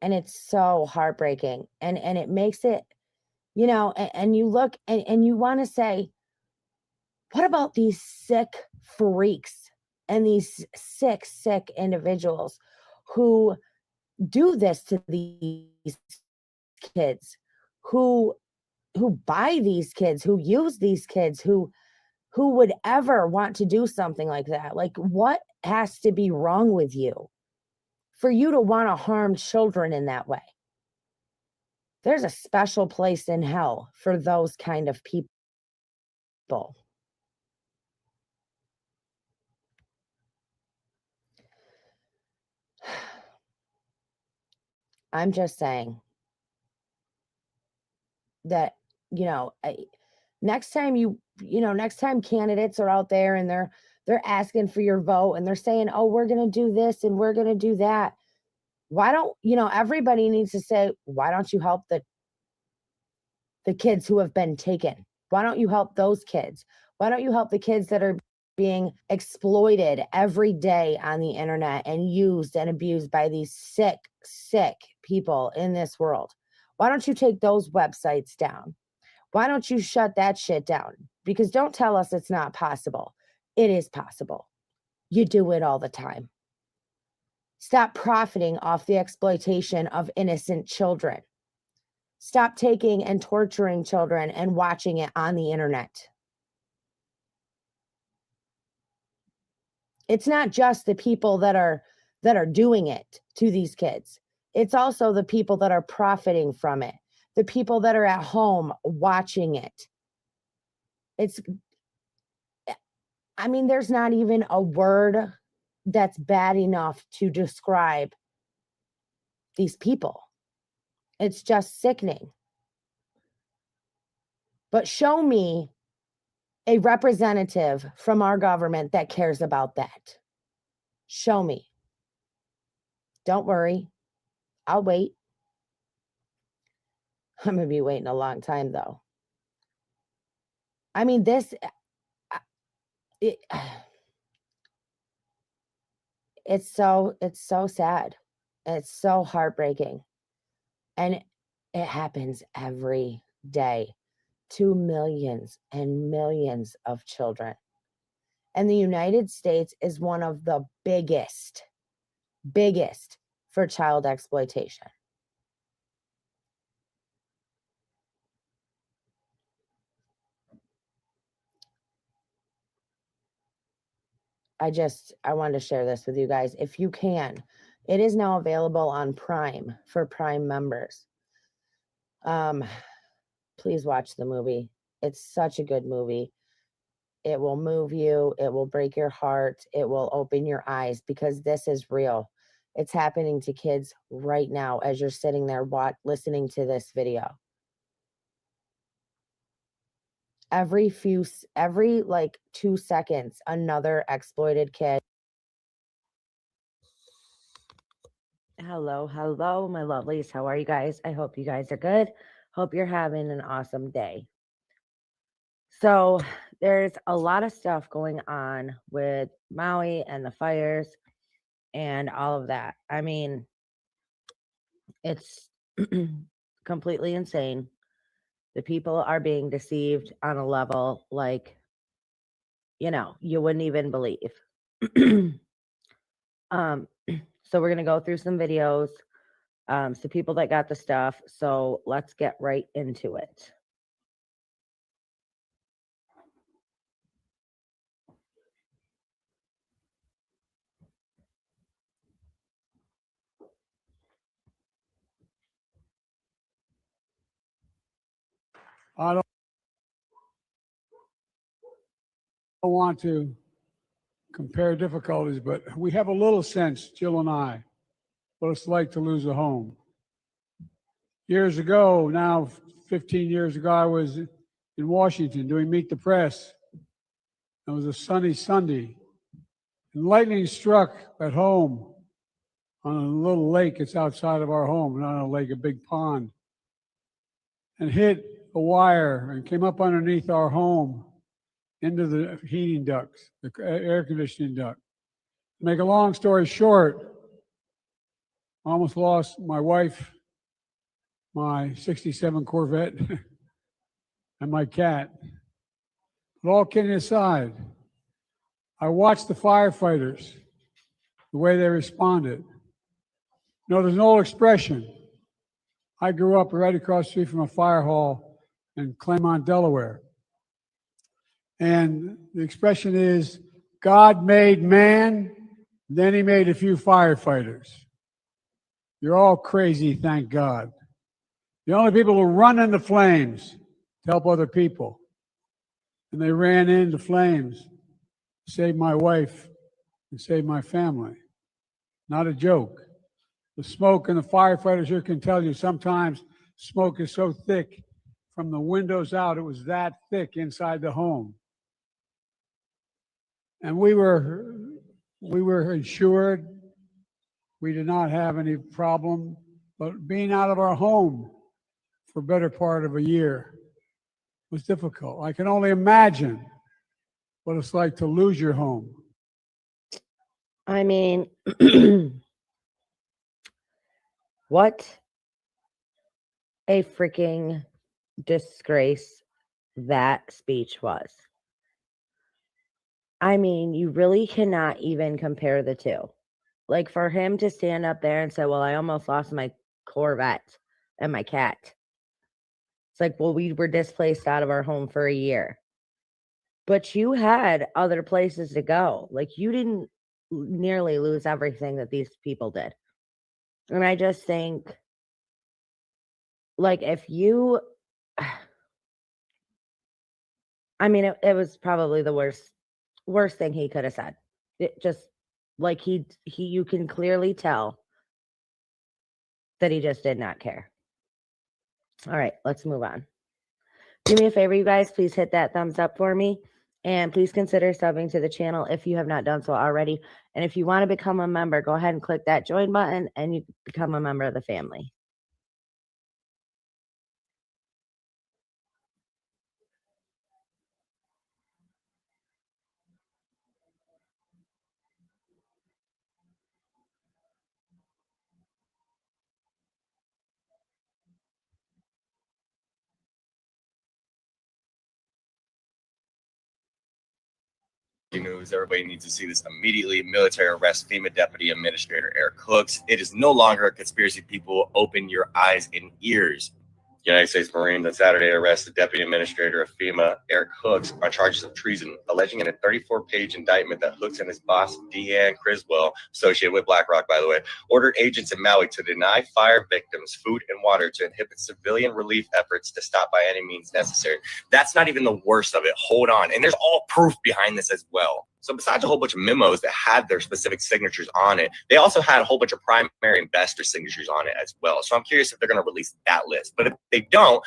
And it's so heartbreaking. And it makes it, and you look and you want to say, what about these sick freaks and these sick individuals who do this to these kids, who buy these kids, who use these kids, who would ever want to do something like that? Like, what has to be wrong with you for you to want to harm children in that way? There's a special place in hell for those kind of people. I'm just saying that, next time next time candidates are out there and they're asking for your vote and they're saying, oh, we're going to do this and we're going to do that. Why don't, everybody needs to say, why don't you help the kids who have been taken? Why don't you help those kids? Why don't you help the kids that are being exploited every day on the internet and used and abused by these sick, sick people in this world? Why don't you take those websites down? Why don't you shut that shit down? Because don't tell us it's not possible. It is possible. You do it all the time. Stop profiting off the exploitation of innocent children. Stop taking and torturing children and watching it on the internet. It's not just the people that are doing it to these kids. It's also the people that are profiting from it. The people that are at home watching it. I mean, there's not even a word that's bad enough to describe these people. It's just sickening. But show me a representative from our government that cares about that. Show me. Don't worry. I'll wait. I'm going to be waiting a long time, though. I mean, it's so sad. It's so heartbreaking. And it happens every day to millions and millions of children. And the United States is one of the biggest for child exploitation. I wanted to share this with you guys. If you can, it is now available on Prime for Prime members. Please watch the movie. It's such a good movie. It will move you. It will break your heart. It will open your eyes because this is real. It's happening to kids right now as you're sitting there listening to this video. Every like 2 seconds, another exploited kid. Hello, my lovelies. How are you guys? I hope you guys are good. Hope you're having an awesome day. So there's a lot of stuff going on with Maui and the fires and all of that. I mean, it's completely insane. The people are being deceived on a level like, you wouldn't even believe. So we're going to go through some videos, some people that got the stuff. So let's get right into it. I don't want to compare difficulties, but we have a little sense, Jill and I, what it's like to lose a home. Years ago, now 15 years ago, I was in Washington doing Meet the Press. It was a sunny Sunday, and lightning struck at home on a little lake. It's outside of our home, not a lake, a big pond, and hit a wire and came up underneath our home into the heating ducts, the air conditioning duct. Make a long story short, I almost lost my wife, my 67 Corvette, and my cat. But all kidding aside, I watched the firefighters, the way they responded. There's an old expression. I grew up right across the street from a fire hall in Claremont, Delaware. And the expression is, God made man, then he made a few firefighters. You're all crazy, thank God. The only people who run into flames to help other people. And they ran into flames, saved my wife, and saved my family. Not a joke. The smoke and the firefighters here can tell you sometimes smoke is so thick from the windows out, it was that thick inside the home. And we were insured. We did not have any problem, but being out of our home for a better part of a year, was difficult. I can only imagine what it's like to lose your home. I mean, what a freaking disgrace that speech was. I mean, you really cannot even compare the two. Like, for him to stand up there and say, well, I almost lost my Corvette and my cat. It's like, well, we were displaced out of our home for a year. But you had other places to go. Like, you didn't nearly lose everything that these people did. And I just think, like, if you, I mean, it was probably the worst thing he could have said. It just, like, you can clearly tell that he just did not care. All right, let's move on. Do me a favor, you guys, please hit that thumbs up for me. And please consider subbing to the channel if you have not done so already. And if you want to become a member, go ahead and click that join button and you become a member of the family. News. Everybody needs to see this immediately. Military arrest FEMA Deputy Administrator Eric Hooks. It is no longer a conspiracy. People, open your eyes and ears. United States Marines on Saturday arrested Deputy Administrator of FEMA Eric Hooks on charges of treason, alleging in a 34-page indictment that Hooks and his boss, Deanne Criswell, associated with BlackRock, by the way, ordered agents in Maui to deny fire victims food and water to inhibit civilian relief efforts to stop by any means necessary. That's not even the worst of it. Hold on. And there's all proof behind this as well. So besides a whole bunch of memos that had their specific signatures on it, they also had a whole bunch of primary investor signatures on it as well. So I'm curious if they're going to release that list. But if they don't,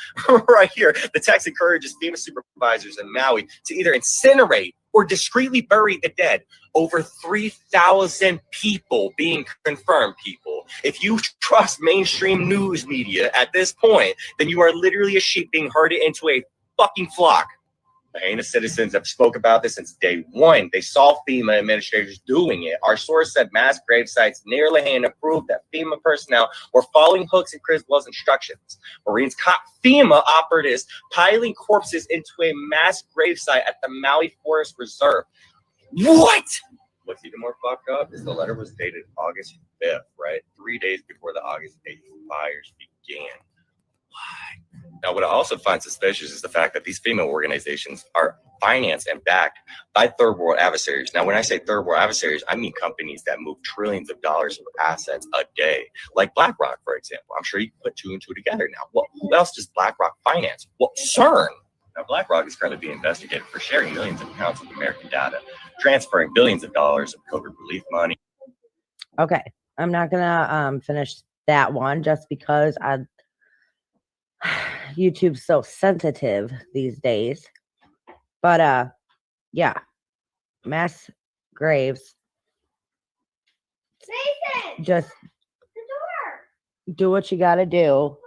right here, the text encourages FEMA supervisors in Maui to either incinerate or discreetly bury the dead. Over 3,000 people being confirmed, people. If you trust mainstream news media at this point, then you are literally a sheep being herded into a fucking flock. The heinous citizens have spoke about this since day one. They saw FEMA administrators doing it. Our source said mass grave sites near Lahaina proved that FEMA personnel were following Hooks and Criswell's instructions. Marines caught FEMA operatives piling corpses into a mass grave site at the Maui Forest Reserve. What? What's even more fucked up is the letter was dated August 5th, right? 3 days before the August 8th fires began. Why? Now, what I also find suspicious is the fact that these FEMA organizations are financed and backed by third world adversaries. Now, when I say third world adversaries, I mean companies that move trillions of dollars of assets a day, like BlackRock, for example. I'm sure you can put two and two together now. Well, who else does BlackRock finance? Well, CERN. Now, BlackRock is currently being investigated for sharing millions of accounts of American data, transferring billions of dollars of COVID relief money. Okay, I'm not gonna finish that one just because YouTube's so sensitive these days. But yeah, mass graves. Just do what you got to do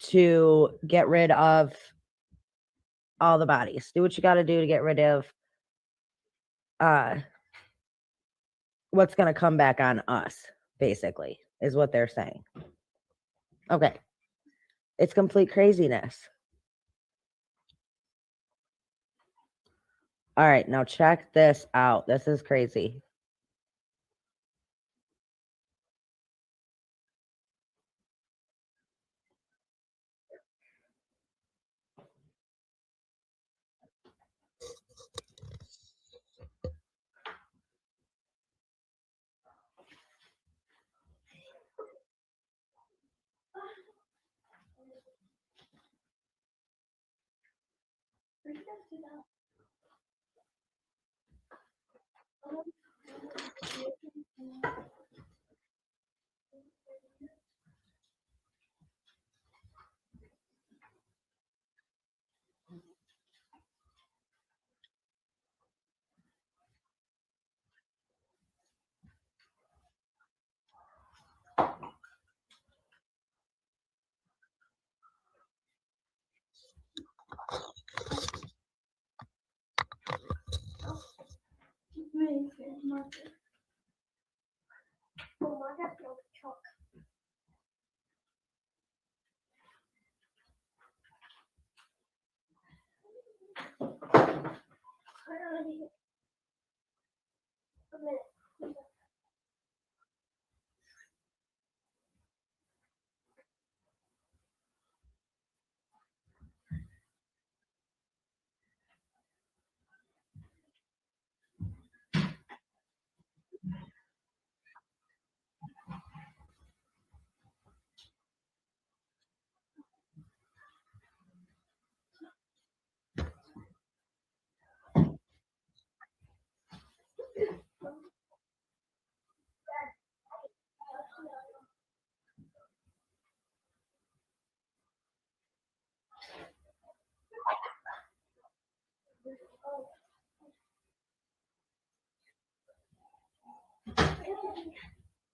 to get rid of all the bodies. Do what you got to do to get rid of what's going to come back on us, basically, is what they're saying. Okay. It's complete craziness. All right, now check this out. This is crazy.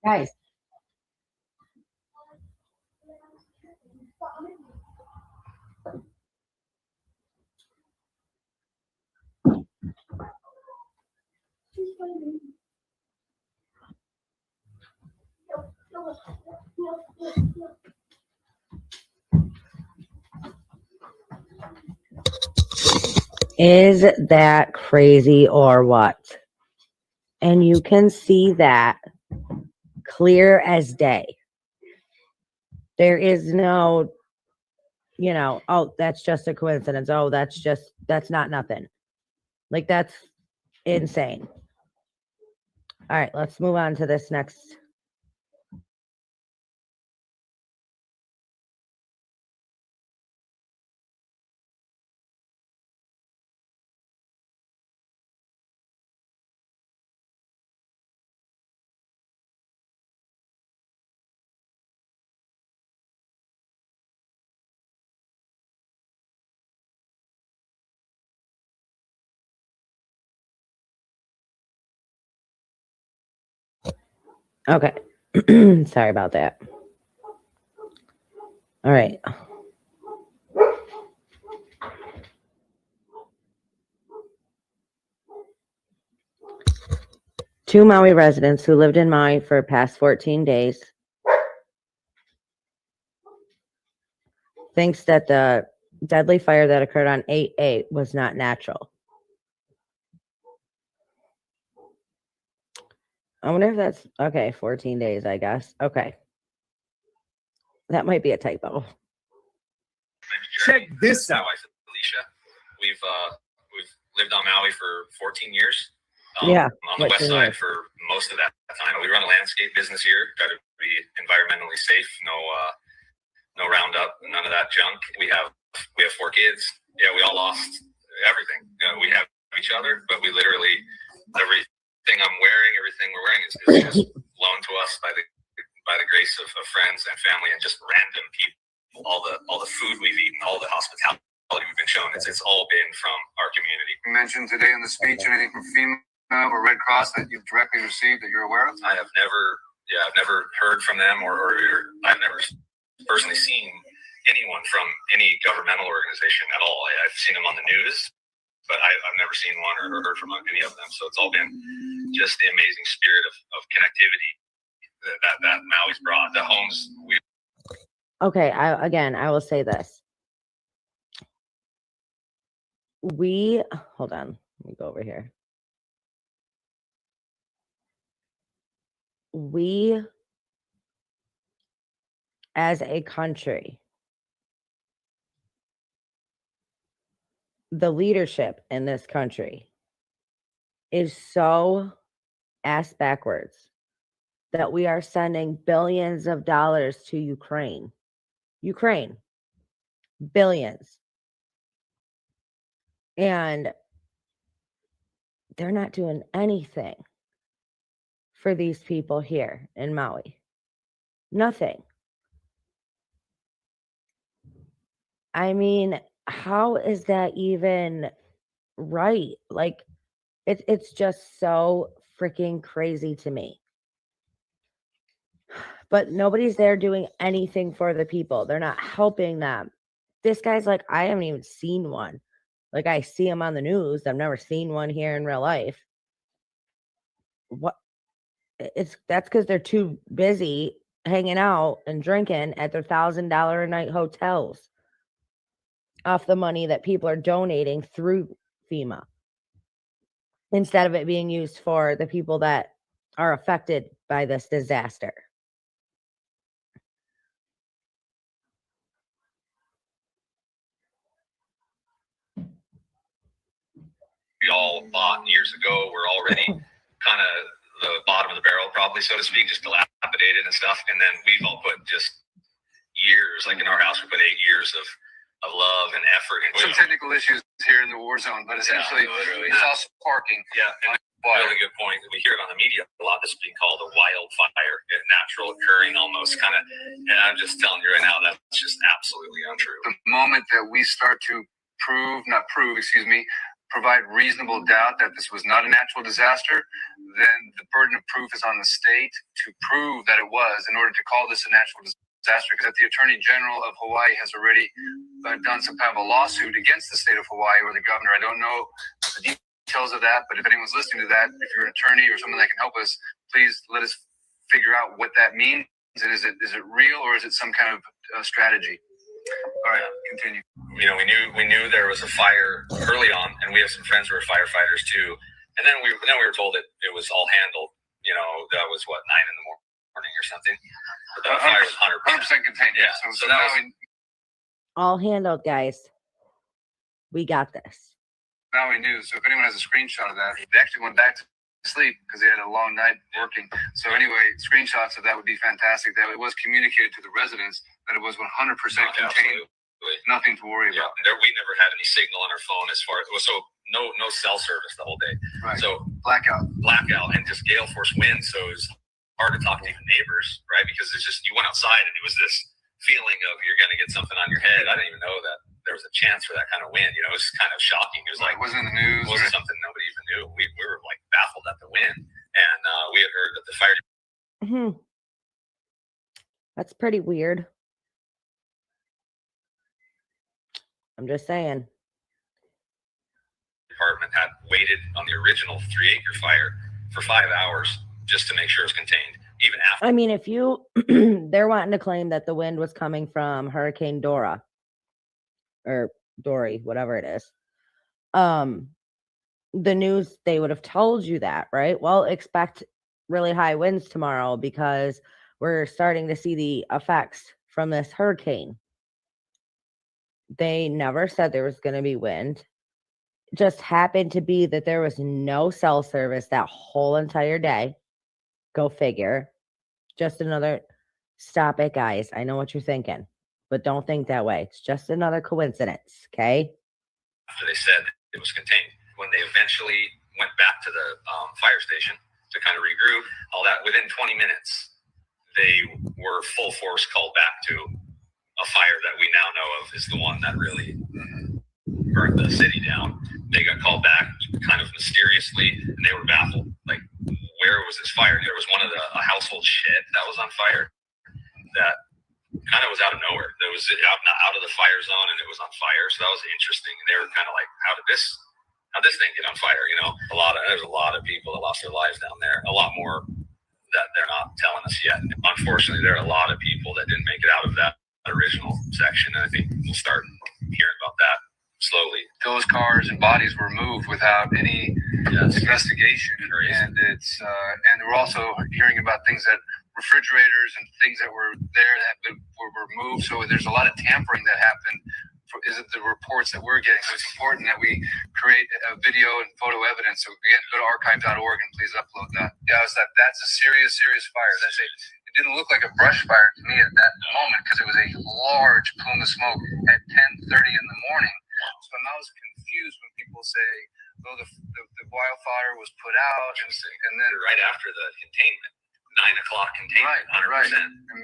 Guys, is that crazy or what? And you can see that clear as day. There is no, oh, that's just a coincidence. Oh, that's not nothing. Like, that's insane. All right, let's move on to this next. Okay. Sorry about that. All right. Two Maui residents who lived in Maui for past 14 days thinks that the deadly fire that occurred on 8/8 was not natural. I wonder if that's okay. 14 days, I guess. Okay. That might be a typo. Check this out. My wife, Alicia. We've lived on Maui for 14 years. Yeah. On the west side for most of that time. We run a landscape business here. Try to be environmentally safe. No Roundup, none of that junk. We have 4 kids. Yeah, we all lost everything. We have each other, but we literally everything I'm wearing, everything we're wearing is just loaned to us by the grace of friends and family and just random people. All the food we've eaten, all the hospitality we've been shown, it's all been from our community. You mentioned today in the speech anything from FEMA or Red Cross that you've directly received that you're aware of? I've never heard from them or I've never personally seen anyone from any governmental organization at all. I've seen them on the news, but I've never seen one or heard from any of them. So it's all been just the amazing spirit of connectivity that Maui's brought. The homes we. Okay, I will say this. Hold on, let me go over here. We, as a country, the leadership in this country is so ass backwards that we are sending billions of dollars to Ukraine. Billions. And they're not doing anything for these people here in Maui. Nothing. I mean, how is that even right? Like, it's just so freaking crazy to me. But nobody's there doing anything for the people. They're not helping them. This guy's like, I haven't even seen one. Like, I see him on the news. I've never seen one here in real life. What? That's because they're too busy hanging out and drinking at their $1,000 a night hotels off the money that people are donating through FEMA, instead of it being used for the people that are affected by this disaster. We all bought years ago. We're already kind of the bottom of the barrel, probably, so to speak, just dilapidated and stuff. And then we've all put just years, like in our house, we put 8 years of love and effort into Some technical issues here in the war zone, but essentially it's all sparking. Yeah, and really good point. We hear it on the media a lot. This is being called a wildfire, a natural occurring almost kind of. And I'm just telling you right now, that's just absolutely untrue. The moment that we start to provide reasonable doubt that this was not a natural disaster, then the burden of proof is on the state to prove that it was in order to call this a natural disaster. Because the Attorney General of Hawaii has already done some kind of a lawsuit against the state of Hawaii or the governor. I don't know the details of that, but if anyone's listening to that, if you're an attorney or someone that can help us, please let us figure out what that means. And is it real or is it some kind of strategy? All right, continue. You know, we knew there was a fire early on, and we have some friends who are firefighters too. And then we were told that it was all handled. You know, that was what, 9 in the morning or something. But the fire was 100% contained. Yeah. So that was All handled, guys. We got this. now we knew. So if anyone has a screenshot of that, they actually went back to sleep because they had a long night working. So anyway, screenshots of that would be fantastic. That it was communicated to the residents that it was 100% contained. absolutely. Nothing to worry Yeah, about. we never had any signal on our phone as far as so no cell service the whole day. Right. So Blackout. and just gale force winds. So it was hard to talk to even neighbors, right? Because it's just you went outside and it was this feeling of you're going to get something on your head. I didn't even know that there was a chance for that kind of wind. You know, it was kind of shocking. It was like It wasn't in the news. it wasn't something nobody even knew. We were like baffled at the wind, and we had heard that the fire That's pretty weird. I'm just saying. department had waited on the original 3-acre fire for 5 hours just to make sure it was contained, even after. I mean, if you, they're wanting to claim that the wind was coming from Hurricane Dora or Dory, whatever it is. The news, they would have told you that, right? Well, expect really high winds tomorrow because we're starting to see the effects from this hurricane. They never said there was going to be wind. Just happened to be that there was no cell service that whole entire day. Go figure. Just another, stop it, guys. I know what you're thinking, but don't think that way. It's just another coincidence, okay? After they said it was contained, when they eventually went back to the fire station to kind of regroup, all that, within 20 minutes, they were full force called back to a fire that we now know of is the one that really burnt the city down. They got called back kind of mysteriously, and they were baffled. Like, where was this fire? There was one of a household shed that was on fire that kind of was out of nowhere. There was out of the fire zone, and it was on fire. So that was interesting. And they were kind of like, how'd this thing get on fire? You know, there's a lot of people that lost their lives down there. A lot more that they're not telling us yet. Unfortunately, there are a lot of people that didn't make it out of that original section. And I think we'll start hearing about that slowly. Those cars and bodies were moved without any investigation, and and we're also hearing about things that refrigerators and things that were there that were moved. So there's a lot of tampering that happened. Is it the reports that we're getting? So it's important that we create a video and photo evidence. So again, go to archive.org and please upload that. Yeah, that's a serious fire. It didn't look like a brush fire to me at that moment because it was a large plume of smoke at 10:30 in the morning. So I'm always confused when people say, "Oh, the wildfire was put out," and then right after the containment, 9 o'clock containment, 100%. Right. A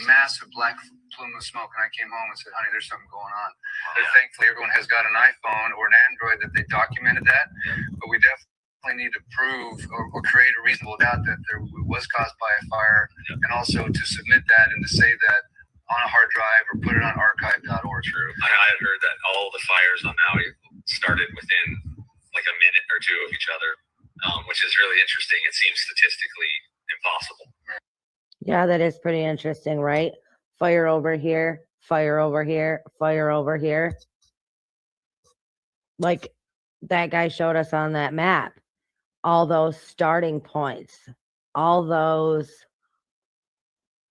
massive black plume of smoke, and I came home and said, "Honey, there's something going on." And thankfully, everyone has got an iPhone or an Android that they documented that, but we definitely need to prove or create a reasonable doubt that it was caused by a fire, and also to submit that and to say that on a hard drive or put it on archive.org. True. I had heard that all the fires on Maui started within like a minute or two of each other. which is really interesting. It seems statistically impossible. Yeah, that is pretty interesting, right? Fire over here, fire over here, fire over here. Like that guy showed us on that map, all those starting points, all those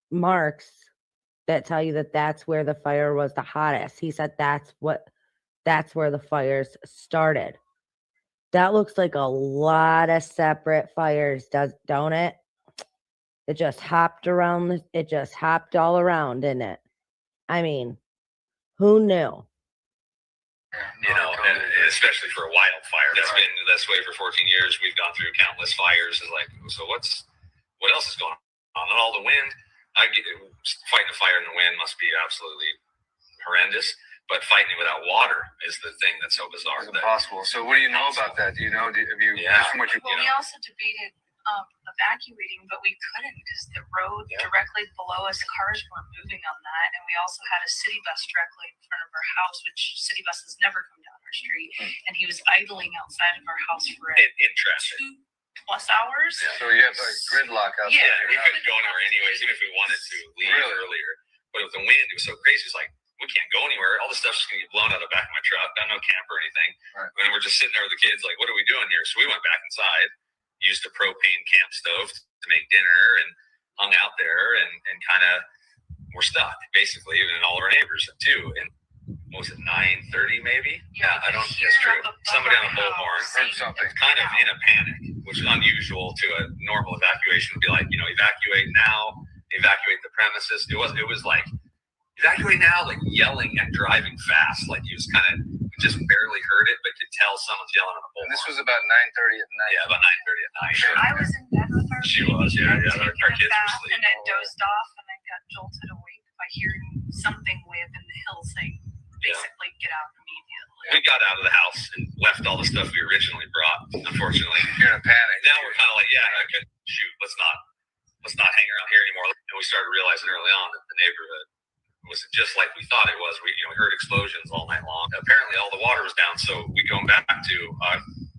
marks that tell you that that's where the fire was the hottest. He said that's where the fires started. That looks like a lot of separate fires, don't it? It just hopped around. It just hopped all around, didn't it? I mean, who knew? And especially for a wildfire, that's been this way for 14 years. We've gone through countless fires. It's like, so what else is going on? And all the wind. Fighting a fire in the wind must be absolutely horrendous. But fighting it without water is the thing that's so bizarre. It's impossible. So what do you know about that? Do you know? Have you? Yeah. Just from what you Well, know? we also debated evacuating, but we couldn't because the road directly below us, cars were moving on that, and we also had a city bus directly in front of our house, which city buses never come down our street, and he was idling outside of our house for in traffic. 2+ hours. Yeah. So you have like gridlock out Yeah. there. We couldn't go anywhere anyways, even if we wanted to leave earlier. But with the wind, it was so crazy. It's like, we can't go anywhere. All the stuff's just going to get blown out of the back of my truck. Got no camper or anything. Right. And we're just sitting there with the kids, like, what are we doing here? So we went back inside, used a propane camp stove to make dinner, and hung out there and kind of were stuck, basically, and all of our neighbors too. And what was it, 9:30 maybe? Yeah, I don't think that's true. Somebody on a bullhorn Heard something. kind of in a panic, which is unusual to a normal evacuation. Would be like, evacuate now, evacuate the premises. It was like, evacuate now, like yelling and driving fast. Like he was kind of just barely heard it, but could tell someone's yelling on the bullhorn. And this was about 9:30 at night. Yeah, about 9:30 at night. I was in bed with her. She was, yeah. Our kids were asleep. And I dozed off, and I got jolted awake by hearing something way up in the hill saying, basically, get out immediately. We got out of the house and left all the stuff we originally brought. Unfortunately, You're in a panic. now we're kind of like, let's not hang around here anymore. And we started realizing early on that the neighborhood was just like we thought it was. We heard explosions all night long. Apparently, all the water was down. So we go back to a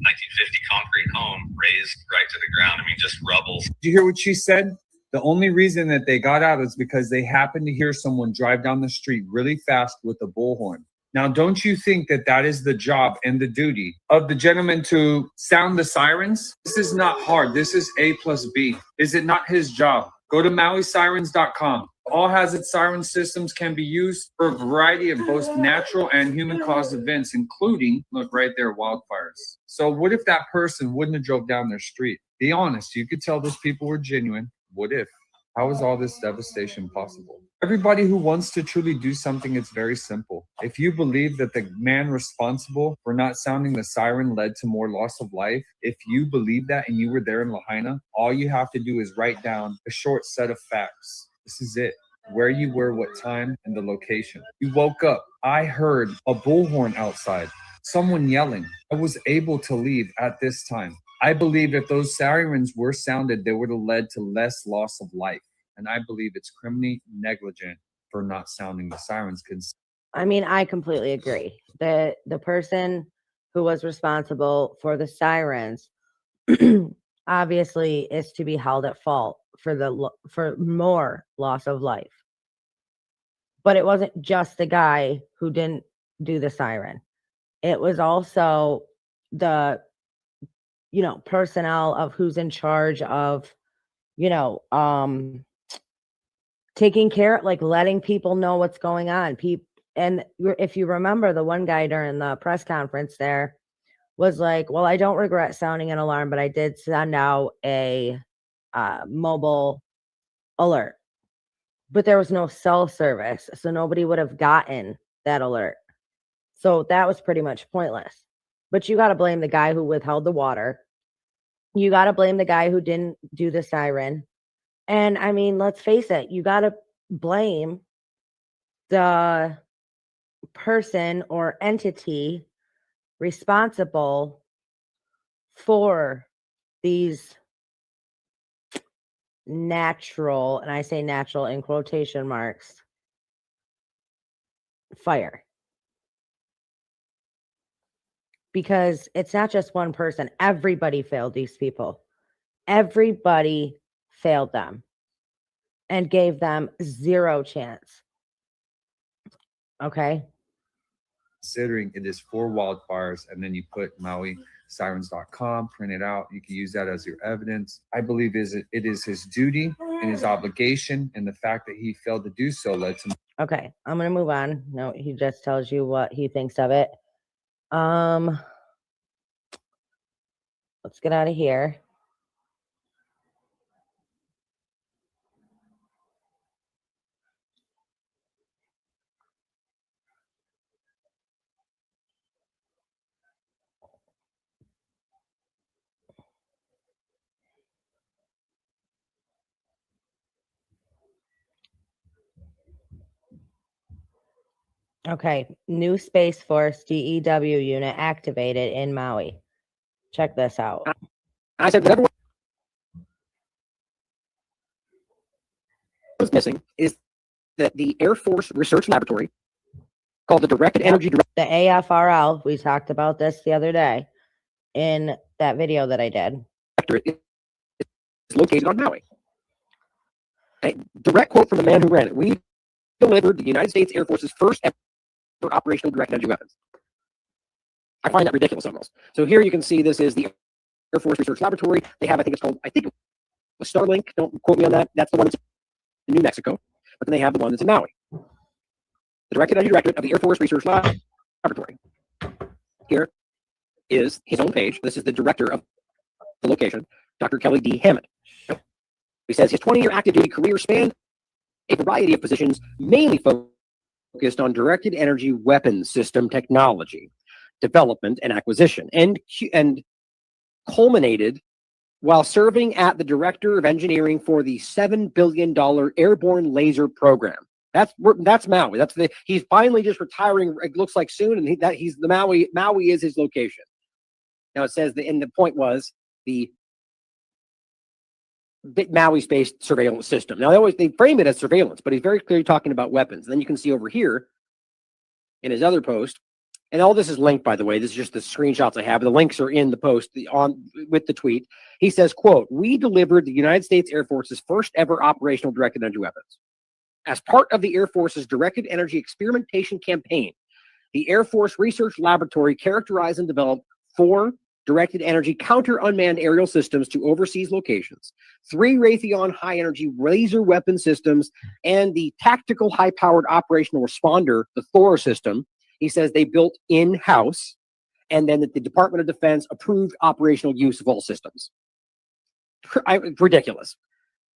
1950 concrete home razed right to the ground. I mean, just rubble. Did you hear what she said? The only reason that they got out is because they happened to hear someone drive down the street really fast with a bullhorn. Now, don't you think that that is the job and the duty of the gentleman to sound the sirens? This is not hard. This is A plus B. Is it not his job? Go to MauiSirens.com. All hazard siren systems can be used for a variety of both natural and human-caused events, including, look right there, wildfires. So what if that person wouldn't have drove down their street? Be honest. You could tell those people were genuine. What if? How is all this devastation possible? Everybody who wants to truly do something, it's very simple. If you believe that the man responsible for not sounding the siren led to more loss of life, if you believe that and you were there in Lahaina, all you have to do is write down a short set of facts. This is it. Where you were, what time, and the location. You woke up. I heard a bullhorn outside. Someone yelling. I was able to leave at this time. I believe if those sirens were sounded, they would have led to less loss of life. And I believe it's criminally negligent for not sounding the sirens. I mean, I completely agree. The person who was responsible for the sirens obviously is to be held at fault for more loss of life. But it wasn't just the guy who didn't do the siren. It was also the personnel of who's in charge of taking care, like letting people know what's going on. And if you remember, the one guy during the press conference there was like, well, I don't regret sounding an alarm, but I did send out a mobile alert. But there was no cell service, so nobody would have gotten that alert. So that was pretty much pointless. But you got to blame the guy who withheld the water. You got to blame the guy who didn't do the siren. And I mean, let's face it, you got to blame the person or entity responsible for these natural, and I say natural in quotation marks, fire. because it's not just one person. Everybody failed these people. Everybody failed them and gave them zero chance. Okay. Considering it is for wildfires, and then you put MauiSirens.com, print it out. You can use that as your evidence. I believe it is his duty and his obligation, and the fact that he failed to do so led to. Okay, I'm gonna move on. No, he just tells you what he thinks of it. Let's get out of here. Okay, new Space Force DEW unit activated in Maui. Check this out. I said, whatever was missing is that the Air Force Research Laboratory, called the Directed Energy The AFRL, we talked about this the other day in that video that I did. Directorate, is located on Maui. A direct quote from the man who ran it: "We delivered the United States Air Force's first ever operational directed energy weapons." I find that ridiculous almost. So here you can see this is the Air Force Research Laboratory. They have, I think it was Starlink. Don't quote me on that. That's the one that's in New Mexico. But then they have the one that's in Maui. The Directed Energy Directorate of the Air Force Research Laboratory. Here is his own page. This is the director of the location, Dr. Kelly D. Hammond. He says his 20-year active duty career spanned a variety of positions, mainly focused on directed energy weapons system technology, development, and acquisition, and culminated while serving at the director of engineering for the $7 billion airborne laser program. That's Maui. He's finally just retiring. It looks like soon, and he's the Maui. Maui is his location. Now it says and the point was the Maui space surveillance system. Now they frame it as surveillance, but he's very clearly talking about weapons. And then you can see over here in his other post, and all this is linked, by the way. This is just the screenshots I have. The links are in the post with the tweet. He says, quote, "We delivered the United States Air Force's first ever operational directed energy weapons. As part of the Air Force's directed energy experimentation campaign, the Air Force Research Laboratory characterized and developed 4 directed energy counter unmanned aerial systems to overseas locations, 3 Raytheon high energy laser weapon systems, and the tactical high powered operational responder, the Thor system." He says they built in-house, and then that the Department of Defense approved operational use of all systems. Ridiculous.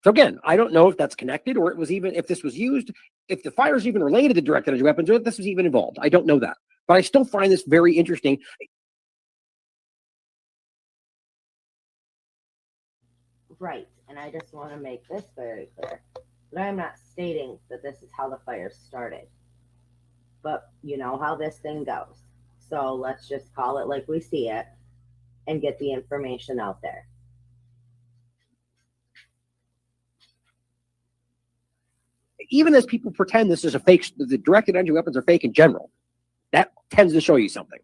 So again, I don't know if that's connected, or if this was used, if the fire is even related to directed energy weapons, or if this was even involved. I don't know that, but I still find this very interesting. Right, and I just want to make this very clear that I'm not stating that this is how the fire started. But you know how this thing goes. So let's just call it like we see it and get the information out there. Even as people pretend this is a fake, the directed energy weapons are fake in general, that tends to show you something.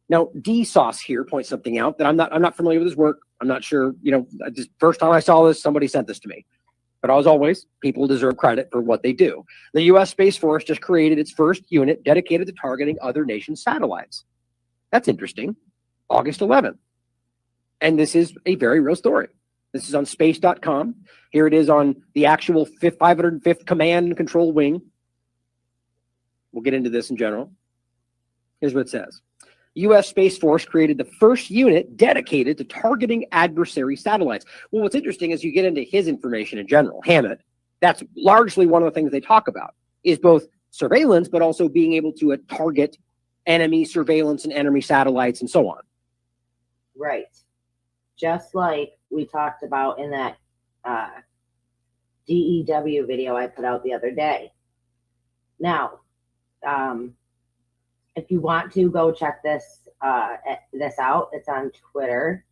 Now, D-Sauce here points something out that I'm not familiar with his work. I'm not sure, just first time I saw this, somebody sent this to me. But as always, people deserve credit for what they do. The U.S. Space Force just created its first unit dedicated to targeting other nations' satellites. That's interesting. August 11th. And this is a very real story. This is on space.com. Here it is on the actual 505th Command and Control Wing. We'll get into this in general. Here's what it says. U.S. Space Force created the first unit dedicated to targeting adversary satellites. Well, what's interesting is you get into his information in general, Hammett. That's largely one of the things they talk about, is both surveillance, but also being able to target enemy surveillance and enemy satellites and so on. Right. Just like we talked about in that DEW video I put out the other day. Now, if you want to go check this out, it's on Twitter.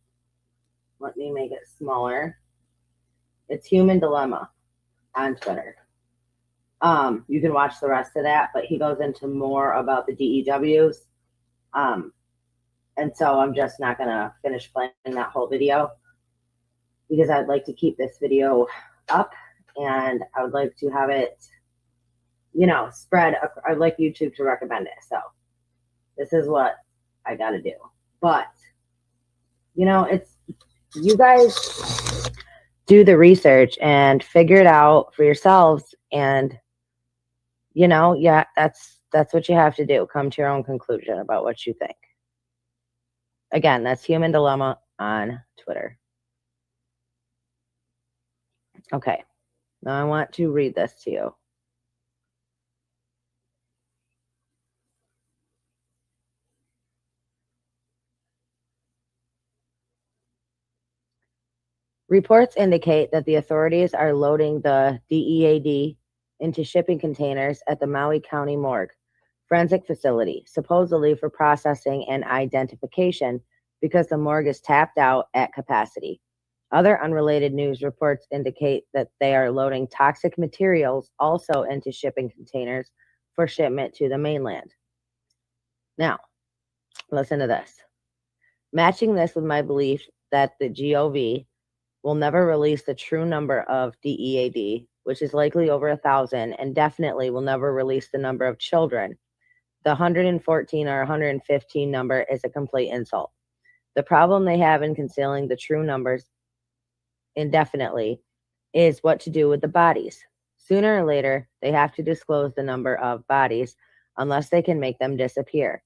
Let me make it smaller. It's Human Dilemma on Twitter. You can watch the rest of that, but he goes into more about the DEWs. And so I'm just not going to finish playing that whole video because I'd like to keep this video up and I would like to have it, spread. I'd like YouTube to recommend it. So this is what I got to do. But, it's, you guys do the research and figure it out for yourselves. And, that's what you have to do. Come to your own conclusion about what you think. Again, that's Human Dilemma on Twitter. Okay, now I want to read this to you. Reports indicate that the authorities are loading the DEAD into shipping containers at the Maui County Morgue forensic facility, supposedly for processing and identification because the morgue is tapped out at capacity. Other unrelated news reports indicate that they are loading toxic materials also into shipping containers for shipment to the mainland. Now, listen to this. Matching this with my belief that the GOV will never release the true number of DEAD, which is likely over 1,000, and definitely will never release the number of children. The 114 or 115 number is a complete insult. The problem they have in concealing the true numbers indefinitely is what to do with the bodies. Sooner or later, they have to disclose the number of bodies unless they can make them disappear.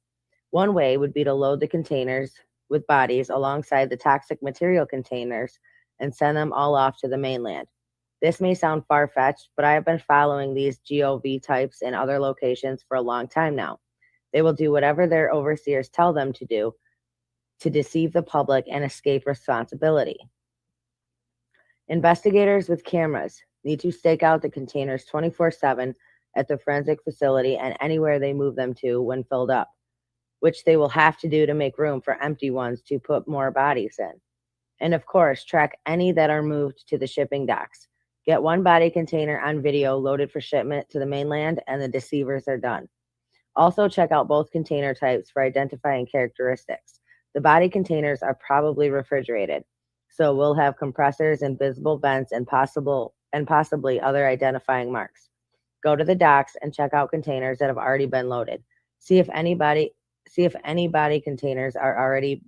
One way would be to load the containers with bodies alongside the toxic material containers and send them all off to the mainland. This may sound far-fetched, but I have been following these GOV types in other locations for a long time now. They will do whatever their overseers tell them to do to deceive the public and escape responsibility. Investigators with cameras need to stake out the containers 24/7 at the forensic facility and anywhere they move them to when filled up, which they will have to do to make room for empty ones to put more bodies in. And of course, track any that are moved to the shipping docks. Get one body container on video loaded for shipment to the mainland and the deceivers are done. Also check out both container types for identifying characteristics. The body containers are probably refrigerated, so we'll have compressors and visible vents and possibly other identifying marks. Go to the docks and check out containers that have already been loaded. See if any body containers are already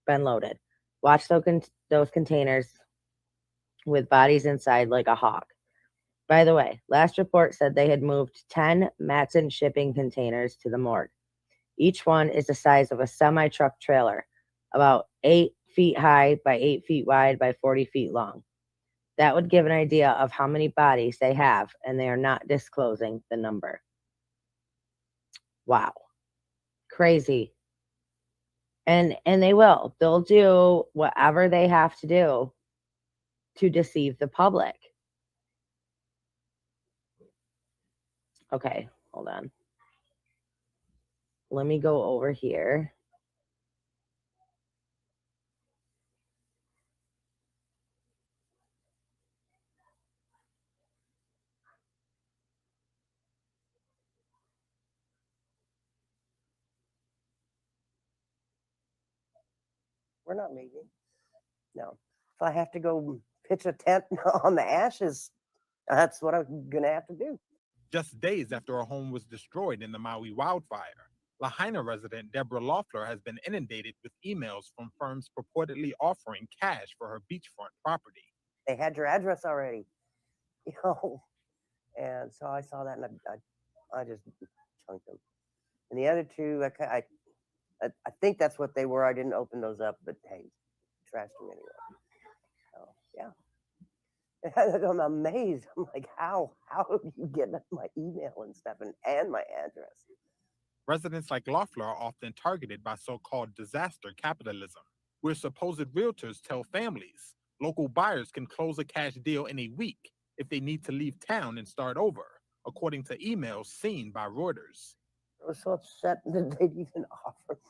been loaded. Watch those containers with bodies inside like a hawk. By the way, last report said they had moved 10 Matson shipping containers to the morgue. Each one is the size of a semi-truck trailer, about 8 feet high by 8 feet wide by 40 feet long. That would give an idea of how many bodies they have, and they are not disclosing the number. Wow. Crazy. And they will. They'll do whatever they have to do to deceive the public. Okay, hold on. Let me go over here. We're not meeting. No. If I have to go pitch a tent on the ashes, that's what I'm going to have to do. Just days after her home was destroyed in the Maui wildfire, Lahaina resident Deborah Loeffler has been inundated with emails from firms purportedly offering cash for her beachfront property. They had your address already, and so I saw that and I just chunked them. And the other two, I think that's what they were. I didn't open those up, but hey, trashed them anyway. So yeah. I'm amazed. I'm like, how do you get my email and stuff and my address? Residents like Loeffler are often targeted by so-called disaster capitalism, where supposed realtors tell families local buyers can close a cash deal in a week if they need to leave town and start over, according to emails seen by Reuters. I was so upset that they'd even offer.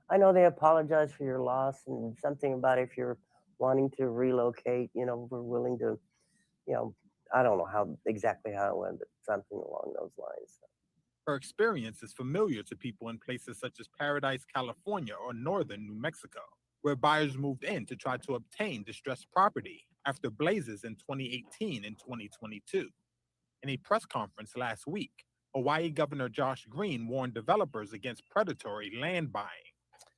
I know they apologize for your loss and something about if you're wanting to relocate, we're willing to, I don't know exactly how it went, but something along those lines. Her experience is familiar to people in places such as Paradise, California, or northern New Mexico, where buyers moved in to try to obtain distressed property after blazes in 2018 and 2022. In a press conference last week, Hawaii Governor Josh Green warned developers against predatory land buying.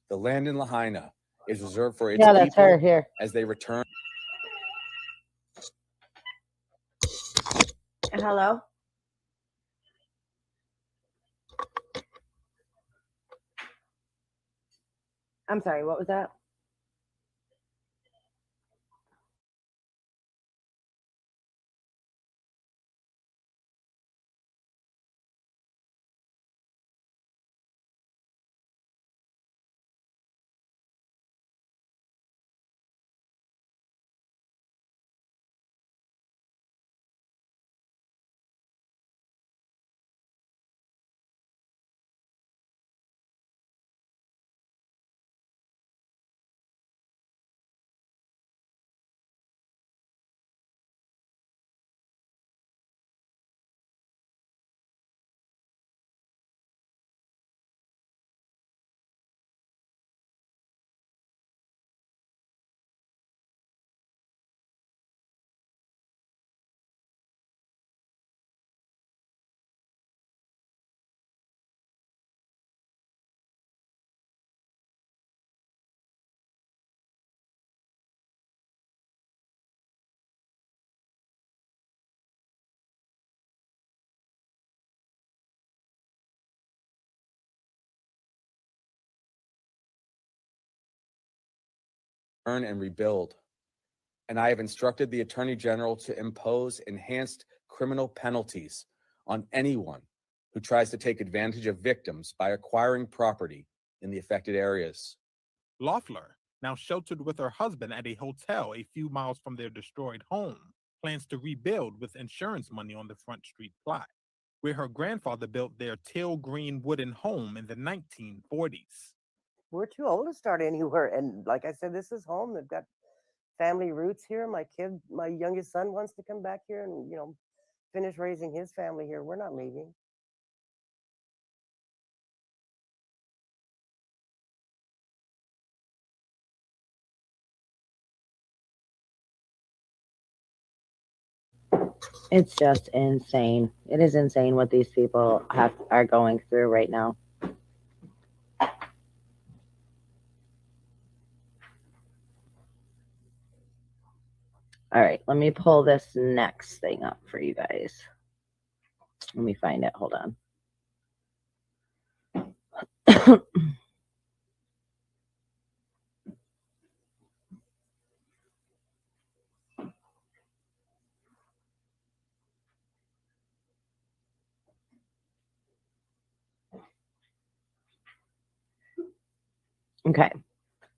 The land in Lahaina is reserved for its Yeah, that's people her here. as they return. Hello? I'm sorry, what was that? And rebuild. And I have instructed the Attorney General to impose enhanced criminal penalties on anyone who tries to take advantage of victims by acquiring property in the affected areas. Loeffler, now sheltered with her husband at a hotel a few miles from their destroyed home, plans to rebuild with insurance money on the Front Street plot, where her grandfather built their teal green wooden home in the 1940s. We're too old to start anywhere. And like I said, this is home. They've got family roots here. My youngest son wants to come back here and, finish raising his family here. We're not leaving. It's just insane. It is insane what these people are going through right now. All right, let me pull this next thing up for you guys. Let me find it. Hold on. Okay.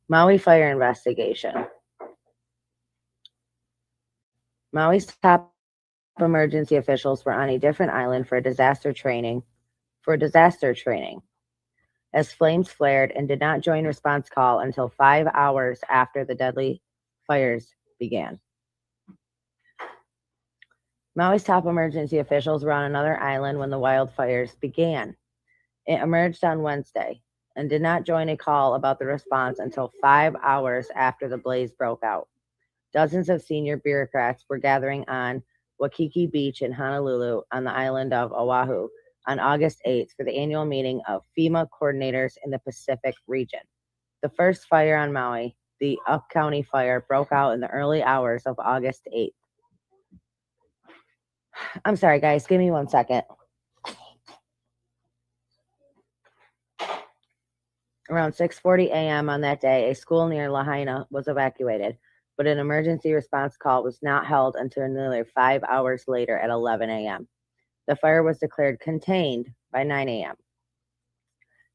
Maui fire investigation. Maui's top emergency officials were on a different island for disaster training, as flames flared and did not join response call until 5 hours after the deadly fires began. Maui's top emergency officials were on another island when the wildfires began. It emerged on Wednesday and did not join a call about the response until 5 hours after the blaze broke out. Dozens of senior bureaucrats were gathering on Waikiki Beach in Honolulu on the island of Oahu on August 8th for the annual meeting of FEMA coordinators in the Pacific region. The first fire on Maui, the Up County fire, broke out in the early hours of August 8th. I'm sorry, guys. Give me 1 second. Around 6:40 a.m. on that day, a school near Lahaina was evacuated, but an emergency response call was not held until nearly 5 hours later at 11 a.m. The fire was declared contained by 9 a.m.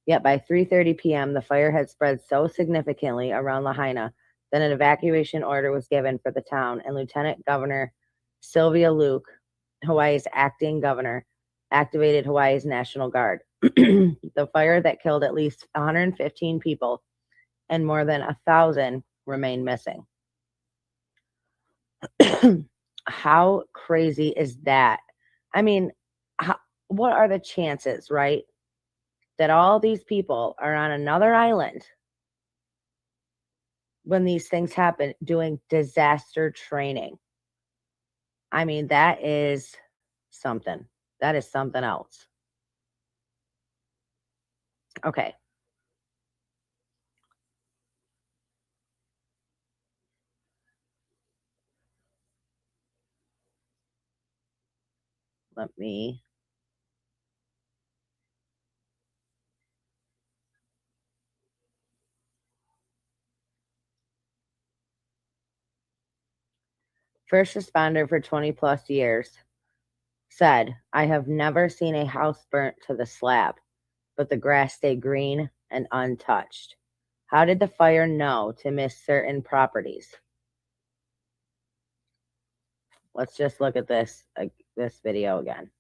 Yet by 3:30 p.m., the fire had spread so significantly around Lahaina that an evacuation order was given for the town, and Lieutenant Governor Sylvia Luke, Hawaii's acting governor, activated Hawaii's National Guard. The fire that killed at least 115 people and more than 1,000 remain missing. How crazy is that? I mean, what are the chances, right? That all these people are on another island when these things happen doing disaster training. I mean, that is something. That is something else. Okay. Let me. First responder for 20 plus years said, I have never seen a house burnt to the slab, but the grass stayed green and untouched. How did the fire know to miss certain properties? Let's just look at this video again.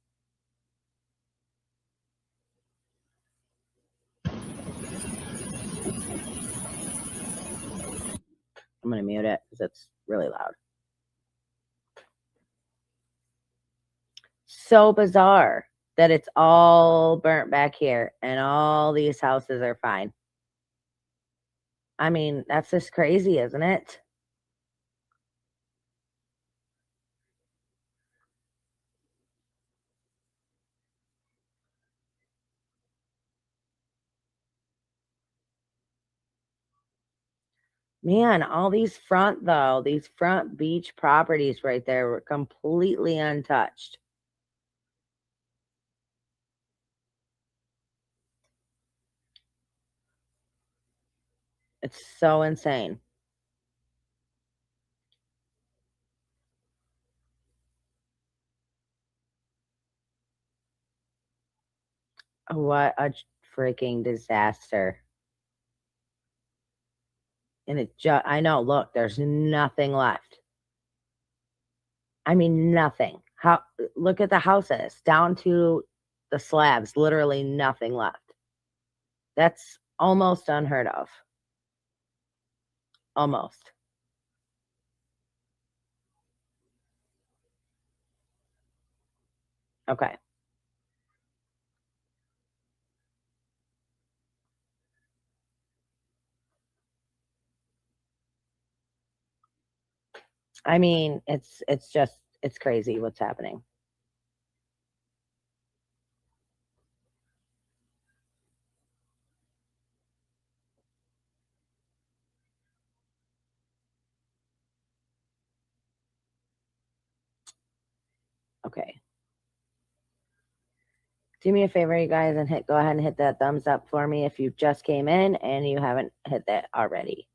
I'm going to mute it because it's really loud. So bizarre that it's all burnt back here and all these houses are fine. I mean, that's just crazy, isn't it? Man, all these front beach properties right there were completely untouched. It's so insane. What a freaking disaster. And I know, look, there's nothing left. I mean, nothing. Look at the houses down to the slabs, literally nothing left. That's almost unheard of. Almost. Okay. I mean, it's crazy what's happening. Okay. Do me a favor, you guys, and go ahead and hit that thumbs up for me if you just came in and you haven't hit that already.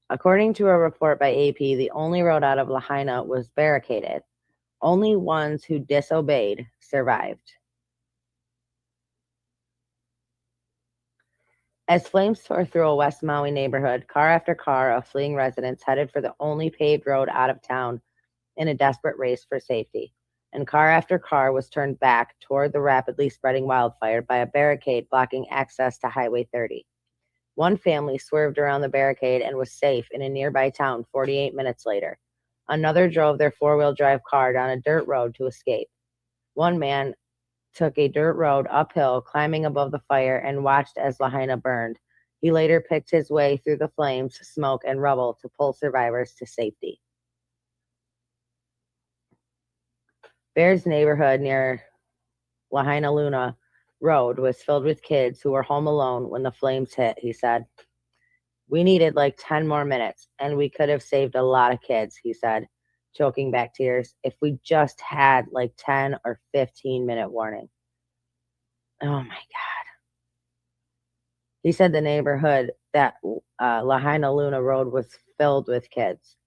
According to a report by AP, the only road out of Lahaina was barricaded. Only ones who disobeyed survived. As flames tore through a West Maui neighborhood, car after car of fleeing residents headed for the only paved road out of town in a desperate race for safety. And car after car was turned back toward the rapidly spreading wildfire by a barricade blocking access to Highway 30. One family swerved around the barricade and was safe in a nearby town 48 minutes later. Another drove their four-wheel drive car down a dirt road to escape. One man took a dirt road uphill, climbing above the fire, and watched as Lahaina burned. He later picked his way through the flames, smoke, and rubble to pull survivors to safety. Bear's neighborhood near Lahaina Luna Road was filled with kids who were home alone when the flames hit, he said. We needed like 10 more minutes, and we could have saved a lot of kids, he said, choking back tears, if we just had like 10 or 15-minute warning. Oh, my God. He said the neighborhood, that Lahaina Luna Road, was filled with kids,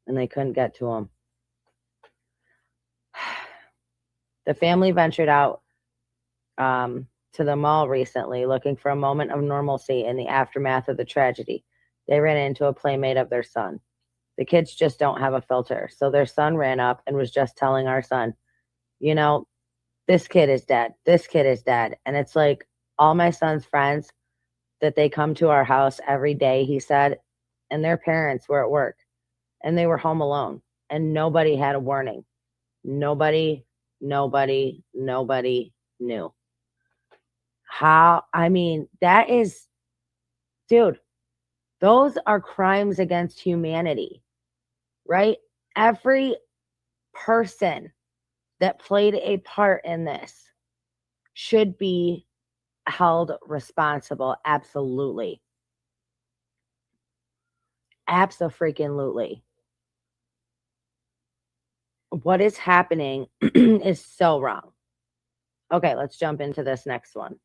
and they couldn't get to them. The family ventured out to the mall recently, looking for a moment of normalcy in the aftermath of the tragedy. They ran into a playmate of their son. The kids just don't have a filter, so their son ran up and was just telling our son, you know, this kid is dead. This kid is dead. And it's like all my son's friends that they come to our house every day, he said, and their parents were at work and they were home alone and nobody had a warning. Nobody knew. How, I mean, that is, dude, those are crimes against humanity, right? Every person that played a part in this should be held responsible. Absolutely. Abso-freaking-lutely. What is happening is so wrong. Okay, let's jump into this next one.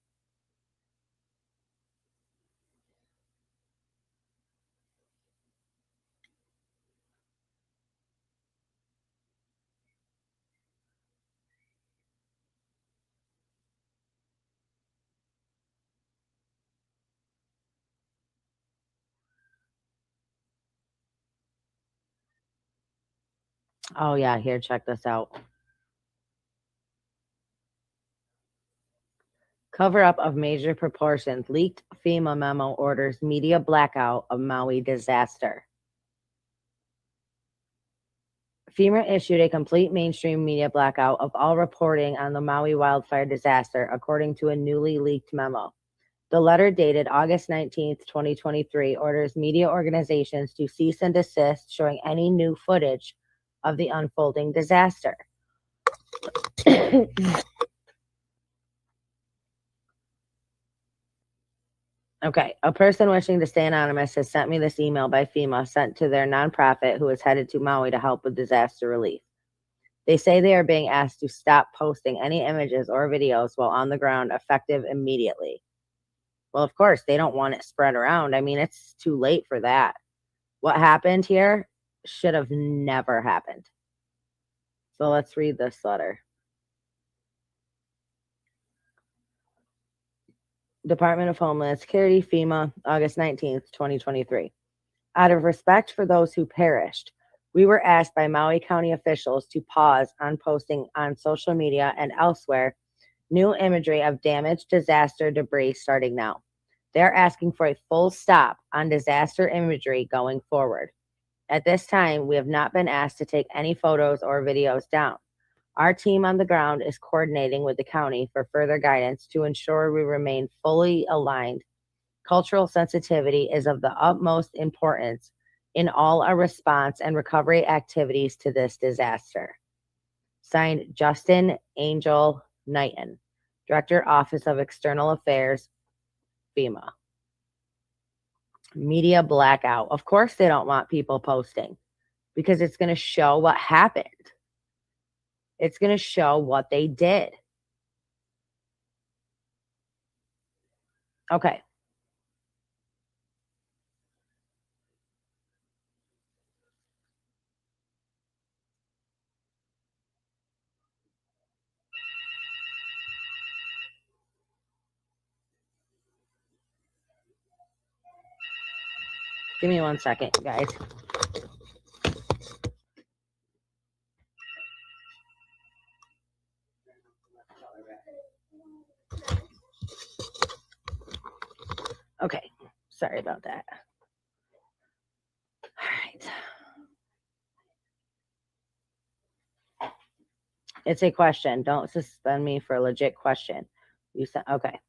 Oh, yeah, here, check this out. Cover up of major proportions. Leaked FEMA memo orders media blackout of Maui disaster. FEMA issued a complete mainstream media blackout of all reporting on the Maui wildfire disaster, according to a newly leaked memo. The letter, dated August 19th, 2023, orders media organizations to cease and desist showing any new footage of the unfolding disaster. Okay, a person wishing to stay anonymous has sent me this email by FEMA sent to their nonprofit who is headed to Maui to help with disaster relief. They say they are being asked to stop posting any images or videos while on the ground, effective immediately. Well, of course, they don't want it spread around. I mean, it's too late for that. What happened here should have never happened. So let's read this letter. Department of Homeland Security, FEMA, August 19th, 2023. Out of respect for those who perished, we were asked by Maui County officials to pause on posting on social media and elsewhere new imagery of damaged disaster debris starting now. They're asking for a full stop on disaster imagery going forward. At this time, we have not been asked to take any photos or videos down. Our team on the ground is coordinating with the county for further guidance to ensure we remain fully aligned. Cultural sensitivity is of the utmost importance in all our response and recovery activities to this disaster. Signed, Justin Angel Knighton, Director, Office of External Affairs, FEMA. Media blackout. Of course they don't want people posting because it's going to show what happened. It's going to show what they did. Okay. Give me 1 second, guys. Okay, sorry about that. All right. It's a question. Don't suspend me for a legit question. You said, okay.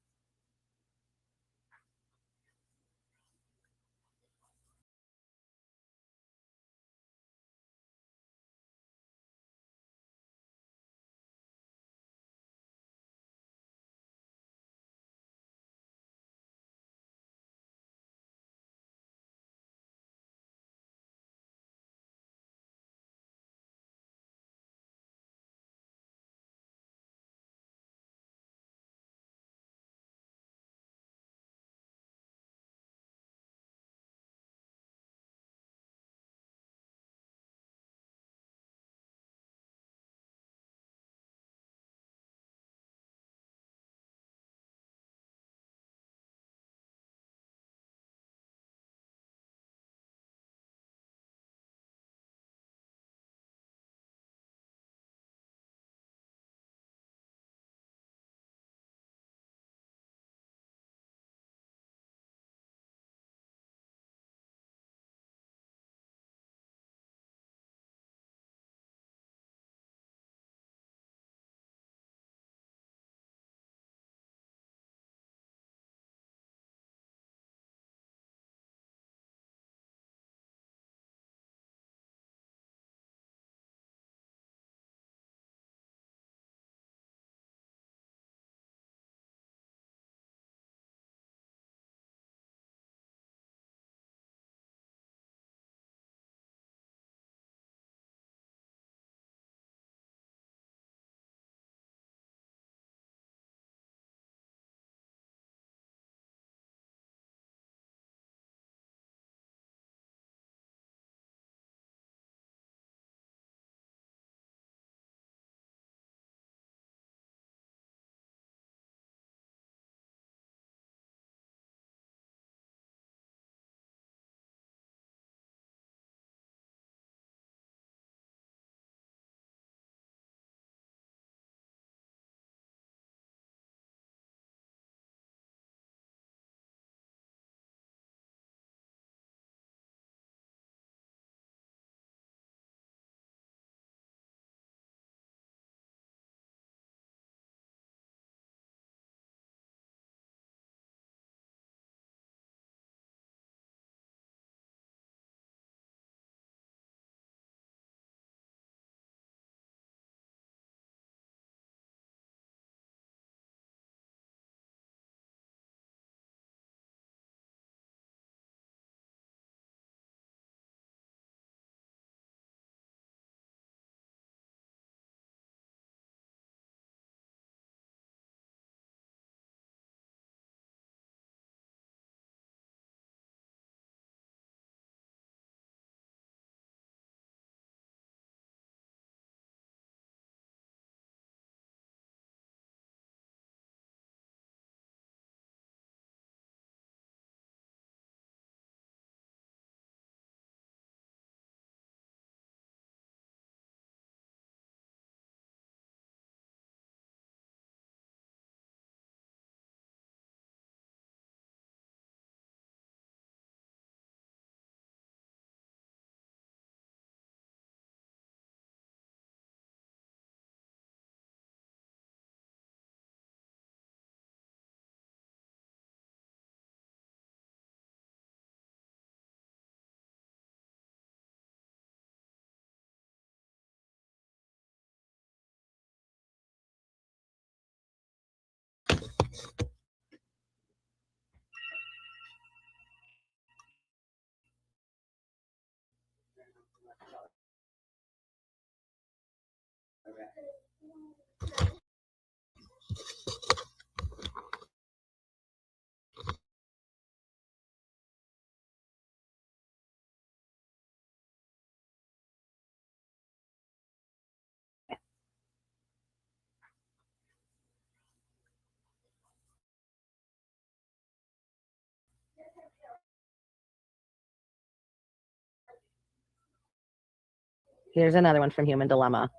Here's another one from Human Dilemma.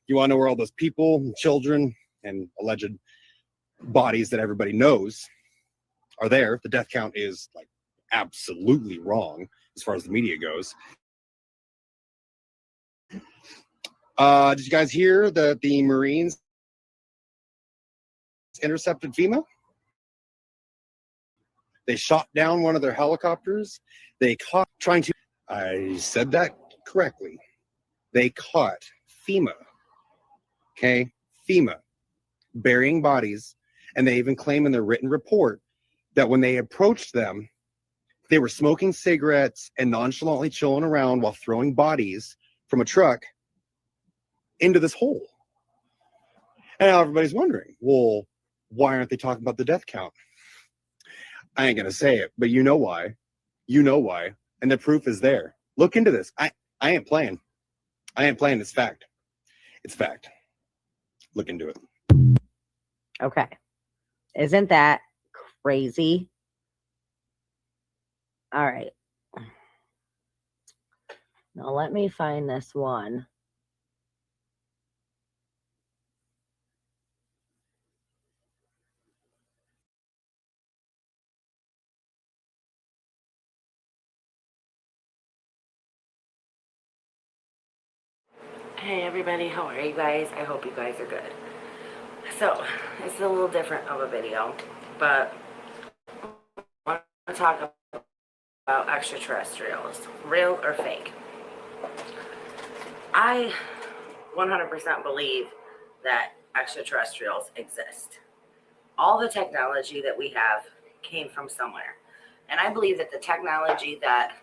You want to know where all those people, children, and alleged bodies that everybody knows are there? The death count is like absolutely wrong as far as the media goes. Did you guys hear that the Marines intercepted FEMA? They shot down one of their helicopters. They caught trying to, I said that correctly. They caught FEMA, okay? FEMA burying bodies. And they even claim in their written report that when they approached them, they were smoking cigarettes and nonchalantly chilling around while throwing bodies from a truck into this hole. And now everybody's wondering, well, why aren't they talking about the death count? I ain't gonna say it, but you know why. You know why. And the proof is there. Look into this. I ain't playing. I ain't playing. It's fact. It's fact. Look into it. Okay. Isn't that crazy? All right. Now let me find this one. Hey everybody, how are you guys? I hope you guys are good. So, it's a little different of a video, but I want to talk about extraterrestrials, real or fake. I 100% believe that extraterrestrials exist. All the technology that we have came from somewhere. And I believe that the technology that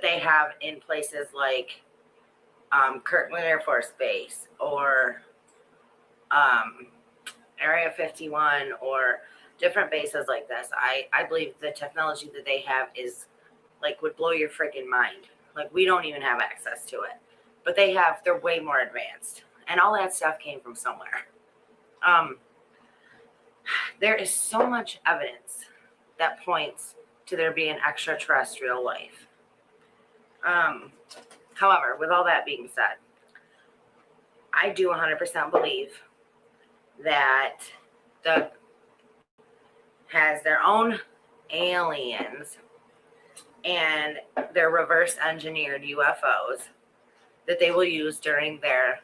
they have in places like Kirtland Air Force Base or Area 51 or different bases like this, I believe the technology that they have is like would blow your freaking mind. Like we don't even have access to it, but they're way more advanced, and all that stuff came from somewhere. There is so much evidence that points to there being extraterrestrial life. However, with all that being said, I do 100% believe that has their own aliens and they're reverse engineered UFOs that they will use during their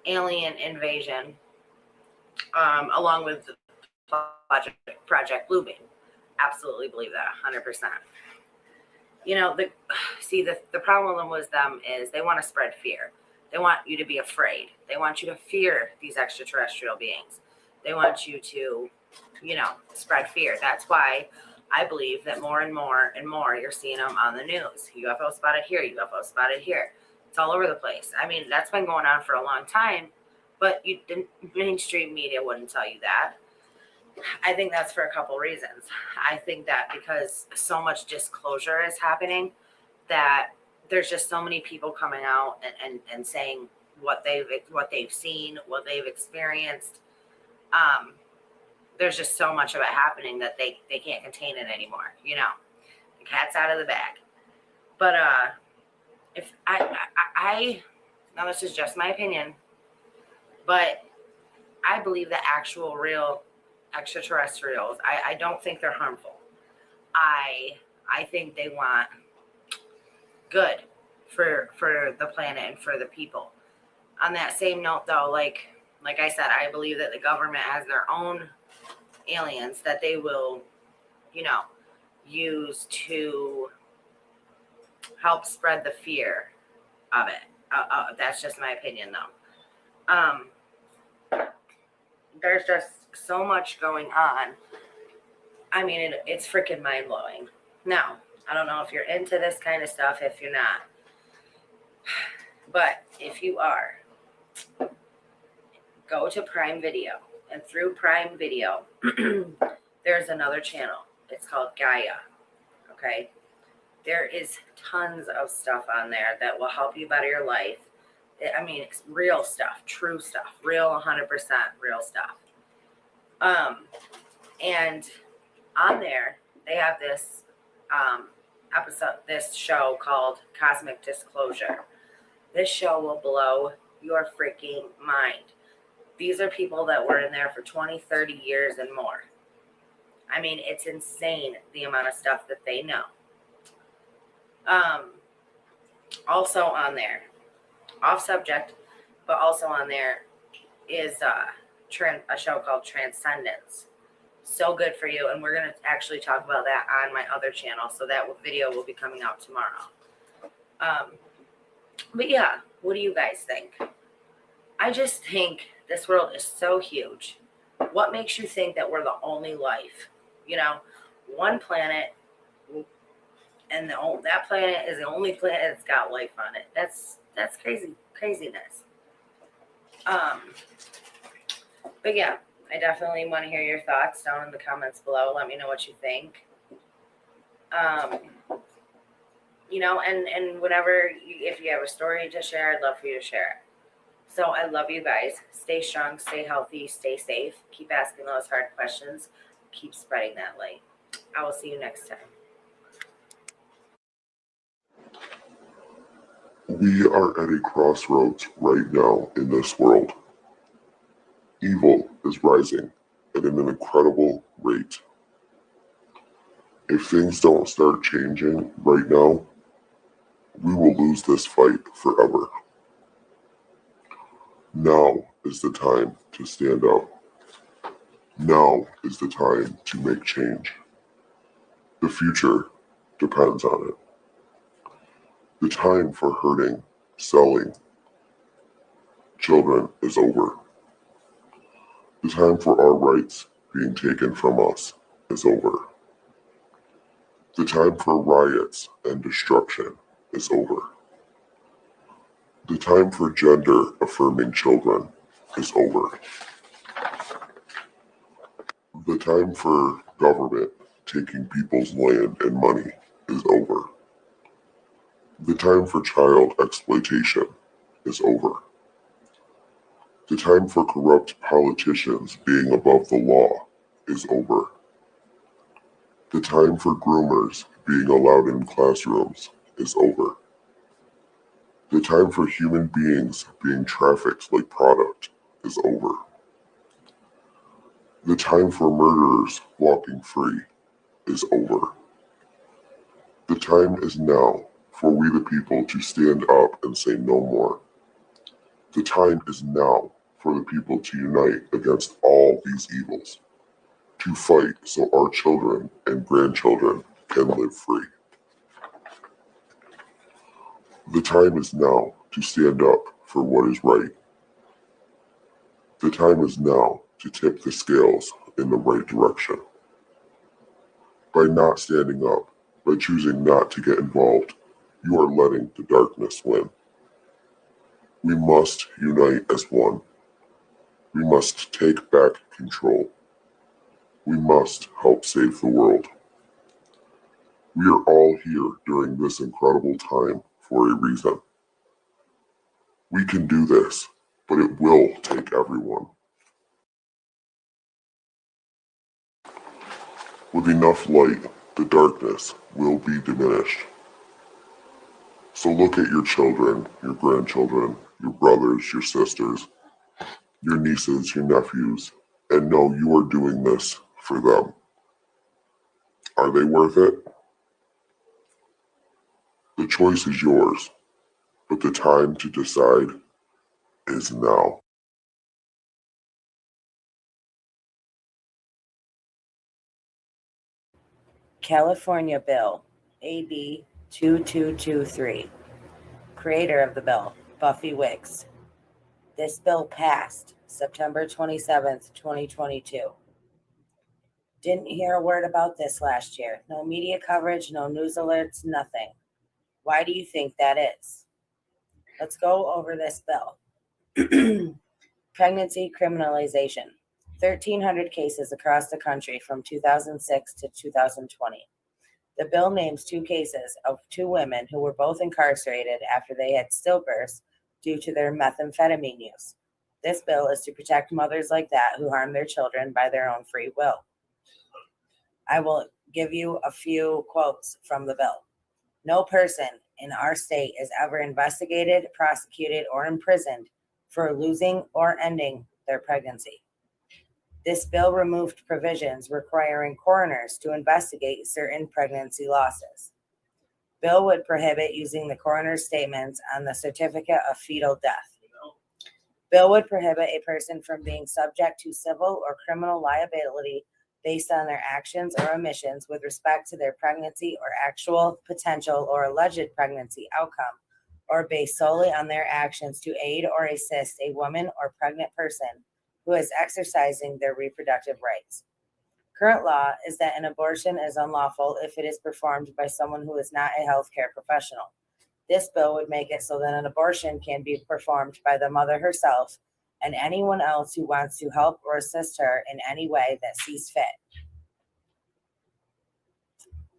alien invasion, along with Project Bluebeam. Absolutely believe that 100%. You know, the problem with them is they want to spread fear. They want you to be afraid. They want you to fear these extraterrestrial beings. They want you to, spread fear. That's why I believe that more and more and more you're seeing them on the news. UFO spotted here, UFO spotted here. It's all over the place. I mean, that's been going on for a long time, but the mainstream media wouldn't tell you that. I think that's for a couple reasons. I think that because so much disclosure is happening, that there's just so many people coming out and saying what they've seen, what they've experienced. There's just so much of it happening that they can't contain it anymore. The cat's out of the bag. But if I now this is just my opinion, but I believe the actual real extraterrestrials, I don't think they're harmful. I think they want good for the planet and for the people. On that same note though, like I said, I believe that the government has their own aliens that they will, use to help spread the fear of it. That's just my opinion, though. There's just so much going on. I mean, it's freaking mind blowing. Now, I don't know if you're into this kind of stuff, if you're not, but if you are, go to Prime Video, and through Prime Video, there's another channel. It's called Gaia. Okay, there is tons of stuff on there that will help you better your life. I mean, it's real stuff, true stuff, real 100% real stuff. And on there, they have this this show called Cosmic Disclosure. This show will blow your freaking mind. These are people that were in there for 20, 30 years and more. I mean, it's insane the amount of stuff that they know. Also on there, off subject, but also on there is a show called Transcendence. So good for you. And we're going to actually talk about that on my other channel. So that video will be coming out tomorrow. But yeah, what do you guys think? I just think this world is so huge. What makes you think that we're the only life? You know, one planet, and that planet is the only planet that's got life on it. That's craziness. But yeah, I definitely want to hear your thoughts down in the comments below. Let me know what you think. You know, and whenever, if you have a story to share, I'd love for you to share it. So I love you guys. Stay strong, stay healthy, stay safe. Keep asking those hard questions. Keep spreading that light. I will see you next time. We are at a crossroads right now in this world. Evil is rising at an incredible rate. If things don't start changing right now, we will lose this fight forever. Now is the time to stand up. Now is the time to make change. The future depends on it. The time for hurting, selling children is over. The time for our rights being taken from us is over. The time for riots and destruction is over. The time for gender-affirming children is over. The time for government taking people's land and money is over. The time for child exploitation is over. The time for corrupt politicians being above the law is over. The time for groomers being allowed in classrooms is over. The time for human beings being trafficked like product is over. The time for murderers walking free is over. The time is now for we the people to stand up and say no more. The time is now for the people to unite against all these evils, to fight so our children and grandchildren can live free. The time is now to stand up for what is right. The time is now to tip the scales in the right direction. By not standing up, by choosing not to get involved, you are letting the darkness win. We must unite as one. We must take back control. We must help save the world. We are all here during this incredible time for a reason. We can do this, but it will take everyone. With enough light, the darkness will be diminished. So look at your children, your grandchildren, your brothers, your sisters, your nieces, your nephews, and know you are doing this for them. Are they worth it? The choice is yours, but the time to decide is now. California Bill AB 2223. Creator of the bill, Buffy Wicks. This bill passed September 27th, 2022. Didn't hear a word about this last year. No media coverage, no news alerts, nothing. Why do you think that is? Let's go over this bill. Pregnancy criminalization. 1,300 cases across the country from 2006 to 2020. The bill names 2 cases of 2 women who were both incarcerated after they had stillbirths due to their methamphetamine use. This bill is to protect mothers like that who harm their children by their own free will. I will give you a few quotes from the bill. No person in our state is ever investigated, prosecuted, or imprisoned for losing or ending their pregnancy. This bill removed provisions requiring coroners to investigate certain pregnancy losses. Bill would prohibit using the coroner's statements on the certificate of fetal death. Bill would prohibit a person from being subject to civil or criminal liability based on their actions or omissions with respect to their pregnancy or actual, potential, or alleged pregnancy outcome, or based solely on their actions to aid or assist a woman or pregnant person who is exercising their reproductive rights. Current law is that an abortion is unlawful if it is performed by someone who is not a healthcare professional. This bill would make it so that an abortion can be performed by the mother herself and anyone else who wants to help or assist her in any way that sees fit.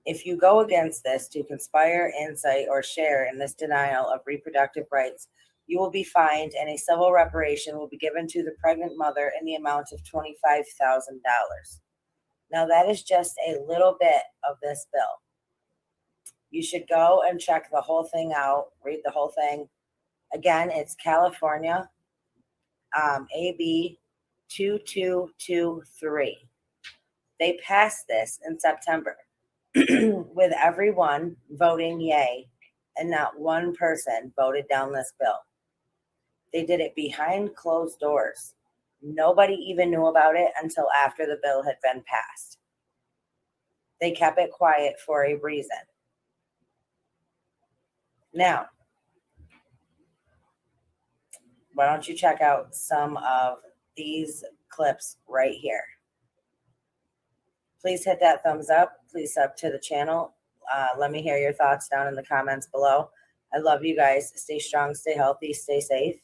If you go against this to conspire, incite, or share in this denial of reproductive rights, you will be fined and a civil reparation will be given to the pregnant mother in the amount of $25,000. Now that is just a little bit of this bill. You should go and check the whole thing out, read the whole thing. Again, it's California, AB 2223. They passed this in September with everyone voting yay, and not one person voted down this bill. They did it behind closed doors. Nobody even knew about it until after the bill had been passed. They kept it quiet for a reason. Now, why don't you check out some of these clips right here. Please hit that thumbs up. Please sub to the channel. Let me hear your thoughts down in the comments below. I love you guys. Stay strong, stay healthy, stay safe.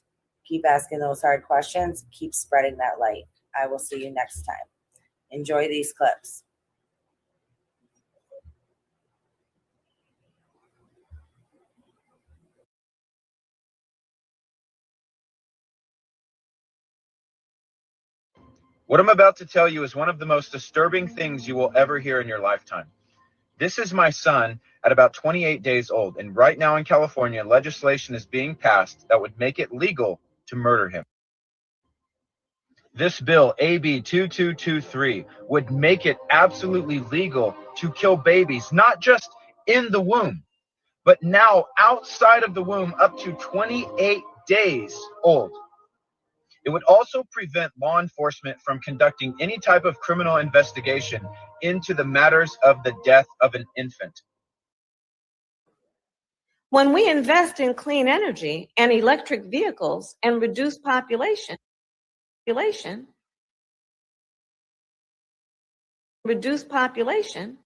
Keep asking those hard questions. Keep spreading that light. I will see you next time. Enjoy these clips. What I'm about to tell you is one of the most disturbing things you will ever hear in your lifetime. This is my son at about 28 days old, and right now in California, legislation is being passed that would make it legal to murder him. This bill, AB 2223, would make it absolutely legal to kill babies, not just in the womb, but now outside of the womb up to 28 days old. It would also prevent law enforcement from conducting any type of criminal investigation into the matters of the death of an infant. When we invest in clean energy and electric vehicles and reduce population, reduce population,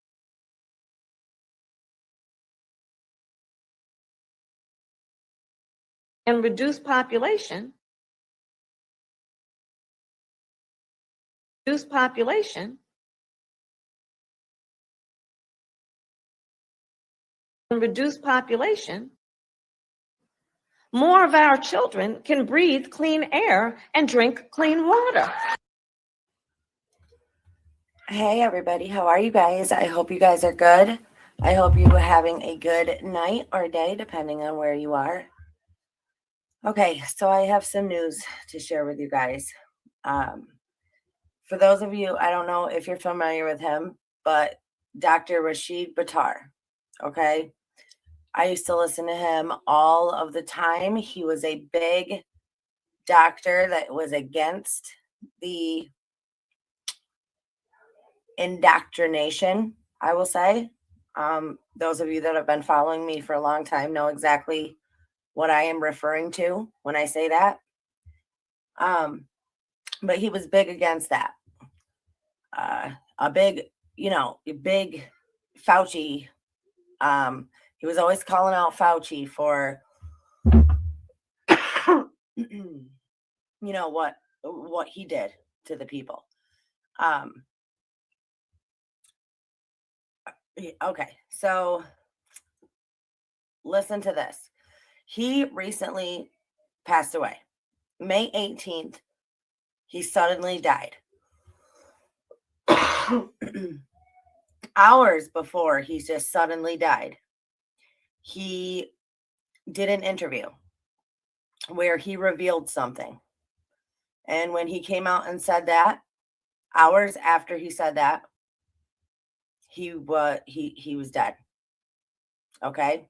and reduce population, reduce population, and reduce population, more of our children can breathe clean air and drink clean water. Hey everybody, how are you guys? I hope you guys are good. I hope you are having a good night or day, depending on where you are. Okay, so I have some news to share with you guys. For those of you, I don't know if you're familiar with him, but Dr. Rashid Buttar, okay? I used to listen to him all of the time. He was a big doctor that was against the indoctrination, I will say. Those of you that have been following me for a long time know exactly what I am referring to when I say that. But he was big against that. A big Fauci. He was always calling out Fauci for, what he did to the people. Okay, so listen to this. He recently passed away. May 18th, he suddenly died. Hours before he just suddenly died, he did an interview where he revealed something. And when he came out and said that, hours after he said that, he was dead. Okay?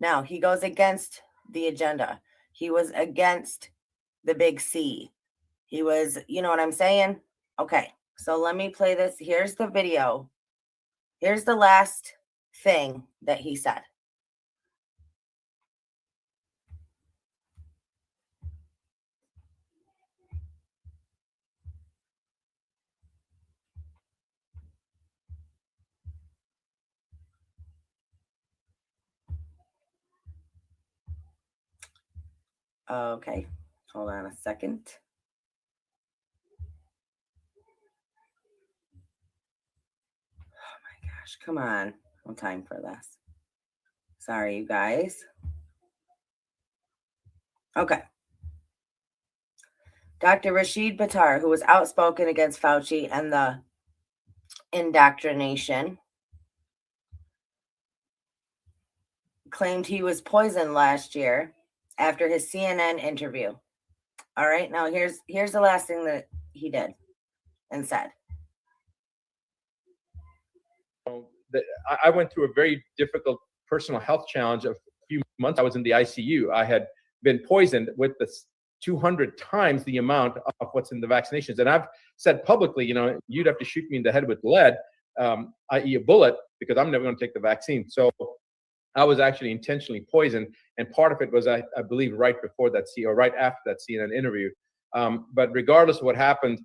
Now, he goes against the agenda. He was against the big C. He was, you know what I'm saying? Okay, so let me play this. Here's the video. Here's the last thing that he said. Okay, hold on a second. Oh my gosh, come on. No time for this. Sorry, you guys. Okay. Dr. Rashid Buttar, who was outspoken against Fauci and the indoctrination, claimed he was poisoned last year after his CNN interview. All right, now here's the last thing that he did and said. I went through a very difficult personal health challenge. A few months I was in the ICU. I had been poisoned with the 200 times the amount of what's in the vaccinations. And I've said publicly, you'd have to shoot me in the head with lead, i.e. a bullet, because I'm never going to take the vaccine. So I was actually intentionally poisoned. And part of it was, I believe, right after that CNN interview. But regardless of what happened,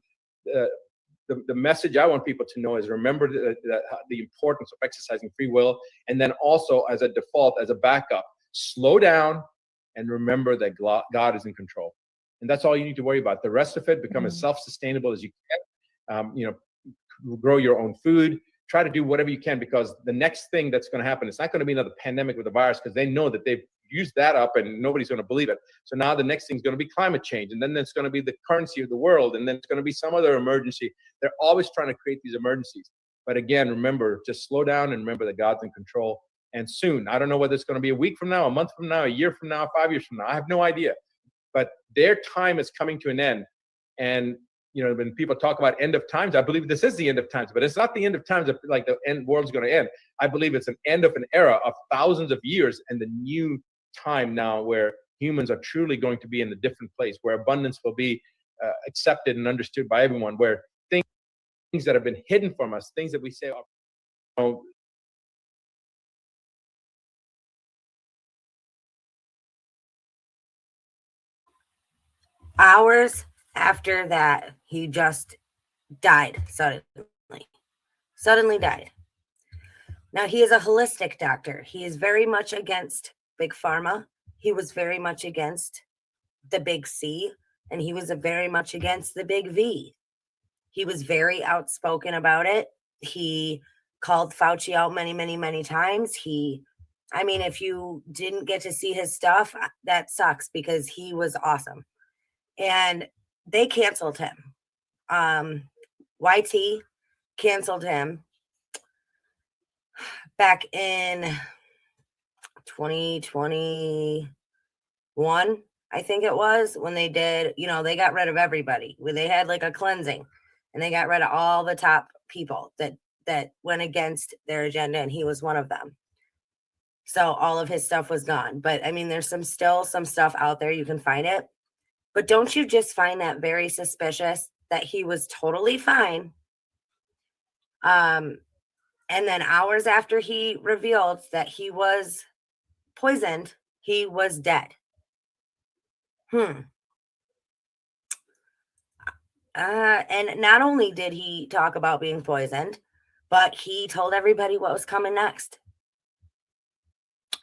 the message I want people to know is remember the importance of exercising free will. And then also as a default, as a backup, slow down and remember that God is in control. And that's all you need to worry about. The rest of it, become as self-sustainable as you can. Grow your own food. Try to do whatever you can, because the next thing that's going to happen, it's not going to be another pandemic with the virus, because they know that they've used that up and nobody's going to believe it. So now the next thing is going to be climate change, and then it's going to be the currency of the world, and then it's going to be some other emergency. They're always trying to create these emergencies. But again, remember, just slow down and remember that God's in control. And soon, I don't know whether it's going to be a week from now, a month from now, a year from now, 5 years from now. I have no idea. But their time is coming to an end. And when people talk about end of times, I believe this is the end of times, but it's not the end of times of like the world's going to end. I believe it's an end of an era of thousands of years, and the new time now where humans are truly going to be in a different place, where abundance will be accepted and understood by everyone, where things that have been hidden from us, things that we say, Hours after that, he just died suddenly died. Now, he is a holistic doctor. He is very much against big pharma. He was very much against the big C, and he was very much against the big V. He was very outspoken about it. He called Fauci out many, many, many times. If you didn't get to see his stuff, that sucks, because he was awesome. And they canceled him. YT canceled him back in 2021, I think it was, when they did, they got rid of everybody. They had like a cleansing, and they got rid of all the top people that went against their agenda, and he was one of them. So all of his stuff was gone. But there's still some stuff out there. You can find it. But don't you just find that very suspicious that he was totally fine? And then hours after he revealed that he was poisoned, he was dead. And not only did he talk about being poisoned, but he told everybody what was coming next.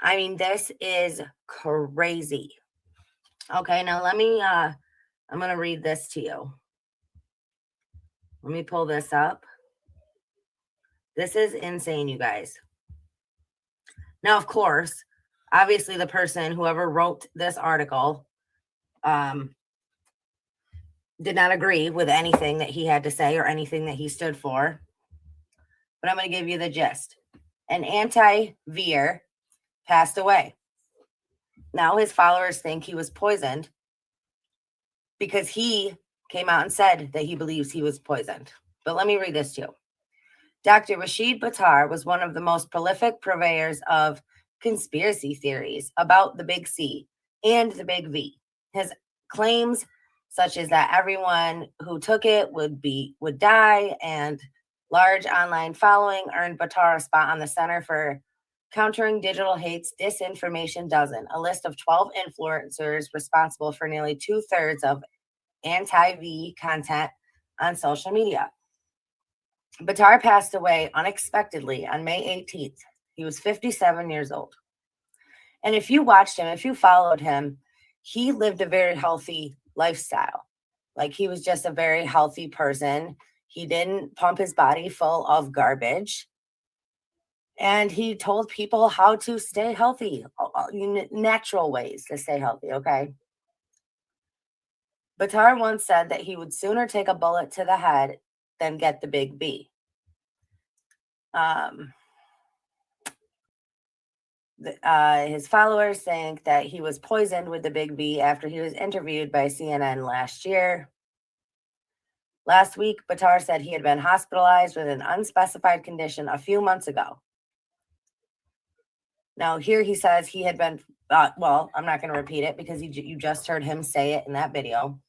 I mean, this is crazy. Okay, now let me, I'm going to read this to you. Let me pull this up. This is insane, you guys. Now, of course, obviously the person, whoever wrote this article, did not agree with anything that he had to say or anything that he stood for. But I'm going to give you the gist. An anti-veer passed away. Now his followers think he was poisoned because he came out and said that he believes he was poisoned. But let me read this to you. Dr. Rashid Buttar was one of the most prolific purveyors of conspiracy theories about the Big C and the Big V. His claims, such as that everyone who took it would die, and large online following, earned Buttar a spot on the Center for Countering Digital Hate's Disinformation Dozen, a list of 12 influencers responsible for nearly 2/3 of anti-V content on social media. Buttar passed away unexpectedly on May 18th. He was 57 years old. And if you watched him, if you followed him, he lived a very healthy lifestyle. Like, he was just a very healthy person. He didn't pump his body full of garbage. And he told people how to stay healthy, natural ways to stay healthy, okay? Buttar once said that he would sooner take a bullet to the head than get the Big B. His followers think that he was poisoned with the Big B after he was interviewed by CNN last year. Last week, Buttar said he had been hospitalized with an unspecified condition a few months ago. Now, here he says he had been, well, I'm not going to repeat it because you just heard him say it in that video.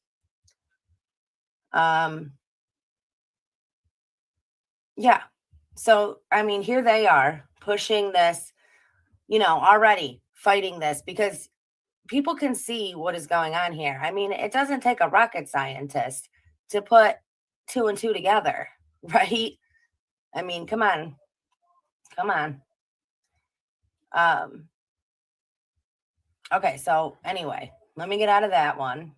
Yeah. So, I mean, here they are pushing this, already fighting this because people can see what is going on here. I mean, it doesn't take a rocket scientist to put 2 and 2 together, right? I mean, come on. Okay, so anyway, let me get out of that one.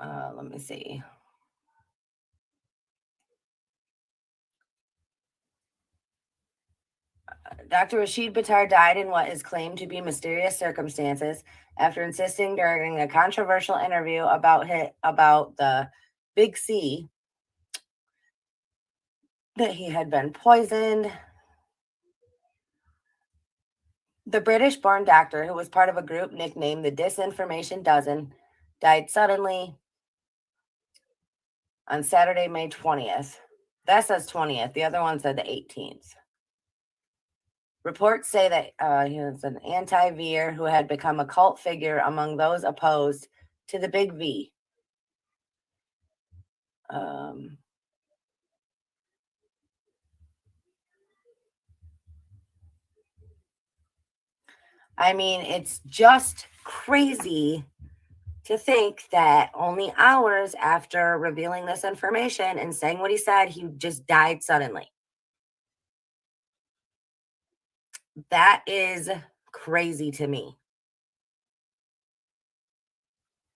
Let me see. Dr. Rashid Buttar died in what is claimed to be mysterious circumstances after insisting during a controversial interview about the Big C that he had been poisoned. The British-born doctor, who was part of a group nicknamed the Disinformation Dozen, died suddenly on Saturday, May 20th. That says 20th. The other one said the 18th. Reports say that he was an anti-veer who had become a cult figure among those opposed to the Big V. I mean, it's just crazy to think that only hours after revealing this information and saying what he said, he just died suddenly. That is crazy to me.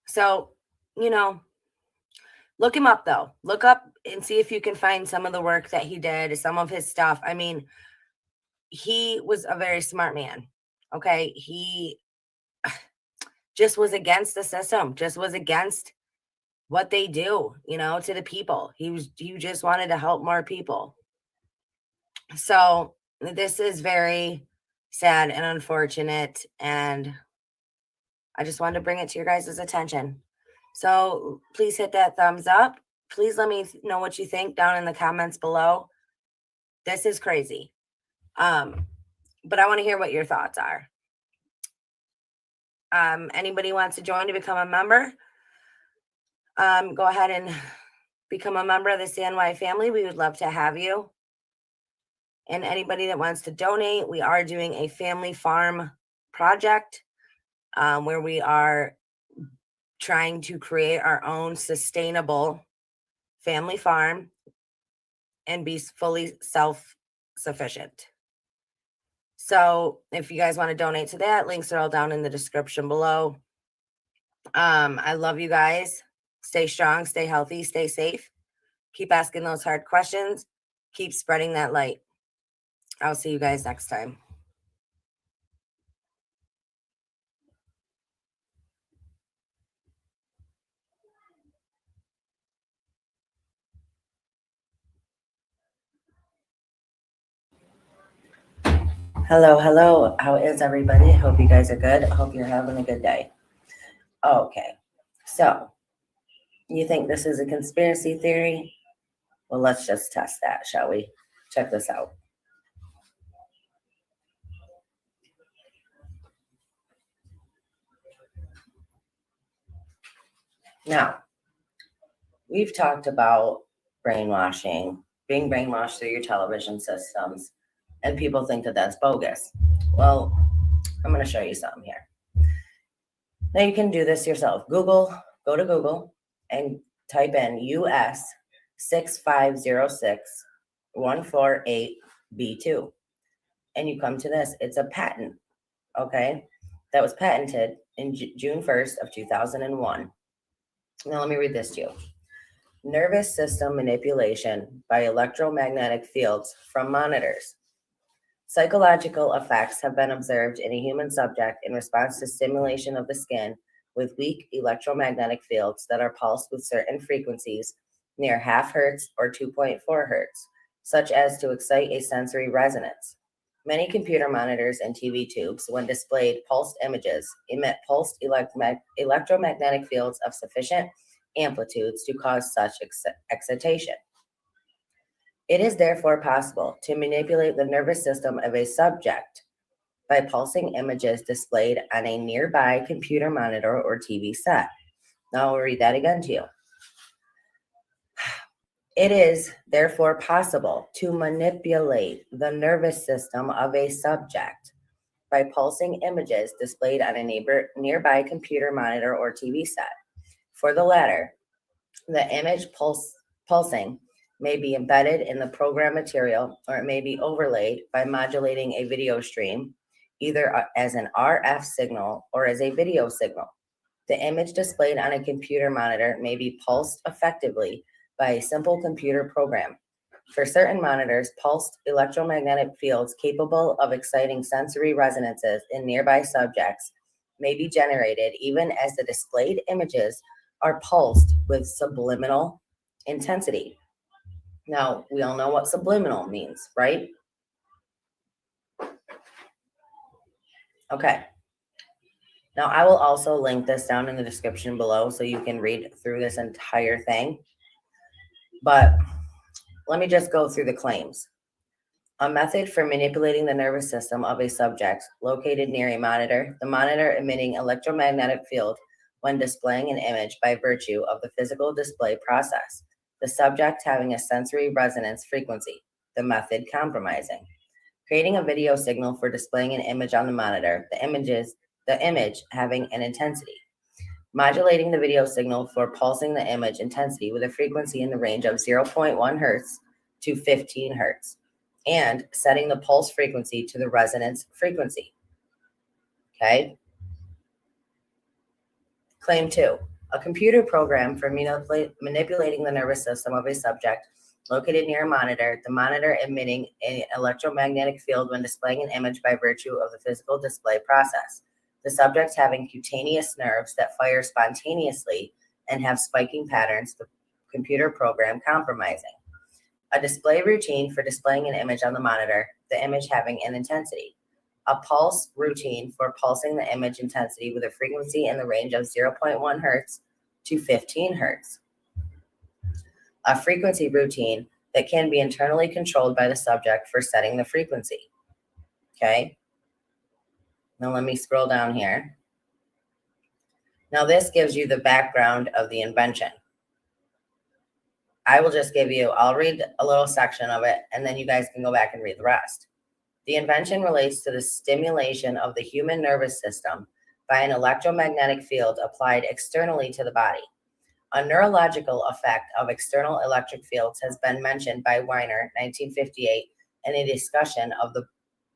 So, look him up, though. Look up and see if you can find some of the work that he did, some of his stuff. I mean, he was a very smart man. Okay. He just was against the system, just was against what they do, to the people. He just wanted to help more people. So this is very sad and unfortunate. And I just wanted to bring it to your guys' attention. So please hit that thumbs up. Please let me know what you think down in the comments below. This is crazy. But I want to hear what your thoughts are. Anybody wants to join to become a member, go ahead and become a member of the CNY family. We would love to have you. And anybody that wants to donate, we are doing a family farm project where we are trying to create our own sustainable family farm and be fully self-sufficient. So if you guys want to donate to that, links are all down in the description below. I love you guys. Stay strong, stay healthy, stay safe. Keep asking those hard questions. Keep spreading that light. I'll see you guys next time. Hello, hello. How is everybody? Hope you guys are good. Hope you're having a good day. Okay, so you think this is a conspiracy theory? Well, let's just test that, shall we? Check this out. Now, we've talked about brainwashing, being brainwashed through your television systems, and people think that that's bogus. Well, I'm going to show you something here. Now, you can do this yourself. Go to Google and type in US 6506148B2. And you come to this. It's a patent, okay, that was patented in June 1st of 2001. Now, let me read this to you. Nervous system manipulation by electromagnetic fields from monitors. Psychological effects have been observed in a human subject in response to stimulation of the skin with weak electromagnetic fields that are pulsed with certain frequencies near half hertz or 2.4 hertz, such as to excite a sensory resonance. Many computer monitors and TV tubes, when displayed pulsed images, emit pulsed electromagnetic fields of sufficient amplitudes to cause such excitation. It is therefore possible to manipulate the nervous system of a subject by pulsing images displayed on a nearby computer monitor or TV set. Now I'll read that again to you. It is therefore possible to manipulate the nervous system of a subject by pulsing images displayed on a nearby computer monitor or TV set. For the latter, the image pulsing may be embedded in the program material, or it may be overlaid by modulating a video stream, either as an RF signal or as a video signal. The image displayed on a computer monitor may be pulsed effectively by a simple computer program. For certain monitors, pulsed electromagnetic fields capable of exciting sensory resonances in nearby subjects may be generated even as the displayed images are pulsed with subliminal intensity. Now, we all know what subliminal means, right? Okay. Now, I will also link this down in the description below so you can read through this entire thing. But let me just go through the claims. A method for manipulating the nervous system of a subject located near a monitor, the monitor emitting electromagnetic field when displaying an image by virtue of the physical display process, the subject having a sensory resonance frequency, the method compromising. Creating a video signal for displaying an image on the monitor, the image having an intensity. Modulating the video signal for pulsing the image intensity with a frequency in the range of 0.1 hertz to 15 hertz, and setting the pulse frequency to the resonance frequency. Okay. Claim 2. A computer program for manipulating the nervous system of a subject located near a monitor, the monitor emitting an electromagnetic field when displaying an image by virtue of the physical display process. The subject having cutaneous nerves that fire spontaneously and have spiking patterns, the computer program compromising. A display routine for displaying an image on the monitor, the image having an intensity. A pulse routine for pulsing the image intensity with a frequency in the range of 0.1 hertz to 15 hertz. A frequency routine that can be internally controlled by the subject for setting the frequency. Okay. Now let me scroll down here. Now this gives you the background of the invention. I will just give you, I'll read a little section of it, and then you guys can go back and read the rest. The invention relates to the stimulation of the human nervous system by an electromagnetic field applied externally to the body. A neurological effect of external electric fields has been mentioned by Weiner, 1958, in a discussion of the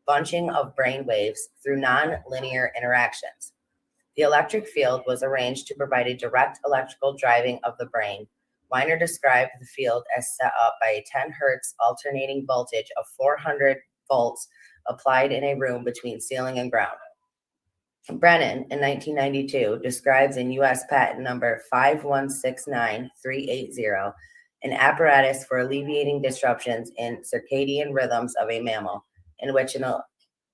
bunching of brain waves through non-linear interactions. The electric field was arranged to provide a direct electrical driving of the brain. Weiner described the field as set up by a 10 hertz alternating voltage of 400 volts applied in a room between ceiling and ground. Brennan, in 1992, describes in U.S. patent number 5169380 an apparatus for alleviating disruptions in circadian rhythms of a mammal, in which an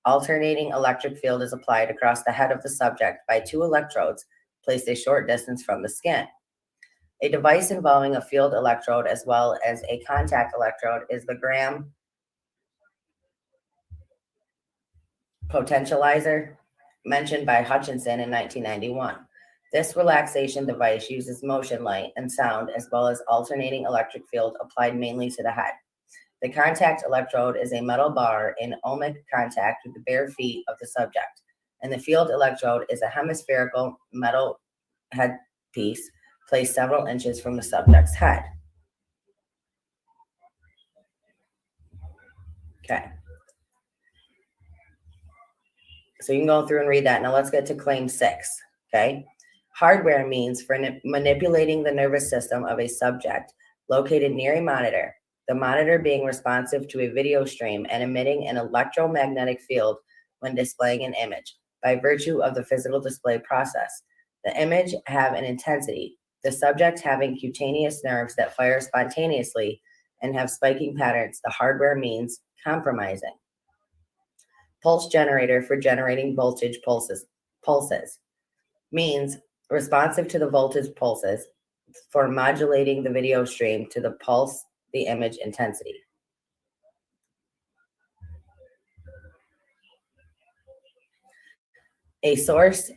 alternating electric field is applied across the head of the subject by 2 electrodes placed a short distance from the skin. A device involving a field electrode as well as a contact electrode is the Graham potentializer, mentioned by Hutchinson in 1991. This relaxation device uses motion light and sound as well as alternating electric field applied mainly to the head. The contact electrode is a metal bar in ohmic contact with the bare feet of the subject, and the field electrode is a hemispherical metal headpiece placed several inches from the subject's head. Okay. So you can go through and read that. Now let's get to claim 6, okay? Hardware means for manipulating the nervous system of a subject located near a monitor, the monitor being responsive to a video stream and emitting an electromagnetic field when displaying an image by virtue of the physical display process. The image have an intensity, the subject having cutaneous nerves that fire spontaneously and have spiking patterns. The hardware means compromising. Pulse generator for generating voltage pulses means responsive to the voltage pulses for modulating the video stream to the pulse, the image intensity. A source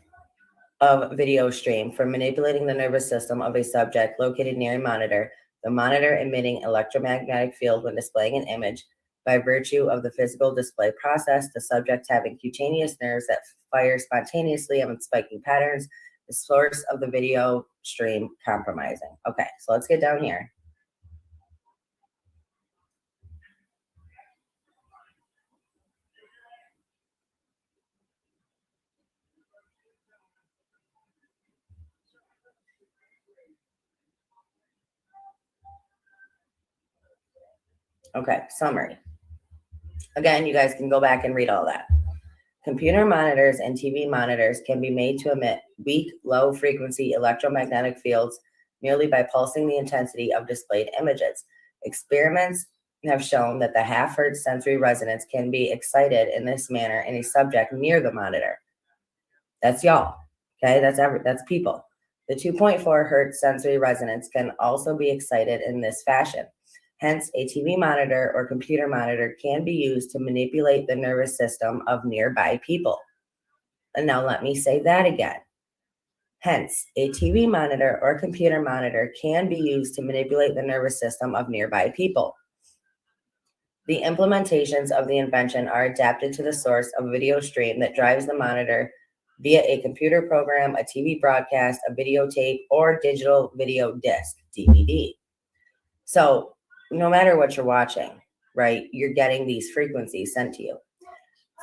of video stream for manipulating the nervous system of a subject located near a monitor, the monitor emitting electromagnetic field when displaying an image by virtue of the physical display process, the subject having cutaneous nerves that fire spontaneously and with spiking patterns, the source of the video stream compromising. Okay, so let's get down here. Okay, summary. Again, you guys can go back and read all that. Computer monitors and TV monitors can be made to emit weak, low-frequency electromagnetic fields merely by pulsing the intensity of displayed images. Experiments have shown that the half-hertz sensory resonance can be excited in this manner in a subject near the monitor. That's y'all, okay? That's people. The 2.4 hertz sensory resonance can also be excited in this fashion. Hence, a TV monitor or computer monitor can be used to manipulate the nervous system of nearby people. And now let me say that again. Hence, a TV monitor or computer monitor can be used to manipulate the nervous system of nearby people. The implementations of the invention are adapted to the source of video stream that drives the monitor via a computer program, a TV broadcast, a videotape, or digital video disc, DVD. So, no matter what you're watching, right, you're getting these frequencies sent to you.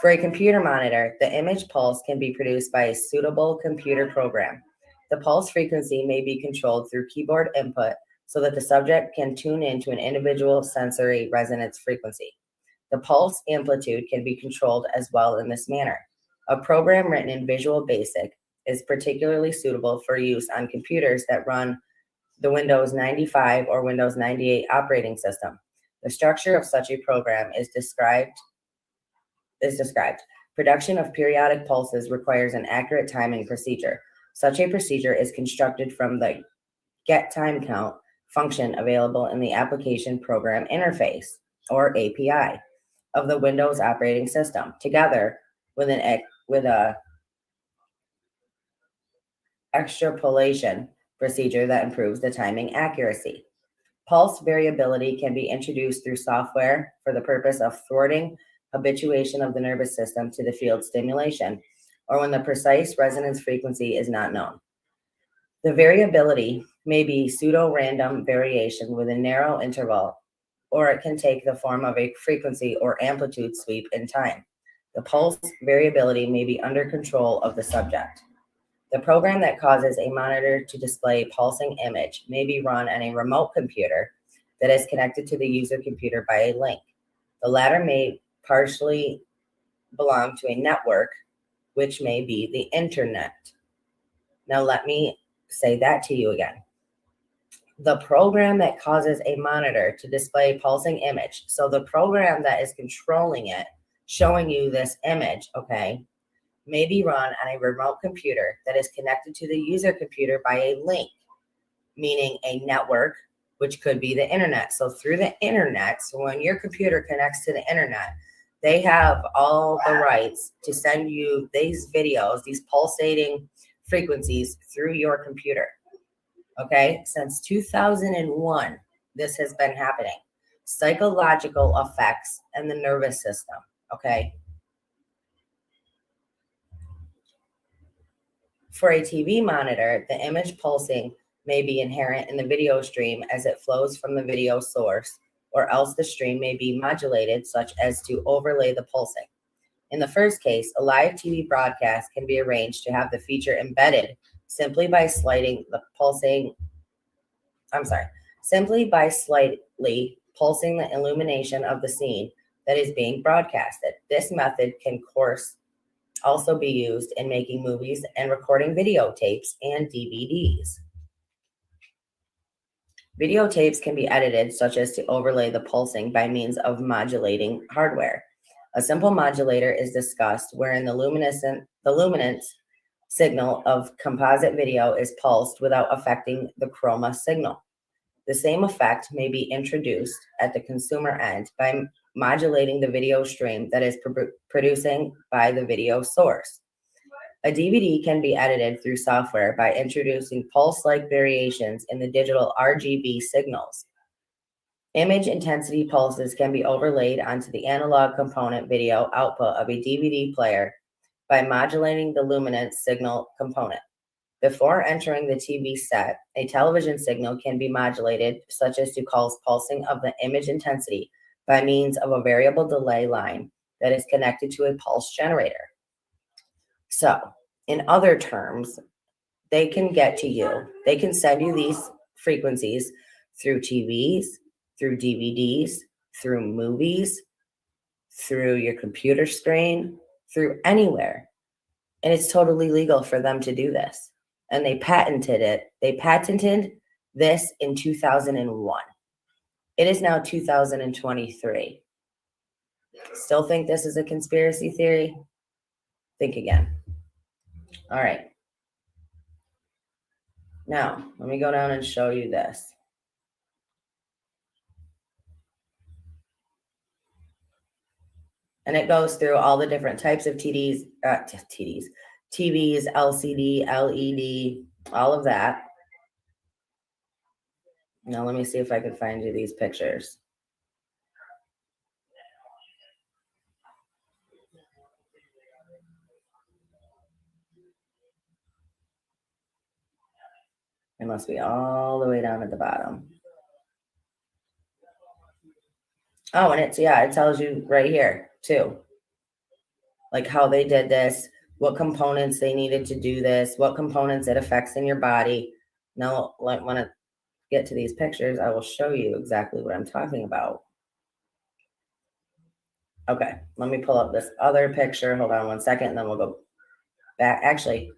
For a computer monitor, the image pulse can be produced by a suitable computer program. The pulse frequency may be controlled through keyboard input so that the subject can tune into an individual sensory resonance frequency. The pulse amplitude can be controlled as well in this manner. A program written in Visual Basic is particularly suitable for use on computers that run the Windows 95 or Windows 98 operating system. The structure of such a program is described. Production of periodic pulses requires an accurate timing procedure. Such a procedure is constructed from the get time count function available in the application program interface, or API, of the Windows operating system, together with a extrapolation procedure that improves the timing accuracy. Pulse variability can be introduced through software for the purpose of thwarting habituation of the nervous system to the field stimulation, or when the precise resonance frequency is not known. The variability may be pseudo-random variation with a narrow interval, or it can take the form of a frequency or amplitude sweep in time. The pulse variability may be under control of the subject. The program that causes a monitor to display pulsing image may be run on a remote computer that is connected to the user computer by a link. The latter may partially belong to a network, which may be the internet. Now let me say that to you again. The program that causes a monitor to display pulsing image, so the program that is controlling it, showing you this image, okay, may be run on a remote computer that is connected to the user computer by a link, meaning a network, which could be the internet. So through the internet, so when your computer connects to the internet, they have all the rights to send you these videos, these pulsating frequencies through your computer. Okay, since 2001, this has been happening. Psychological effects and the nervous system, okay? For a TV monitor, the image pulsing may be inherent in the video stream as it flows from the video source, or else the stream may be modulated such as to overlay the pulsing. In the first case, a live TV broadcast can be arranged to have the feature embedded simply by slightly pulsing the illumination of the scene that is being broadcasted. This method can, of course, also be used in making movies and recording videotapes and DVDs. Videotapes can be edited such as to overlay the pulsing by means of modulating hardware. A simple modulator is discussed wherein the luminance signal of composite video is pulsed without affecting the chroma signal. The same effect may be introduced at the consumer end by modulating the video stream that is producing by the video source. A DVD can be edited through software by introducing pulse-like variations in the digital RGB signals. Image intensity pulses can be overlaid onto the analog component video output of a DVD player by modulating the luminance signal component. Before entering the TV set, a television signal can be modulated such as to cause pulsing of the image intensity by means of a variable delay line that is connected to a pulse generator. So, in other terms, they can get to you. They can send you these frequencies through TVs, through DVDs, through movies, through your computer screen, through anywhere. And it's totally legal for them to do this. And they patented it. They patented this in 2001. It is now 2023. Still think this is a conspiracy theory? Think again. All right. Now, let me go down and show you this. And it goes through all the different types of TVs, LCD, LED, all of that. Now, let me see if I can find you these pictures. It must be all the way down at the bottom. Oh, and it tells you right here too. Like how they did this, what components they needed to do this, what components it affects in your body. Now, when I get to these pictures, I will show you exactly what I'm talking about. Okay, let me pull up this other picture. Hold on one second, and then we'll go back. Actually,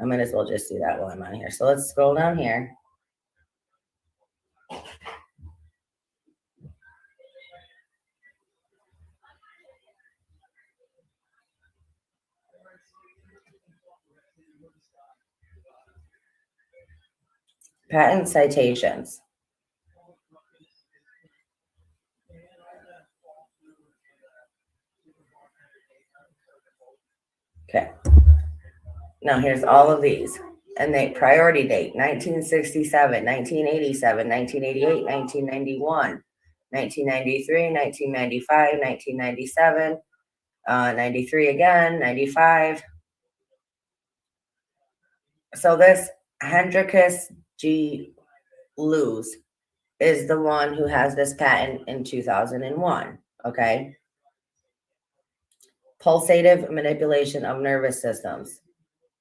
I might as well just do that while I'm on here. So let's scroll down here. Patent citations. Okay. Now here's all of these. And they priority date 1967, 1987, 1988, 1991, 1993, 1995, 1997, 93 again, 95. So this Hendrikus G. Luz is the one who has this patent in 2001. Okay. Pulsative manipulation of nervous systems.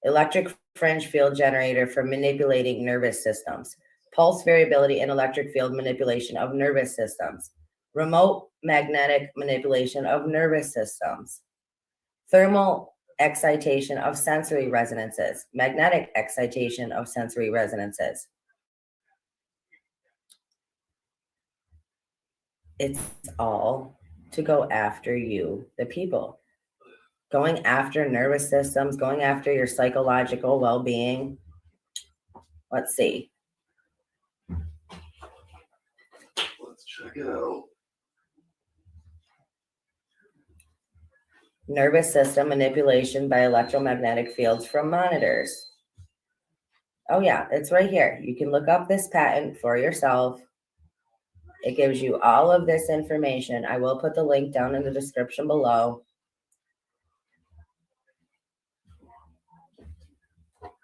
Electric fringe field generator for manipulating nervous systems. Pulse variability and electric field manipulation of nervous systems. Remote magnetic manipulation of nervous systems. Thermal excitation of sensory resonances. Magnetic excitation of sensory resonances. It's all to go after you, the people. Going after nervous systems, going after your psychological well-being. Let's see. Let's check it out. Nervous system manipulation by electromagnetic fields from monitors. Oh yeah, it's right here. You can look up this patent for yourself. It gives you all of this information. I will put the link down in the description below.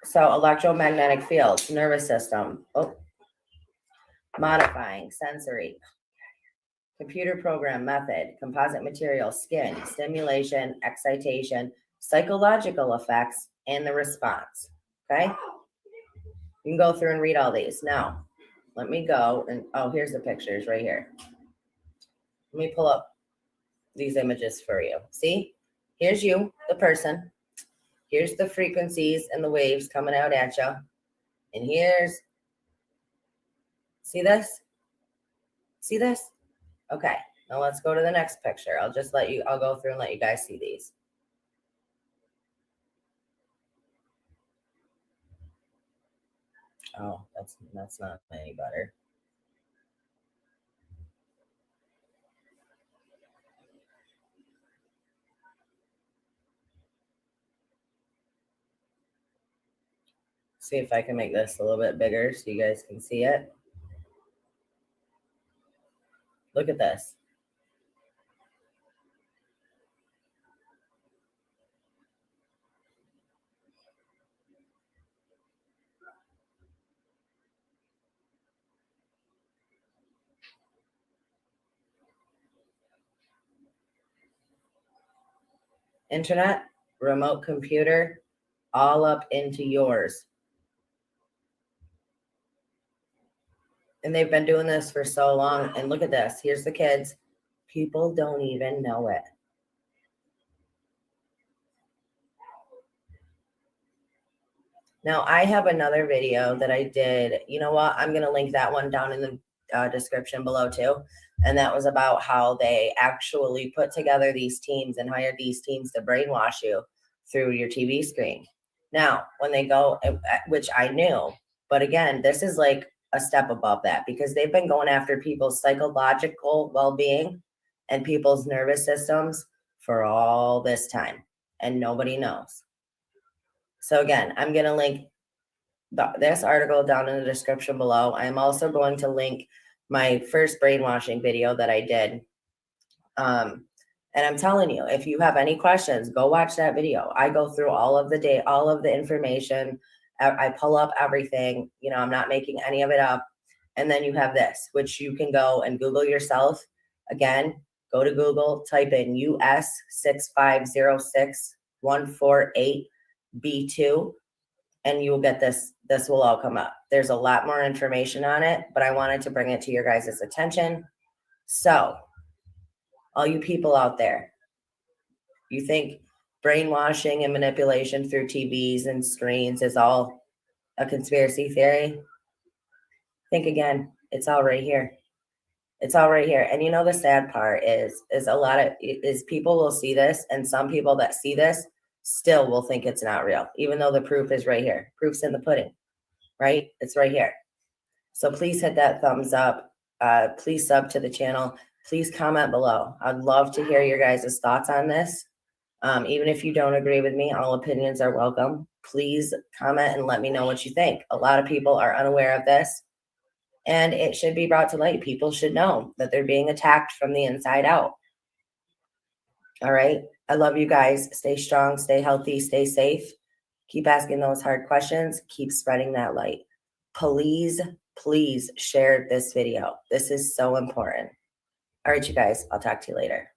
So electromagnetic fields, nervous system, modifying, sensory, computer program method, composite material, skin, stimulation, excitation, psychological effects, and the response, okay? You can go through and read all these. Now, let me go and, oh, here's the pictures right here. Let me pull up these images for you. See, here's you, the person. Here's the frequencies and the waves coming out at you. And here's, see this? See this? Okay, now let's go to the next picture. I'll go through and let you guys see these. Oh, that's not any better. See if I can make this a little bit bigger so you guys can see it. Look at this. Internet, remote computer, all up into yours. And they've been doing this for so long. And look at this. Here's the kids. People don't even know it. Now, I have another video that I did. You know what? I'm going to link that one down in the description below too. And that was about how they actually put together these teams and hired these teams to brainwash you through your TV screen. Now, when they go, which I knew, but again, this is like a step above that because they've been going after people's psychological well-being and people's nervous systems for all this time, and nobody knows. So again, I'm going to link this article down in the description below. I'm also going to link my first brainwashing video that I did. And I'm telling you, if you have any questions, go watch that video. I go through all of the information. I pull up everything. You know, I'm not making any of it up. And then you have this, which you can go and Google yourself. Again, go to Google, type in US 6506148B2, and you will get this. This will all come up. There's a lot more information on it, but I wanted to bring it to your guys' attention. So, all you people out there, you think brainwashing and manipulation through TVs and screens is all a conspiracy theory? Think again. It's all right here. It's all right here. And you know, the sad part is people will see this, and some people that see this still will think it's not real, even though the proof is right here. Proof's in the pudding, right? It's right here. So please hit that thumbs up. Please sub to the channel. Please comment below. I'd love to hear your guys' thoughts on this. Even if you don't agree with me, all opinions are welcome. please comment and let me know what you think. A lot of people are unaware of this, and it should be brought to light. People should know that they're being attacked from the inside out. All right. I love you guys. Stay strong, stay healthy, stay safe. Keep asking those hard questions. Keep spreading that light. Please, please share this video. This is so important. All right, you guys, I'll talk to you later.